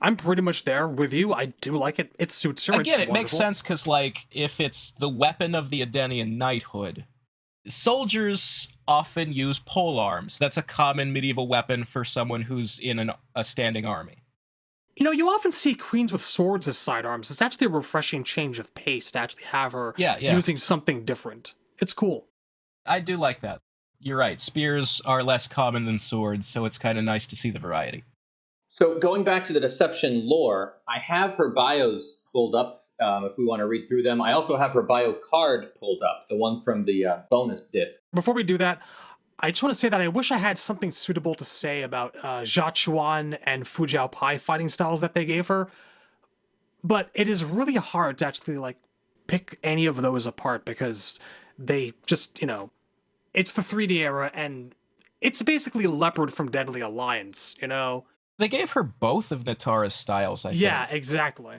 I'm pretty much there with you. I do like it. It suits her. Again, it makes sense because, if it's the weapon of the Edenian knighthood, soldiers often use pole arms. That's a common medieval weapon for someone who's in a standing army. You often see queens with swords as sidearms. It's actually a refreshing change of pace to actually have her using something different. It's cool. I do like that. You're right. Spears are less common than swords, so it's kind of nice to see the variety. So going back to the Deception lore, I have her bios pulled up if we want to read through them. I also have her bio card pulled up, the one from the bonus disc. Before we do that, I just want to say that I wish I had something suitable to say about Jiachuan and Fujiao Pai fighting styles that they gave her, but it is really hard to actually, like, pick any of those apart because they just, it's the 3D era, and it's basically Leopard from Deadly Alliance, They gave her both of Natara's styles, I think. Yeah, exactly.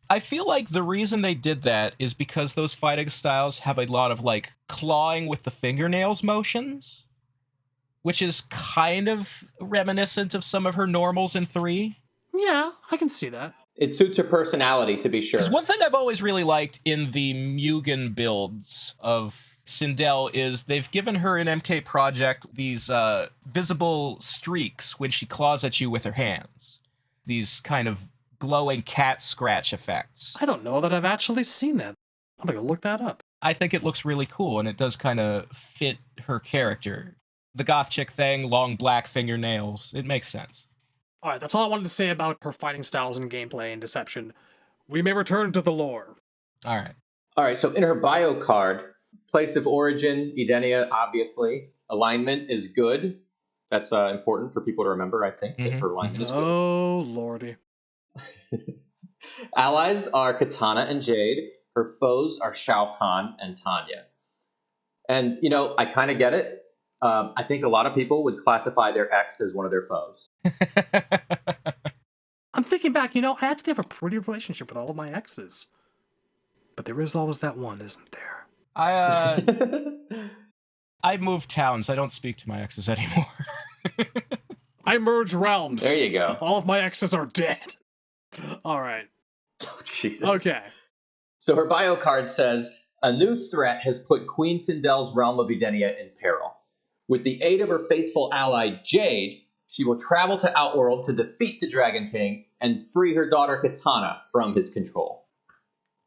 I feel like the reason they did that is because those fighting styles have a lot of, like, clawing with the fingernails motions, which is kind of reminiscent of some of her normals in 3. Yeah, I can see that. It suits her personality, to be sure. Because one thing I've always really liked in the Mugen builds of Sindel is they've given her in MK Project these visible streaks when she claws at you with her hands. These kind of glowing cat scratch effects. I don't know that I've actually seen that. I'm gonna look that up. I think it looks really cool, and it does kind of fit her character. The goth chick thing, long black fingernails, it makes sense. Alright, that's all I wanted to say about her fighting styles and gameplay and deception. We may return to the lore. Alright, so in her bio card, place of origin, Edenia, obviously. Alignment is good. That's important for people to remember, I think, that her alignment is good. Oh, lordy. Allies are Katana and Jade. Her foes are Shao Kahn and Tanya. And, I kind of get it. I think a lot of people would classify their ex as one of their foes. I'm thinking back, I actually have a pretty relationship with all of my exes. But there is always that one, isn't there? I moved towns. I don't speak to my exes anymore. I merge realms. There you go. All of my exes are dead. All right. Oh, Jesus. Okay. So her bio card says, a new threat has put Queen Sindel's realm of Edenia in peril. With the aid of her faithful ally, Jade, she will travel to Outworld to defeat the Dragon King and free her daughter Katana from his control.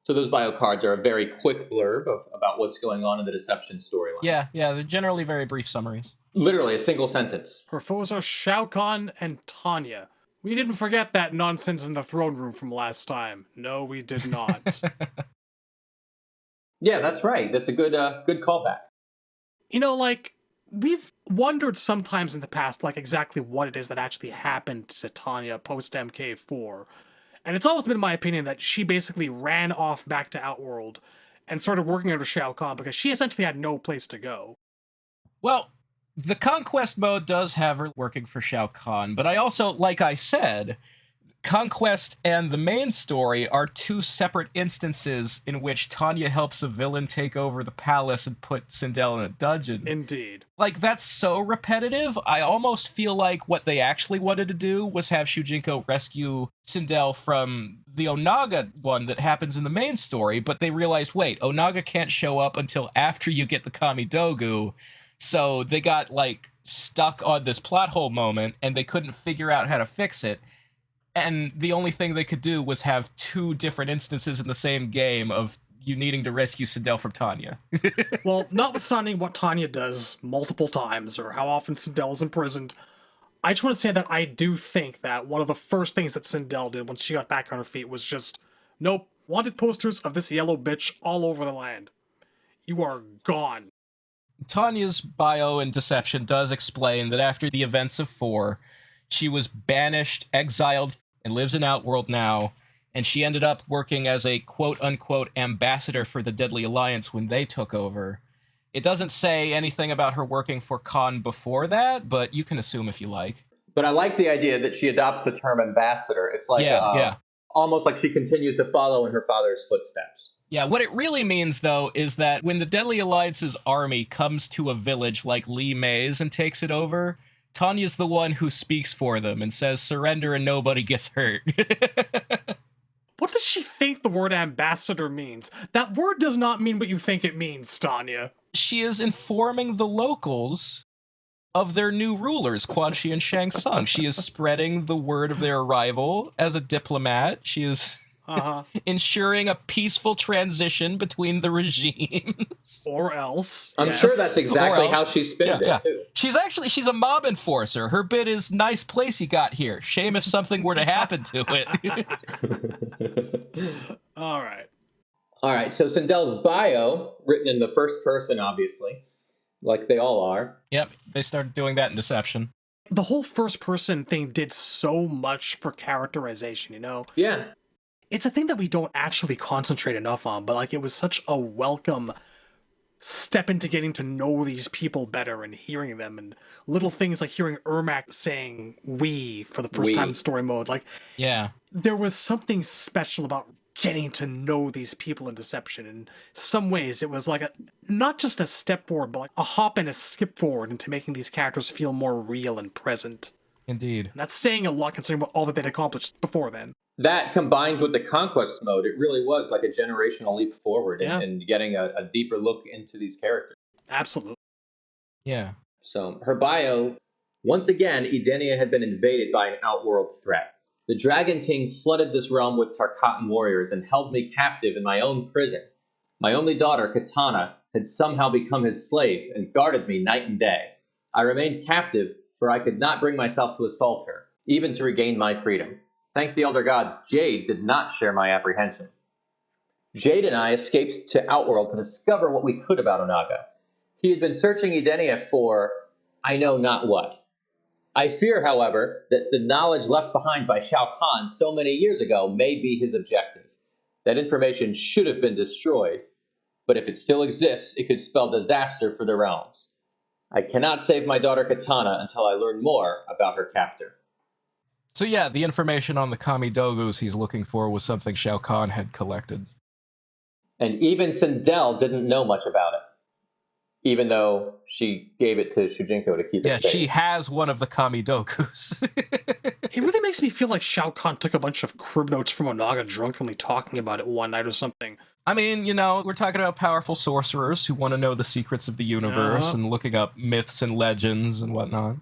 So those bio cards are a very quick blurb about what's going on in the Deception storyline. Yeah, they're generally very brief summaries. Literally a single sentence. Her foes are Shao Kahn and Tanya. We didn't forget that nonsense in the throne room from last time. No, we did not. Yeah, that's right. That's a good callback. We've wondered sometimes in the past, exactly what it is that actually happened to Tanya post MK4. And it's always been my opinion that she basically ran off back to Outworld and started working under Shao Kahn because she essentially had no place to go. Well, the Conquest mode does have her working for Shao Kahn, but I also, like I said, Conquest and the main story are two separate instances in which Tanya helps a villain take over the palace and put Sindel in a dungeon. Indeed. That's so repetitive. I almost feel like what they actually wanted to do was have Shujinko rescue Sindel from the Onaga one that happens in the main story, but they realized, wait, Onaga can't show up until after you get the Kamidogu, so they got, stuck on this plot hole moment, and they couldn't figure out how to fix it. And the only thing they could do was have two different instances in the same game of you needing to rescue Sindel from Tanya. Well, notwithstanding what Tanya does multiple times, or how often Sindel is imprisoned, I just want to say that I do think that one of the first things that Sindel did once she got back on her feet was just, nope, wanted posters of this yellow bitch all over the land. You are gone. Tanya's bio in Deception does explain that after the events of 4, she was banished, exiled, and lives in Outworld now, and she ended up working as a quote-unquote ambassador for the Deadly Alliance when they took over. It doesn't say anything about her working for Khan before that, but you can assume if you like. But I like the idea that she adopts the term ambassador. It's almost like she continues to follow in her father's footsteps. Yeah, what it really means, though, is that when the Deadly Alliance's army comes to a village like Lee Mays and takes it over, Tanya's the one who speaks for them and says surrender and nobody gets hurt. What does she think the word ambassador means? That word does not mean what you think it means, Tanya. She is informing the locals of their new rulers, Quan Chi and Shang Tsung. She is spreading the word of their arrival as a diplomat. She is ensuring a peaceful transition between the regimes. Or else. I'm sure that's exactly how she spins it, too. She's a mob enforcer. Her bit is, nice place you got here. Shame if something were to happen to it. All right. All right, so Sindel's bio, written in the first person, obviously, like they all are. Yep, they started doing that in Deception. The whole first person thing did so much for characterization, you know? Yeah. It's a thing that we don't actually concentrate enough on, but like it was such a welcome step into getting to know these people better and hearing them, and little things like hearing Ermac saying "we" for the first time in story mode. Like, Yeah. there was something special about getting to know these people in Deception. In some ways, it was like not just a step forward, but like a hop and a skip forward into making these characters feel more real and present. Indeed. And that's saying a lot considering all that they'd accomplished before then. That combined with the conquest mode, it really was like a generational leap forward in getting a deeper look into these characters. Absolutely. Yeah. So her bio, once again, Edenia had been invaded by an outworld threat. The Dragon King flooded this realm with Tarkatan warriors and held me captive in my own prison. My only daughter, Katana, had somehow become his slave and guarded me night and day. I remained captive, for I could not bring myself to assault her, even to regain my freedom. Thanks to the Elder Gods, Jade did not share my apprehension. Jade and I escaped to Outworld to discover what we could about Onaga. He had been searching Edenia for I know not what. I fear, however, that the knowledge left behind by Shao Kahn so many years ago may be his objective. That information should have been destroyed, but if it still exists, it could spell disaster for the realms. I cannot save my daughter Katana until I learn more about her captor. So yeah, the information on the Kami Dogus he's looking for was something Shao Kahn had collected. And even Sindel didn't know much about it, even though she gave it to Shujinko to keep it safe. Yeah, she has one of the Kami Dogus. It really makes me feel like Shao Kahn took a bunch of crib notes from Onaga drunkenly talking about it one night or something. I mean, you know, we're talking about powerful sorcerers who want to know the secrets of the universe and looking up myths and legends and whatnot.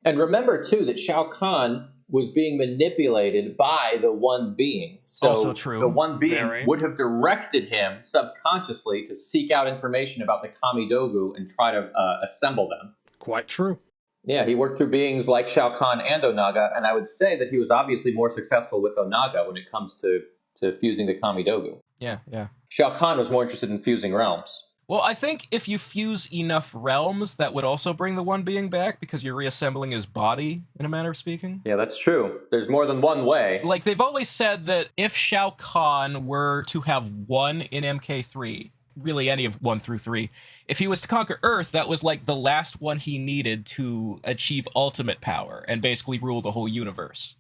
And remember, too, that Shao Kahn was being manipulated by the One Being. So also true. The One Being would have directed him subconsciously to seek out information about the Kami Dogu and try to assemble them. Quite true. Yeah, he worked through beings like Shao Kahn and Onaga, and I would say that he was obviously more successful with Onaga when it comes to fusing the Kami Dogu. Yeah, yeah. Shao Kahn was more interested in fusing realms. Well, I think if you fuse enough realms, that would also bring the One Being back, because you're reassembling his body, in a manner of speaking. Yeah, that's true. There's more than one way. Like, they've always said that if Shao Kahn were to have one in MK3, really any of 1 through 3, if he was to conquer Earth, that was like the last one he needed to achieve ultimate power and basically rule the whole universe.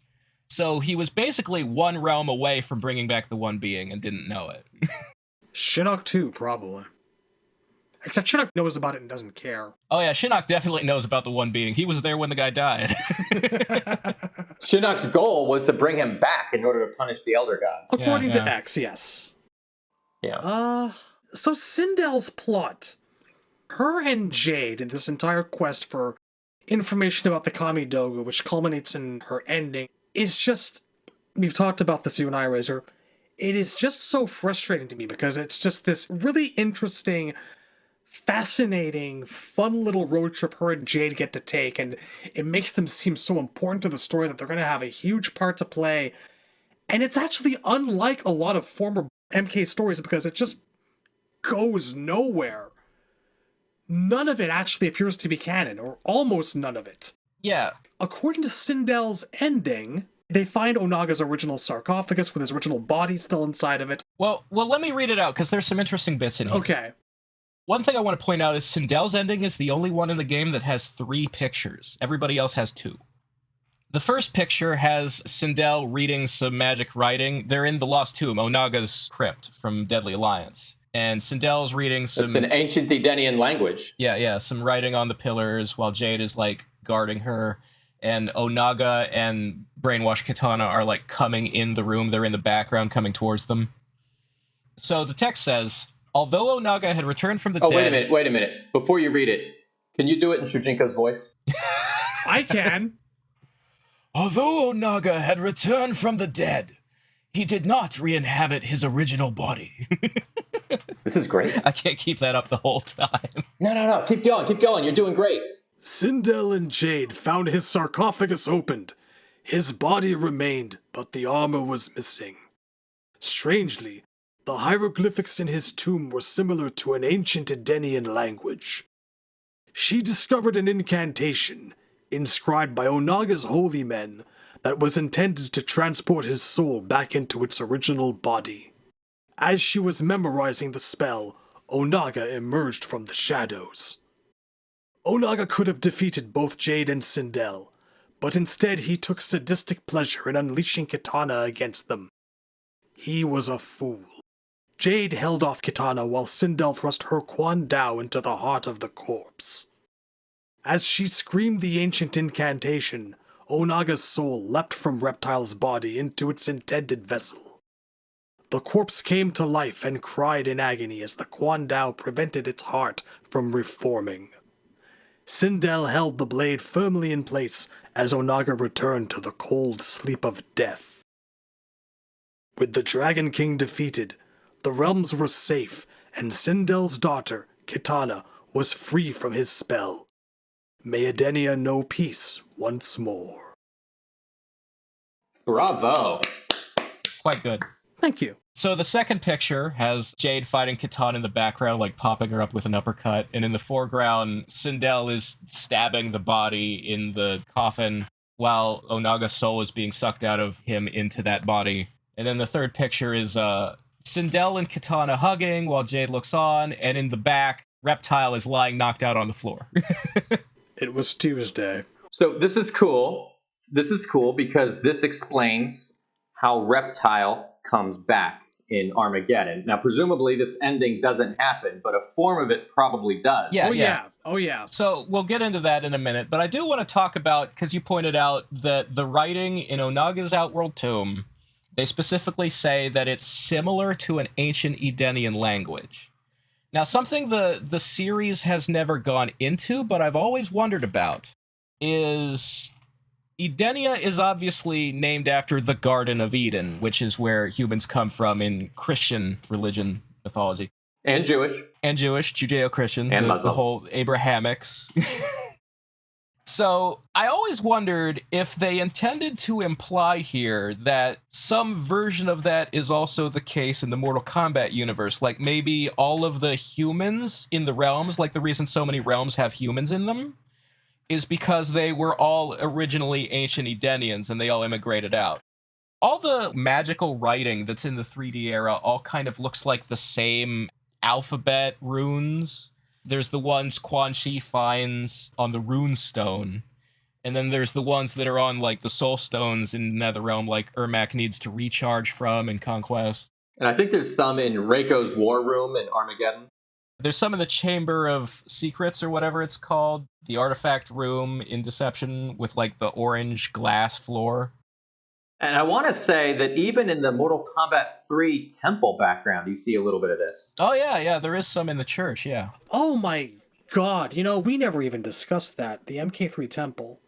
So he was basically one realm away from bringing back the One Being and didn't know it. Shinnok too, probably. Except Shinnok knows about it and doesn't care. Oh yeah, Shinnok definitely knows about the One Being. He was there when the guy died. Shinnok's goal was to bring him back in order to punish the Elder Gods. According to X, yes. Yeah. So Sindel's plot. Her and Jade in this entire quest for information about the Kami Dogu, which culminates in her ending, is just... We've talked about this, you and I, Razor. It is just so frustrating to me because it's just this really interesting, fascinating, fun little road trip her and Jade get to take, and it makes them seem so important to the story that they're going to have a huge part to play. And it's actually unlike a lot of former MK stories because it just goes nowhere. None of it actually appears to be canon, or almost none of it. Yeah. According to Sindel's ending, they find Onaga's original sarcophagus with his original body still inside of it. Well, let me read it out, because there's some interesting bits in here. Okay. One thing I want to point out is Sindel's ending is the only one in the game that has 3 pictures. Everybody else has 2. The first picture has Sindel reading some magic writing. They're in the Lost Tomb, Onaga's crypt from Deadly Alliance. And Sindel's reading some... It's an ancient Edenian language. Yeah, some writing on the pillars while Jade is, like, guarding her. And Onaga and Brainwash Katana are, like, coming in the room. They're in the background, coming towards them. So the text says, although Onaga had returned from the dead... Oh, wait a minute. Before you read it, can you do it in Shujinko's voice? I can. Although Onaga had returned from the dead, he did not re-inhabit his original body. This is great. I can't keep that up the whole time. No. Keep going. You're doing great. Sindel and Jade found his sarcophagus opened. His body remained, but the armor was missing. Strangely, The hieroglyphics in his tomb were similar to an ancient Edenian language. She discovered an incantation, inscribed by Onaga's holy men, that was intended to transport his soul back into its original body. As she was memorizing the spell, Onaga emerged from the shadows. Onaga could have defeated both Jade and Sindel, but instead he took sadistic pleasure in unleashing Kitana against them. He was a fool. Jade held off Kitana while Sindel thrust her Quan Dao into the heart of the corpse. As she screamed the ancient incantation, Onaga's soul leapt from Reptile's body into its intended vessel. The corpse came to life and cried in agony as the Quan Dao prevented its heart from reforming. Sindel held the blade firmly in place as Onaga returned to the cold sleep of death. With the Dragon King defeated, the realms were safe, and Sindel's daughter, Kitana, was free from his spell. May Edenia know peace once more. Bravo. Quite good. Thank you. So the second picture has Jade fighting Kitana in the background, like popping her up with an uppercut. And in the foreground, Sindel is stabbing the body in the coffin while Onaga's soul is being sucked out of him into that body. And then the third picture is Sindel and Kitana hugging while Jade looks on. And in the back, Reptile is lying knocked out on the floor. It was Tuesday. So this is cool. This is cool because this explains how Reptile comes back in Armageddon. Now, presumably this ending doesn't happen, but a form of it probably does. Oh yeah. So we'll get into that in a minute, but I do want to talk about, because you pointed out that the writing in Onaga's Outworld Tomb, they specifically say that it's similar to an ancient Edenian language. Now, something the series has never gone into, but I've always wondered about, is Edenia is obviously named after the Garden of Eden, which is where humans come from in Christian religion mythology. And Jewish. And Jewish, Judeo-Christian, and the Muslim. whole Abrahamics. So I always wondered if they intended to imply here that some version of that is also the case in the Mortal Kombat universe. Like maybe all of the humans in the realms, like the reason so many realms have humans in them, is because they were all originally ancient Edenians and they all immigrated out. All the magical writing that's in the 3D era all kind of looks like the same alphabet runes. There's the ones Quan Chi finds on the rune stone, and then there's the ones that are on like the soul stones in Netherrealm, like Ermac needs to recharge from in Conquest. And I think there's some in Reiko's War Room in Armageddon. There's some in the Chamber of Secrets or whatever it's called, the artifact room in Deception with like the orange glass floor. And I want to say that even in the Mortal Kombat 3 temple background, you see a little bit of this. Oh yeah, there is some in the church, yeah. Oh my god, we never even discussed that, the MK3 temple.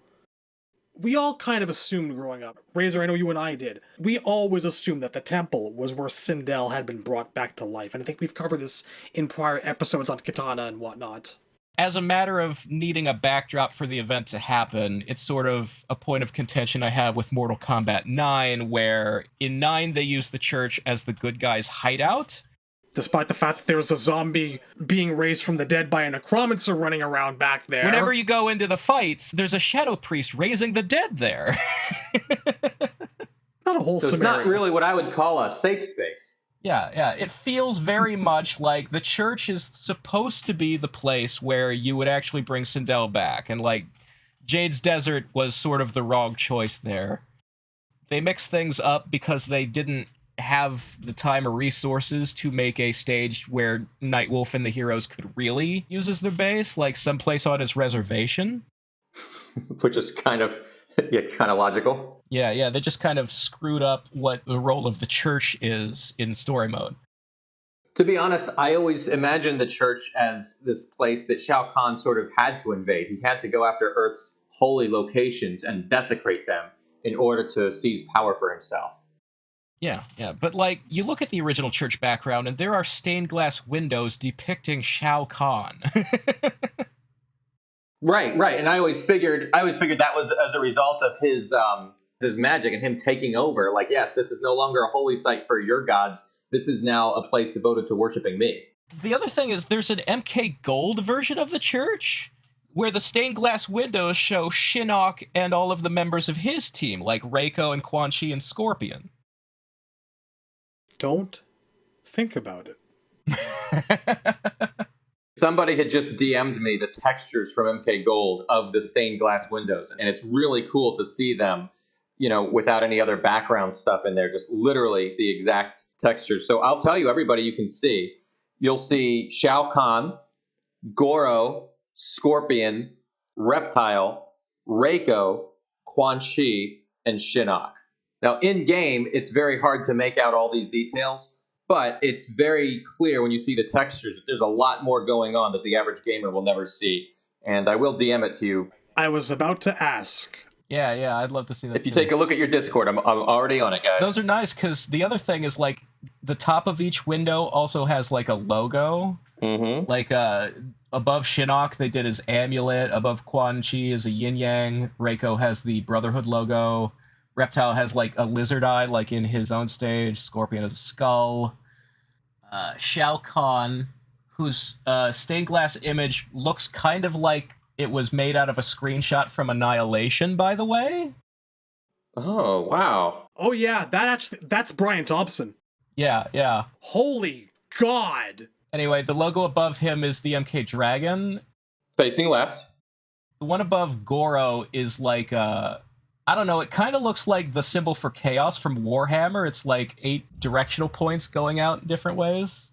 We all kind of assumed growing up, Razor, I know you and I did, we always assumed that the temple was where Sindel had been brought back to life, and I think we've covered this in prior episodes on Kitana and whatnot. As a matter of needing a backdrop for the event to happen, it's sort of a point of contention I have with Mortal Kombat 9, where in 9 they use the church as the good guys' hideout. Despite the fact that there's a zombie being raised from the dead by a necromancer running around back there. Whenever you go into the fights, there's a shadow priest raising the dead there. Not a wholesome So it's not area. really what I would call a safe space. Yeah. It feels very much like the church is supposed to be the place where you would actually bring Sindel back. And like Jade's Desert was sort of the wrong choice there. They mixed things up because they didn't have the time or resources to make a stage where Nightwolf and the heroes could really use as their base, like someplace on his reservation. Which is kind of, it's kind of logical. Yeah, they just kind of screwed up what the role of the church is in story mode. To be honest, I always imagined the church as this place that Shao Kahn sort of had to invade. He had to go after Earth's holy locations and desecrate them in order to seize power for himself. Yeah, but like, you look at the original church background and there are stained glass windows depicting Shao Kahn. Right. And I always figured that was as a result of his magic and him taking over. Like, yes, this is no longer a holy site for your gods. this is now a place devoted to worshiping me. The other thing is there's an MK Gold version of the church where the stained glass windows show Shinnok and all of the members of his team, like Reiko and Quan Chi and Scorpion. Don't think about it. Somebody had just DM'd me the textures from MK Gold of the stained glass windows, and it's really cool to see them, without any other background stuff in there, just literally the exact textures. So I'll tell you, everybody, you can see. You'll see Shao Kahn, Goro, Scorpion, Reptile, Reiko, Quan Chi, and Shinnok. Now, in-game, it's very hard to make out all these details, but it's very clear when you see the textures that there's a lot more going on that the average gamer will never see. And I will DM it to you. I was about to ask. Yeah, I'd love to see that. If you take a look at your Discord, I'm already on it, guys. Those are nice, because the other thing is, like, the top of each window also has, like, a logo. Mm-hmm. Like, above Shinnok, they did his amulet. Above Quan Chi is a yin-yang. Reiko has the Brotherhood logo. Reptile has, like, a lizard eye, like in his own stage. Scorpion has a skull. Shao Kahn, whose stained glass image looks kind of like it was made out of a screenshot from Annihilation, by the way. Oh, wow. Oh yeah, that's Brian Thompson. Yeah. Holy God. Anyway, the logo above him is the MK Dragon. Facing left. The one above Goro is like, I don't know, it kind of looks like the symbol for chaos from Warhammer. It's like 8 directional points going out in different ways.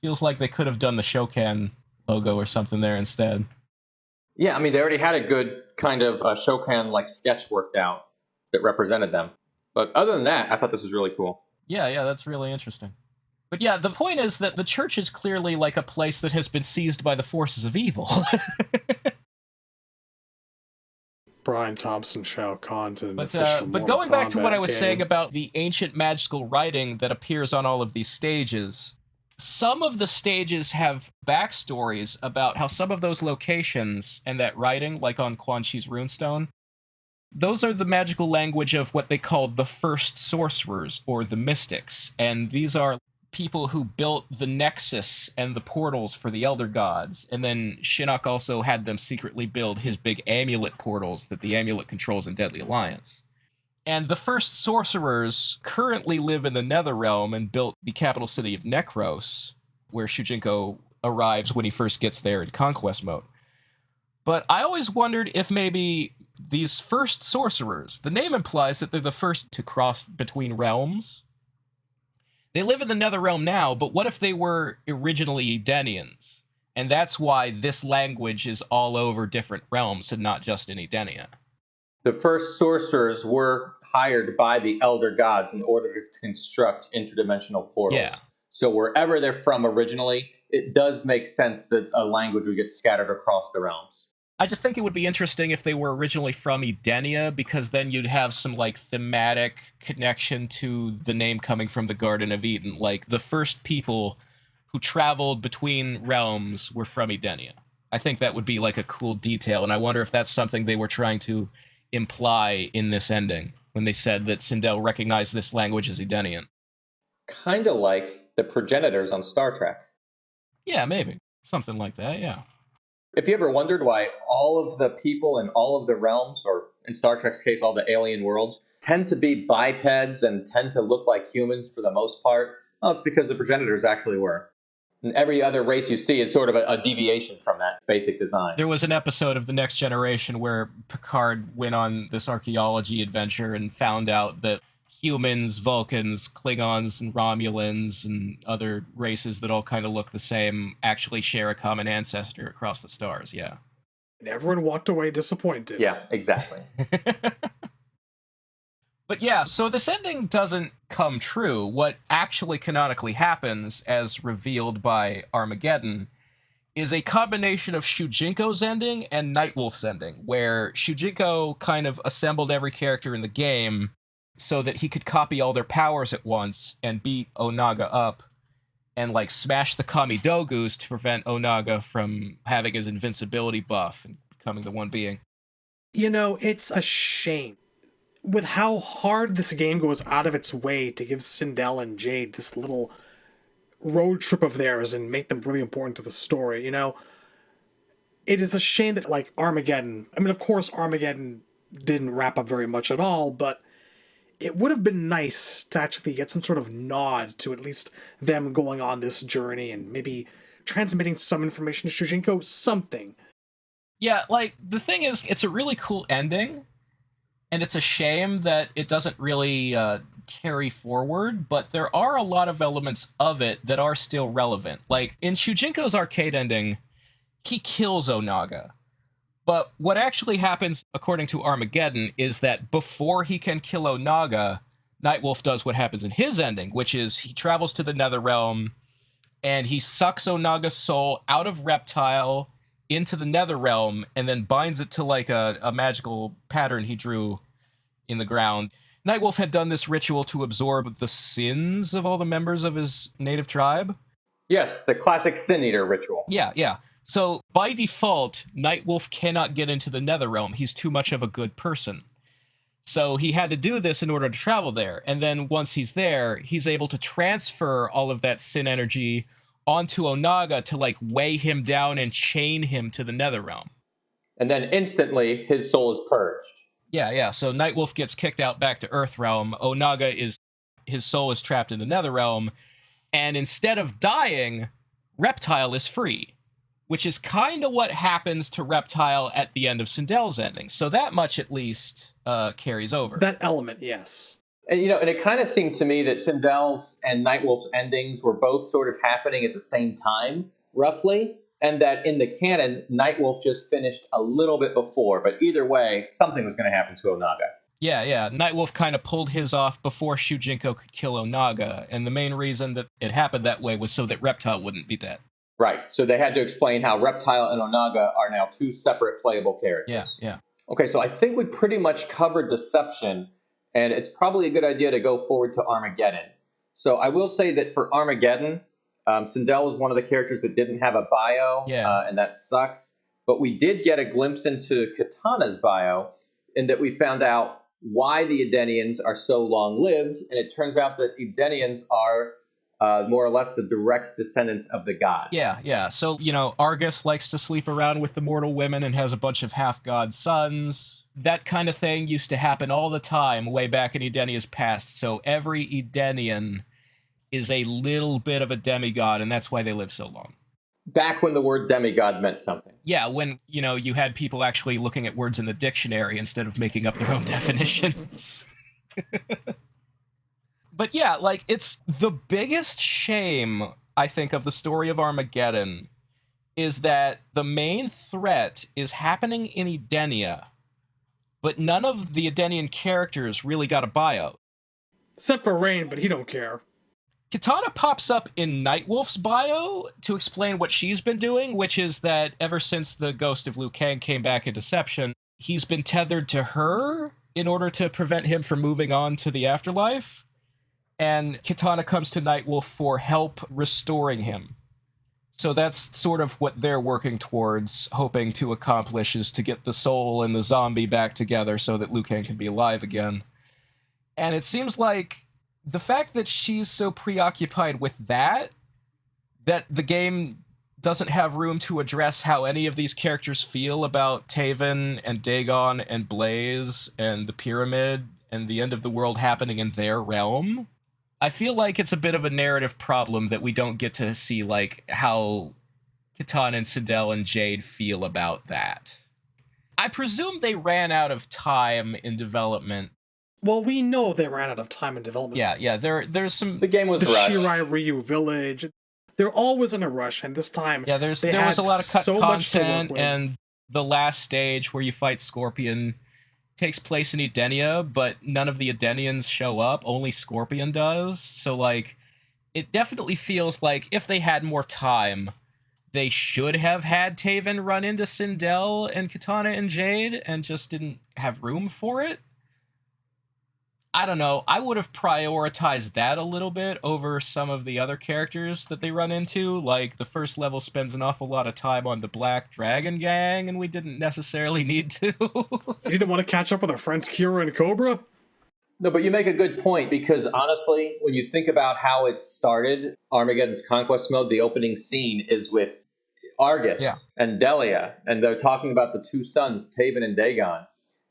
Feels like they could have done the Shokan logo or something there instead. Yeah, I mean, they already had a good kind of Shokan-like sketch worked out that represented them. But other than that, I thought this was really cool. Yeah, that's really interesting. But yeah, the point is that the church is clearly like a place that has been seized by the forces of evil. Brian Thompson, Shao Kahn's an But official going back to what I was game. saying about the ancient magical writing that appears on all of these stages, some of the stages have backstories about how some of those locations and that writing, like on Quan Chi's runestone, those are the magical language of what they call the first sorcerers, or the mystics. And these are people who built the nexus and the portals for the elder gods. And then Shinnok also had them secretly build his big amulet portals that the amulet controls in Deadly Alliance. And the first sorcerers currently live in the Netherrealm and built the capital city of Nekros, where Shujinko arrives when he first gets there in conquest mode. But I always wondered if maybe these first sorcerers, the name implies that they're the first to cross between realms. They live in the Netherrealm now, but what if they were originally Edenians? And that's why this language is all over different realms and not just in Edenia. The first sorcerers were hired by the elder gods in order to construct interdimensional portals. Yeah. So wherever they're from originally, it does make sense that a language would get scattered across the realms. I just think it would be interesting if they were originally from Edenia, because then you'd have some, like, thematic connection to the name coming from the Garden of Eden. Like, the first people who traveled between realms were from Edenia. I think that would be, like, a cool detail, and I wonder if that's something they were trying to imply in this ending, when they said that Sindel recognized this language as Edenian. Kind of like the progenitors on Star Trek. Yeah, maybe. Something like that, yeah. If you ever wondered why all of the people in all of the realms, or in Star Trek's case, all the alien worlds, tend to be bipeds and tend to look like humans for the most part, well, it's because the progenitors actually were. And every other race you see is sort of a deviation from that basic design. There was an episode of The Next Generation where Picard went on this archaeology adventure and found out that humans, Vulcans, Klingons, and Romulans, and other races that all kind of look the same actually share a common ancestor across the stars, yeah. And everyone walked away disappointed. Yeah, exactly. But yeah, so this ending doesn't come true. What actually canonically happens, as revealed by Armageddon, is a combination of Shujinko's ending and Nightwolf's ending, where Shujinko kind of assembled every character in the game so that he could copy all their powers at once and beat Onaga up and, like, smash the Kamidogus to prevent Onaga from having his invincibility buff and becoming the one being. You know, it's a shame. With how hard this game goes out of its way to give Sindel and Jade this little road trip of theirs and make them really important to the story, you know? It is a shame that, like, Armageddon, I mean, of course, Armageddon didn't wrap up very much at all, but it would have been nice to actually get some sort of nod to at least them going on this journey and maybe transmitting some information to Shujinko, something. Yeah, like, the thing is, it's a really cool ending, and it's a shame that it doesn't really carry forward, but there are a lot of elements of it that are still relevant. Like, in Shujinko's arcade ending, he kills Onaga. But what actually happens, according to Armageddon, is that before he can kill Onaga, Nightwolf does what happens in his ending, which is he travels to the Netherrealm, and he sucks Onaga's soul out of Reptile into the Netherrealm, and then binds it to, like, a magical pattern he drew in the ground. Nightwolf had done this ritual to absorb the sins of all the members of his native tribe. Yes, the classic Sin Eater ritual. Yeah. So, by default, Nightwolf cannot get into the Netherrealm. He's too much of a good person. So he had to do this in order to travel there. And then once he's there, he's able to transfer all of that sin energy onto Onaga to, like, weigh him down and chain him to the Netherrealm. And then instantly, his soul is purged. Yeah. So Nightwolf gets kicked out back to Earthrealm. His soul is trapped in the Netherrealm. And instead of dying, Reptile is free, which is kind of what happens to Reptile at the end of Sindel's ending. So that much, at least, carries over. That element, yes. And, and it kind of seemed to me that Sindel's and Nightwolf's endings were both sort of happening at the same time, roughly, and that in the canon, Nightwolf just finished a little bit before. But either way, something was going to happen to Onaga. Yeah. Nightwolf kind of pulled his off before Shujinko could kill Onaga, and the main reason that it happened that way was so that Reptile wouldn't be dead. Right. So they had to explain how Reptile and Onaga are now two separate playable characters. Yeah. Okay, so I think we pretty much covered Deception, and it's probably a good idea to go forward to Armageddon. So I will say that for Armageddon, Sindel was one of the characters that didn't have a bio, and that sucks. But we did get a glimpse into Katana's bio, in that we found out why the Edenians are so long-lived, and it turns out that Edenians are more or less the direct descendants of the gods. Yeah. So, Argus likes to sleep around with the mortal women and has a bunch of half-god sons. That kind of thing used to happen all the time way back in Edenia's past. So every Edenian is a little bit of a demigod, and that's why they live so long. Back when the word demigod meant something. Yeah, when, you had people actually looking at words in the dictionary instead of making up their own definitions. But yeah, like, it's the biggest shame, I think, of the story of Armageddon is that the main threat is happening in Edenia, but none of the Edenian characters really got a bio. Except for Rain, but he don't care. Katana pops up in Nightwolf's bio to explain what she's been doing, which is that ever since the ghost of Liu Kang came back in Deception, he's been tethered to her in order to prevent him from moving on to the afterlife. And Katana comes to Nightwolf for help restoring him. So that's sort of what they're working towards, hoping to accomplish, is to get the soul and the zombie back together so that Liu Kang can be alive again. And it seems like the fact that she's so preoccupied with that the game doesn't have room to address how any of these characters feel about Taven and Dagon and Blaze and the Pyramid and the end of the world happening in their realm. I feel like it's a bit of a narrative problem that we don't get to see, like, how Katana and Sindel and Jade feel about that. I presume they ran out of time in development. Well, we know they ran out of time in development. Yeah, there's some... The game was the rushed. Shirai Ryu village. They're always in a rush, and this time there was a lot of cut so much to work content, with. and the last stage where you fight Scorpion takes place in Edenia, but none of the Edenians show up, only Scorpion does. So, like, it definitely feels like if they had more time, they should have had Taven run into Sindel and Katana and Jade and just didn't have room for it. I don't know. I would have prioritized that a little bit over some of the other characters that they run into. Like, the first level spends an awful lot of time on the Black Dragon Gang, and we didn't necessarily need to. You didn't want to catch up with our friends Kira and Cobra? No, but you make a good point because honestly, when you think about how it started, Armageddon's conquest mode, the opening scene is with Argus and Delia, and they're talking about the two sons, Taven and Dagon.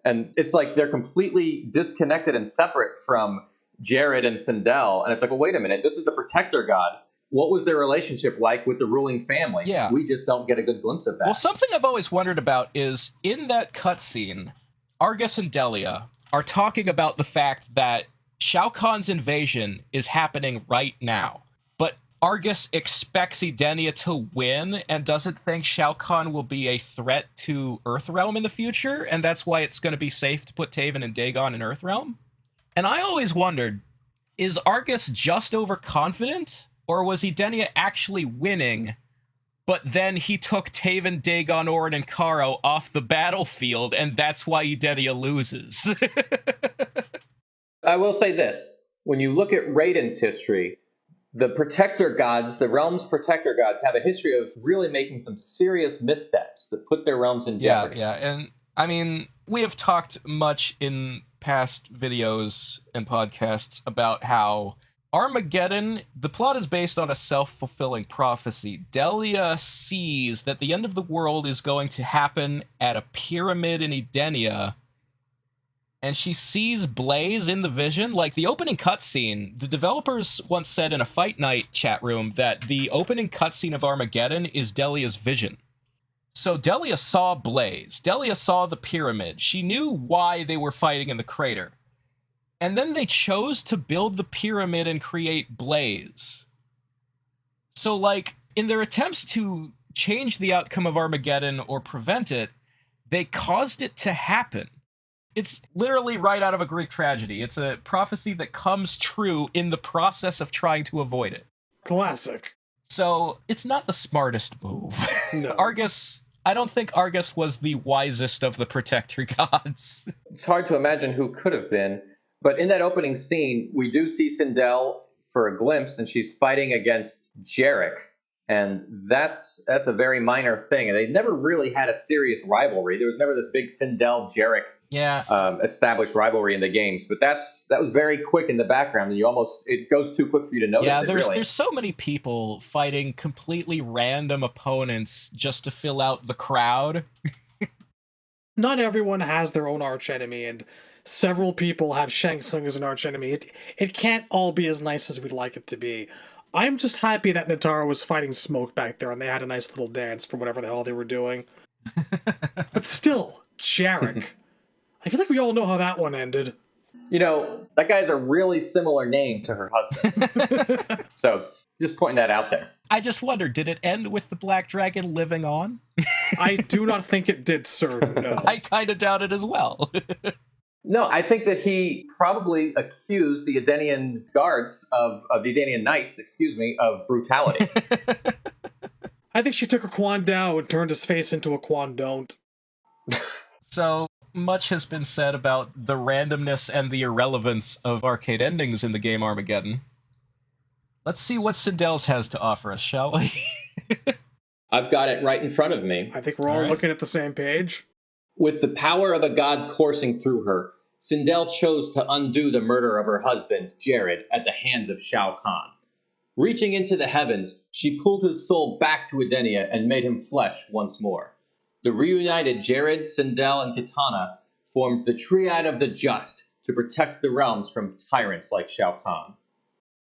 And it's like they're completely disconnected and separate from Jared and Sindel. And it's like, well, wait a minute, this is the protector god. What was their relationship like with the ruling family? Yeah. We just don't get a good glimpse of that. Well, something I've always wondered about is in that cutscene, Argus and Delia are talking about the fact that Shao Kahn's invasion is happening right now. But Argus expects Edenia to win and doesn't think Shao Kahn will be a threat to Earthrealm in the future, and that's why it's going to be safe to put Taven and Dagon in Earthrealm. And I always wondered, is Argus just overconfident, or was Edenia actually winning, but then he took Taven, Dagon, Orin, and Karo off the battlefield, and that's why Edenia loses? I will say this. When you look at Raiden's history, the protector gods, the realm's protector gods, have a history of really making some serious missteps that put their realms in jeopardy. Yeah, and I mean, we have talked much in past videos and podcasts about how Armageddon, the plot is based on a self-fulfilling prophecy. Delia sees that the end of the world is going to happen at a pyramid in Edenia, and she sees Blaze in the vision. Like, the opening cutscene, the developers once said in a Fight Night chat room that the opening cutscene of Armageddon is Delia's vision. So Delia saw Blaze. Delia saw the pyramid. She knew why they were fighting in the crater. And then they chose to build the pyramid and create Blaze. So, like, in their attempts to change the outcome of Armageddon or prevent it, they caused it to happen. It's literally right out of a Greek tragedy. It's a prophecy that comes true in the process of trying to avoid it. Classic. So, it's not the smartest move. No. Argus, I don't think Argus was the wisest of the protector gods. It's hard to imagine who could have been. But in that opening scene, we do see Sindel for a glimpse, and she's fighting against Jarek. And that's a very minor thing. And they never really had a serious rivalry. There was never this big Sindel-Jarek established rivalry in the games. But that was very quick in the background, and it goes too quick for you to notice it, really. There's so many people fighting completely random opponents just to fill out the crowd. Not everyone has their own archenemy, and several people have Shang Tsung as an archenemy. It can't all be as nice as we'd like it to be. I'm just happy that Natara was fighting Smoke back there and they had a nice little dance for whatever the hell they were doing. But still, Jarek. I feel like we all know how that one ended. You know, that guy has a really similar name to her husband. So, just pointing that out there. I just wondered, did it end with the Black Dragon living on? I do not think it did, sir, no. I kind of doubt it as well. No, I think that he probably accused the Edenian guards of the Edenian knights, of brutality. I think she took a Quan Dao and turned his face into a Quan Don't. So, much has been said about the randomness and the irrelevance of arcade endings in the game Armageddon. Let's see what Sindel's has to offer us, shall we? I've got it right in front of me. I think we're all looking at the same page. With the power of a god coursing through her, Sindel chose to undo the murder of her husband, Jared, at the hands of Shao Kahn. Reaching into the heavens, she pulled his soul back to Edenia and made him flesh once more. The reunited Jared, Sindel, and Kitana formed the Triad of the Just to protect the realms from tyrants like Shao Kahn.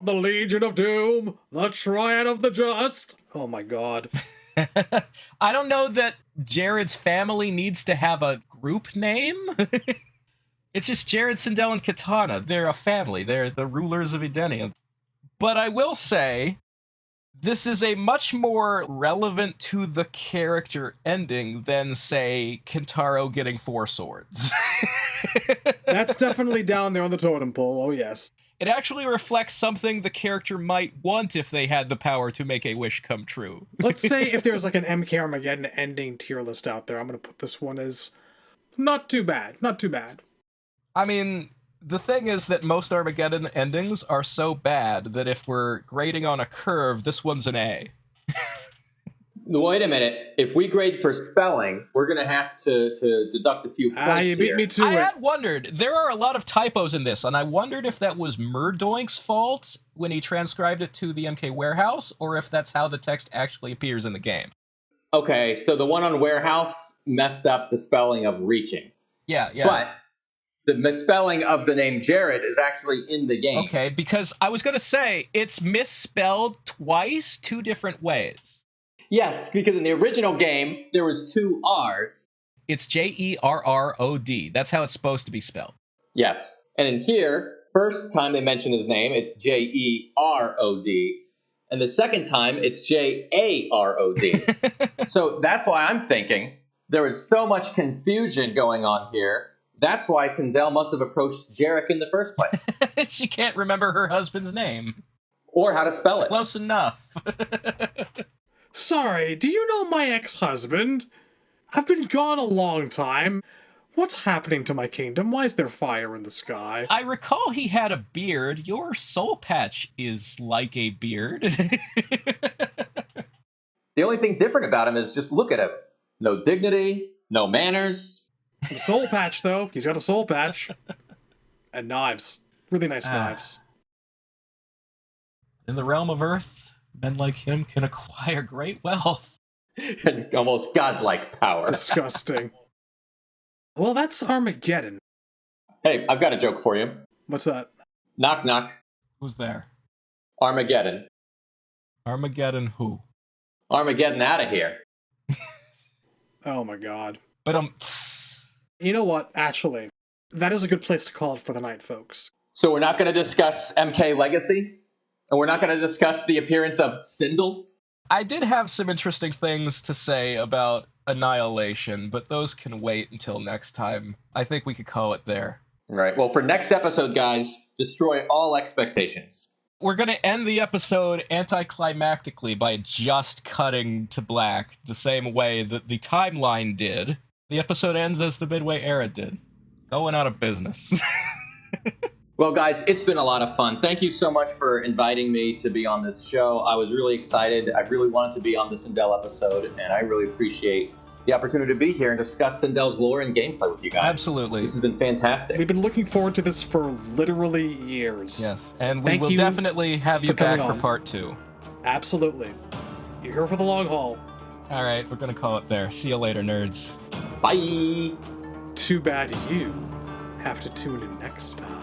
The Legion of Doom, the Triad of the Just. Oh my god. I don't know that Jared's family needs to have a group name. It's just Jared, Sindel, and Kitana. They're a family. They're the rulers of Edenia. But I will say, this is a much more relevant to the character ending than, say, Kintaro getting 4 swords. That's definitely down there on the totem pole, oh yes. It actually reflects something the character might want if they had the power to make a wish come true. Let's say if there's like an MK Armageddon ending tier list out there, I'm going to put this one as not too bad. Not too bad. I mean, the thing is that most Armageddon endings are so bad that if we're grading on a curve, this one's an A. Wait a minute. If we grade for spelling, we're going to have to deduct a few points You beat here. me to I it. had wondered, there are a lot of typos in this, and I wondered if that was Murdoink's fault when he transcribed it to the MK Warehouse, or if that's how the text actually appears in the game. Okay, so the one on Warehouse messed up the spelling of reaching. Yeah. But the misspelling of the name Jared is actually in the game. Okay, because I was going to say, it's misspelled twice, 2 different ways. Yes, because in the original game, there was 2 R's. It's Jerrod. That's how it's supposed to be spelled. Yes. And in here, first time they mention his name, it's Jerod. And the second time, it's Jarod. So that's why I'm thinking there was so much confusion going on here. That's why Sindel must have approached Jarek in the first place. She can't remember her husband's name. Or how to spell it. Close enough. Sorry, do you know my ex-husband? I've been gone a long time. What's happening to my kingdom? Why is there fire in the sky? I recall he had a beard. Your soul patch is like a beard. The only thing different about him is just look at him. No dignity, no manners. Some soul patch, though. He's got a soul patch. And knives. Really nice knives. In the realm of Earth, men like him can acquire great wealth. And almost godlike power. Disgusting. Well, that's Armageddon. Hey, I've got a joke for you. What's that? Knock, knock. Who's there? Armageddon. Armageddon who? Armageddon out of here. Oh my god. But You know what? Actually, that is a good place to call it for the night, folks. So we're not going to discuss MK Legacy? And we're not going to discuss the appearance of Sindel? I did have some interesting things to say about Annihilation, but those can wait until next time. I think we could call it there. Right. Well, for next episode, guys, destroy all expectations. We're going to end the episode anticlimactically by just cutting to black the same way that the timeline did. The episode ends as the Midway era did. Going out of business. Well, guys, it's been a lot of fun. Thank you so much for inviting me to be on this show. I was really excited. I really wanted to be on the Sindel episode, and I really appreciate the opportunity to be here and discuss Sindel's lore and gameplay with you guys. Absolutely. This has been fantastic. We've been looking forward to this for literally years. Yes, and we Thank will you definitely have you for coming back for on. part 2. Absolutely. You're here for the long haul. All right, we're going to call it there. See you later, nerds. Bye! Too bad you have to tune in next time.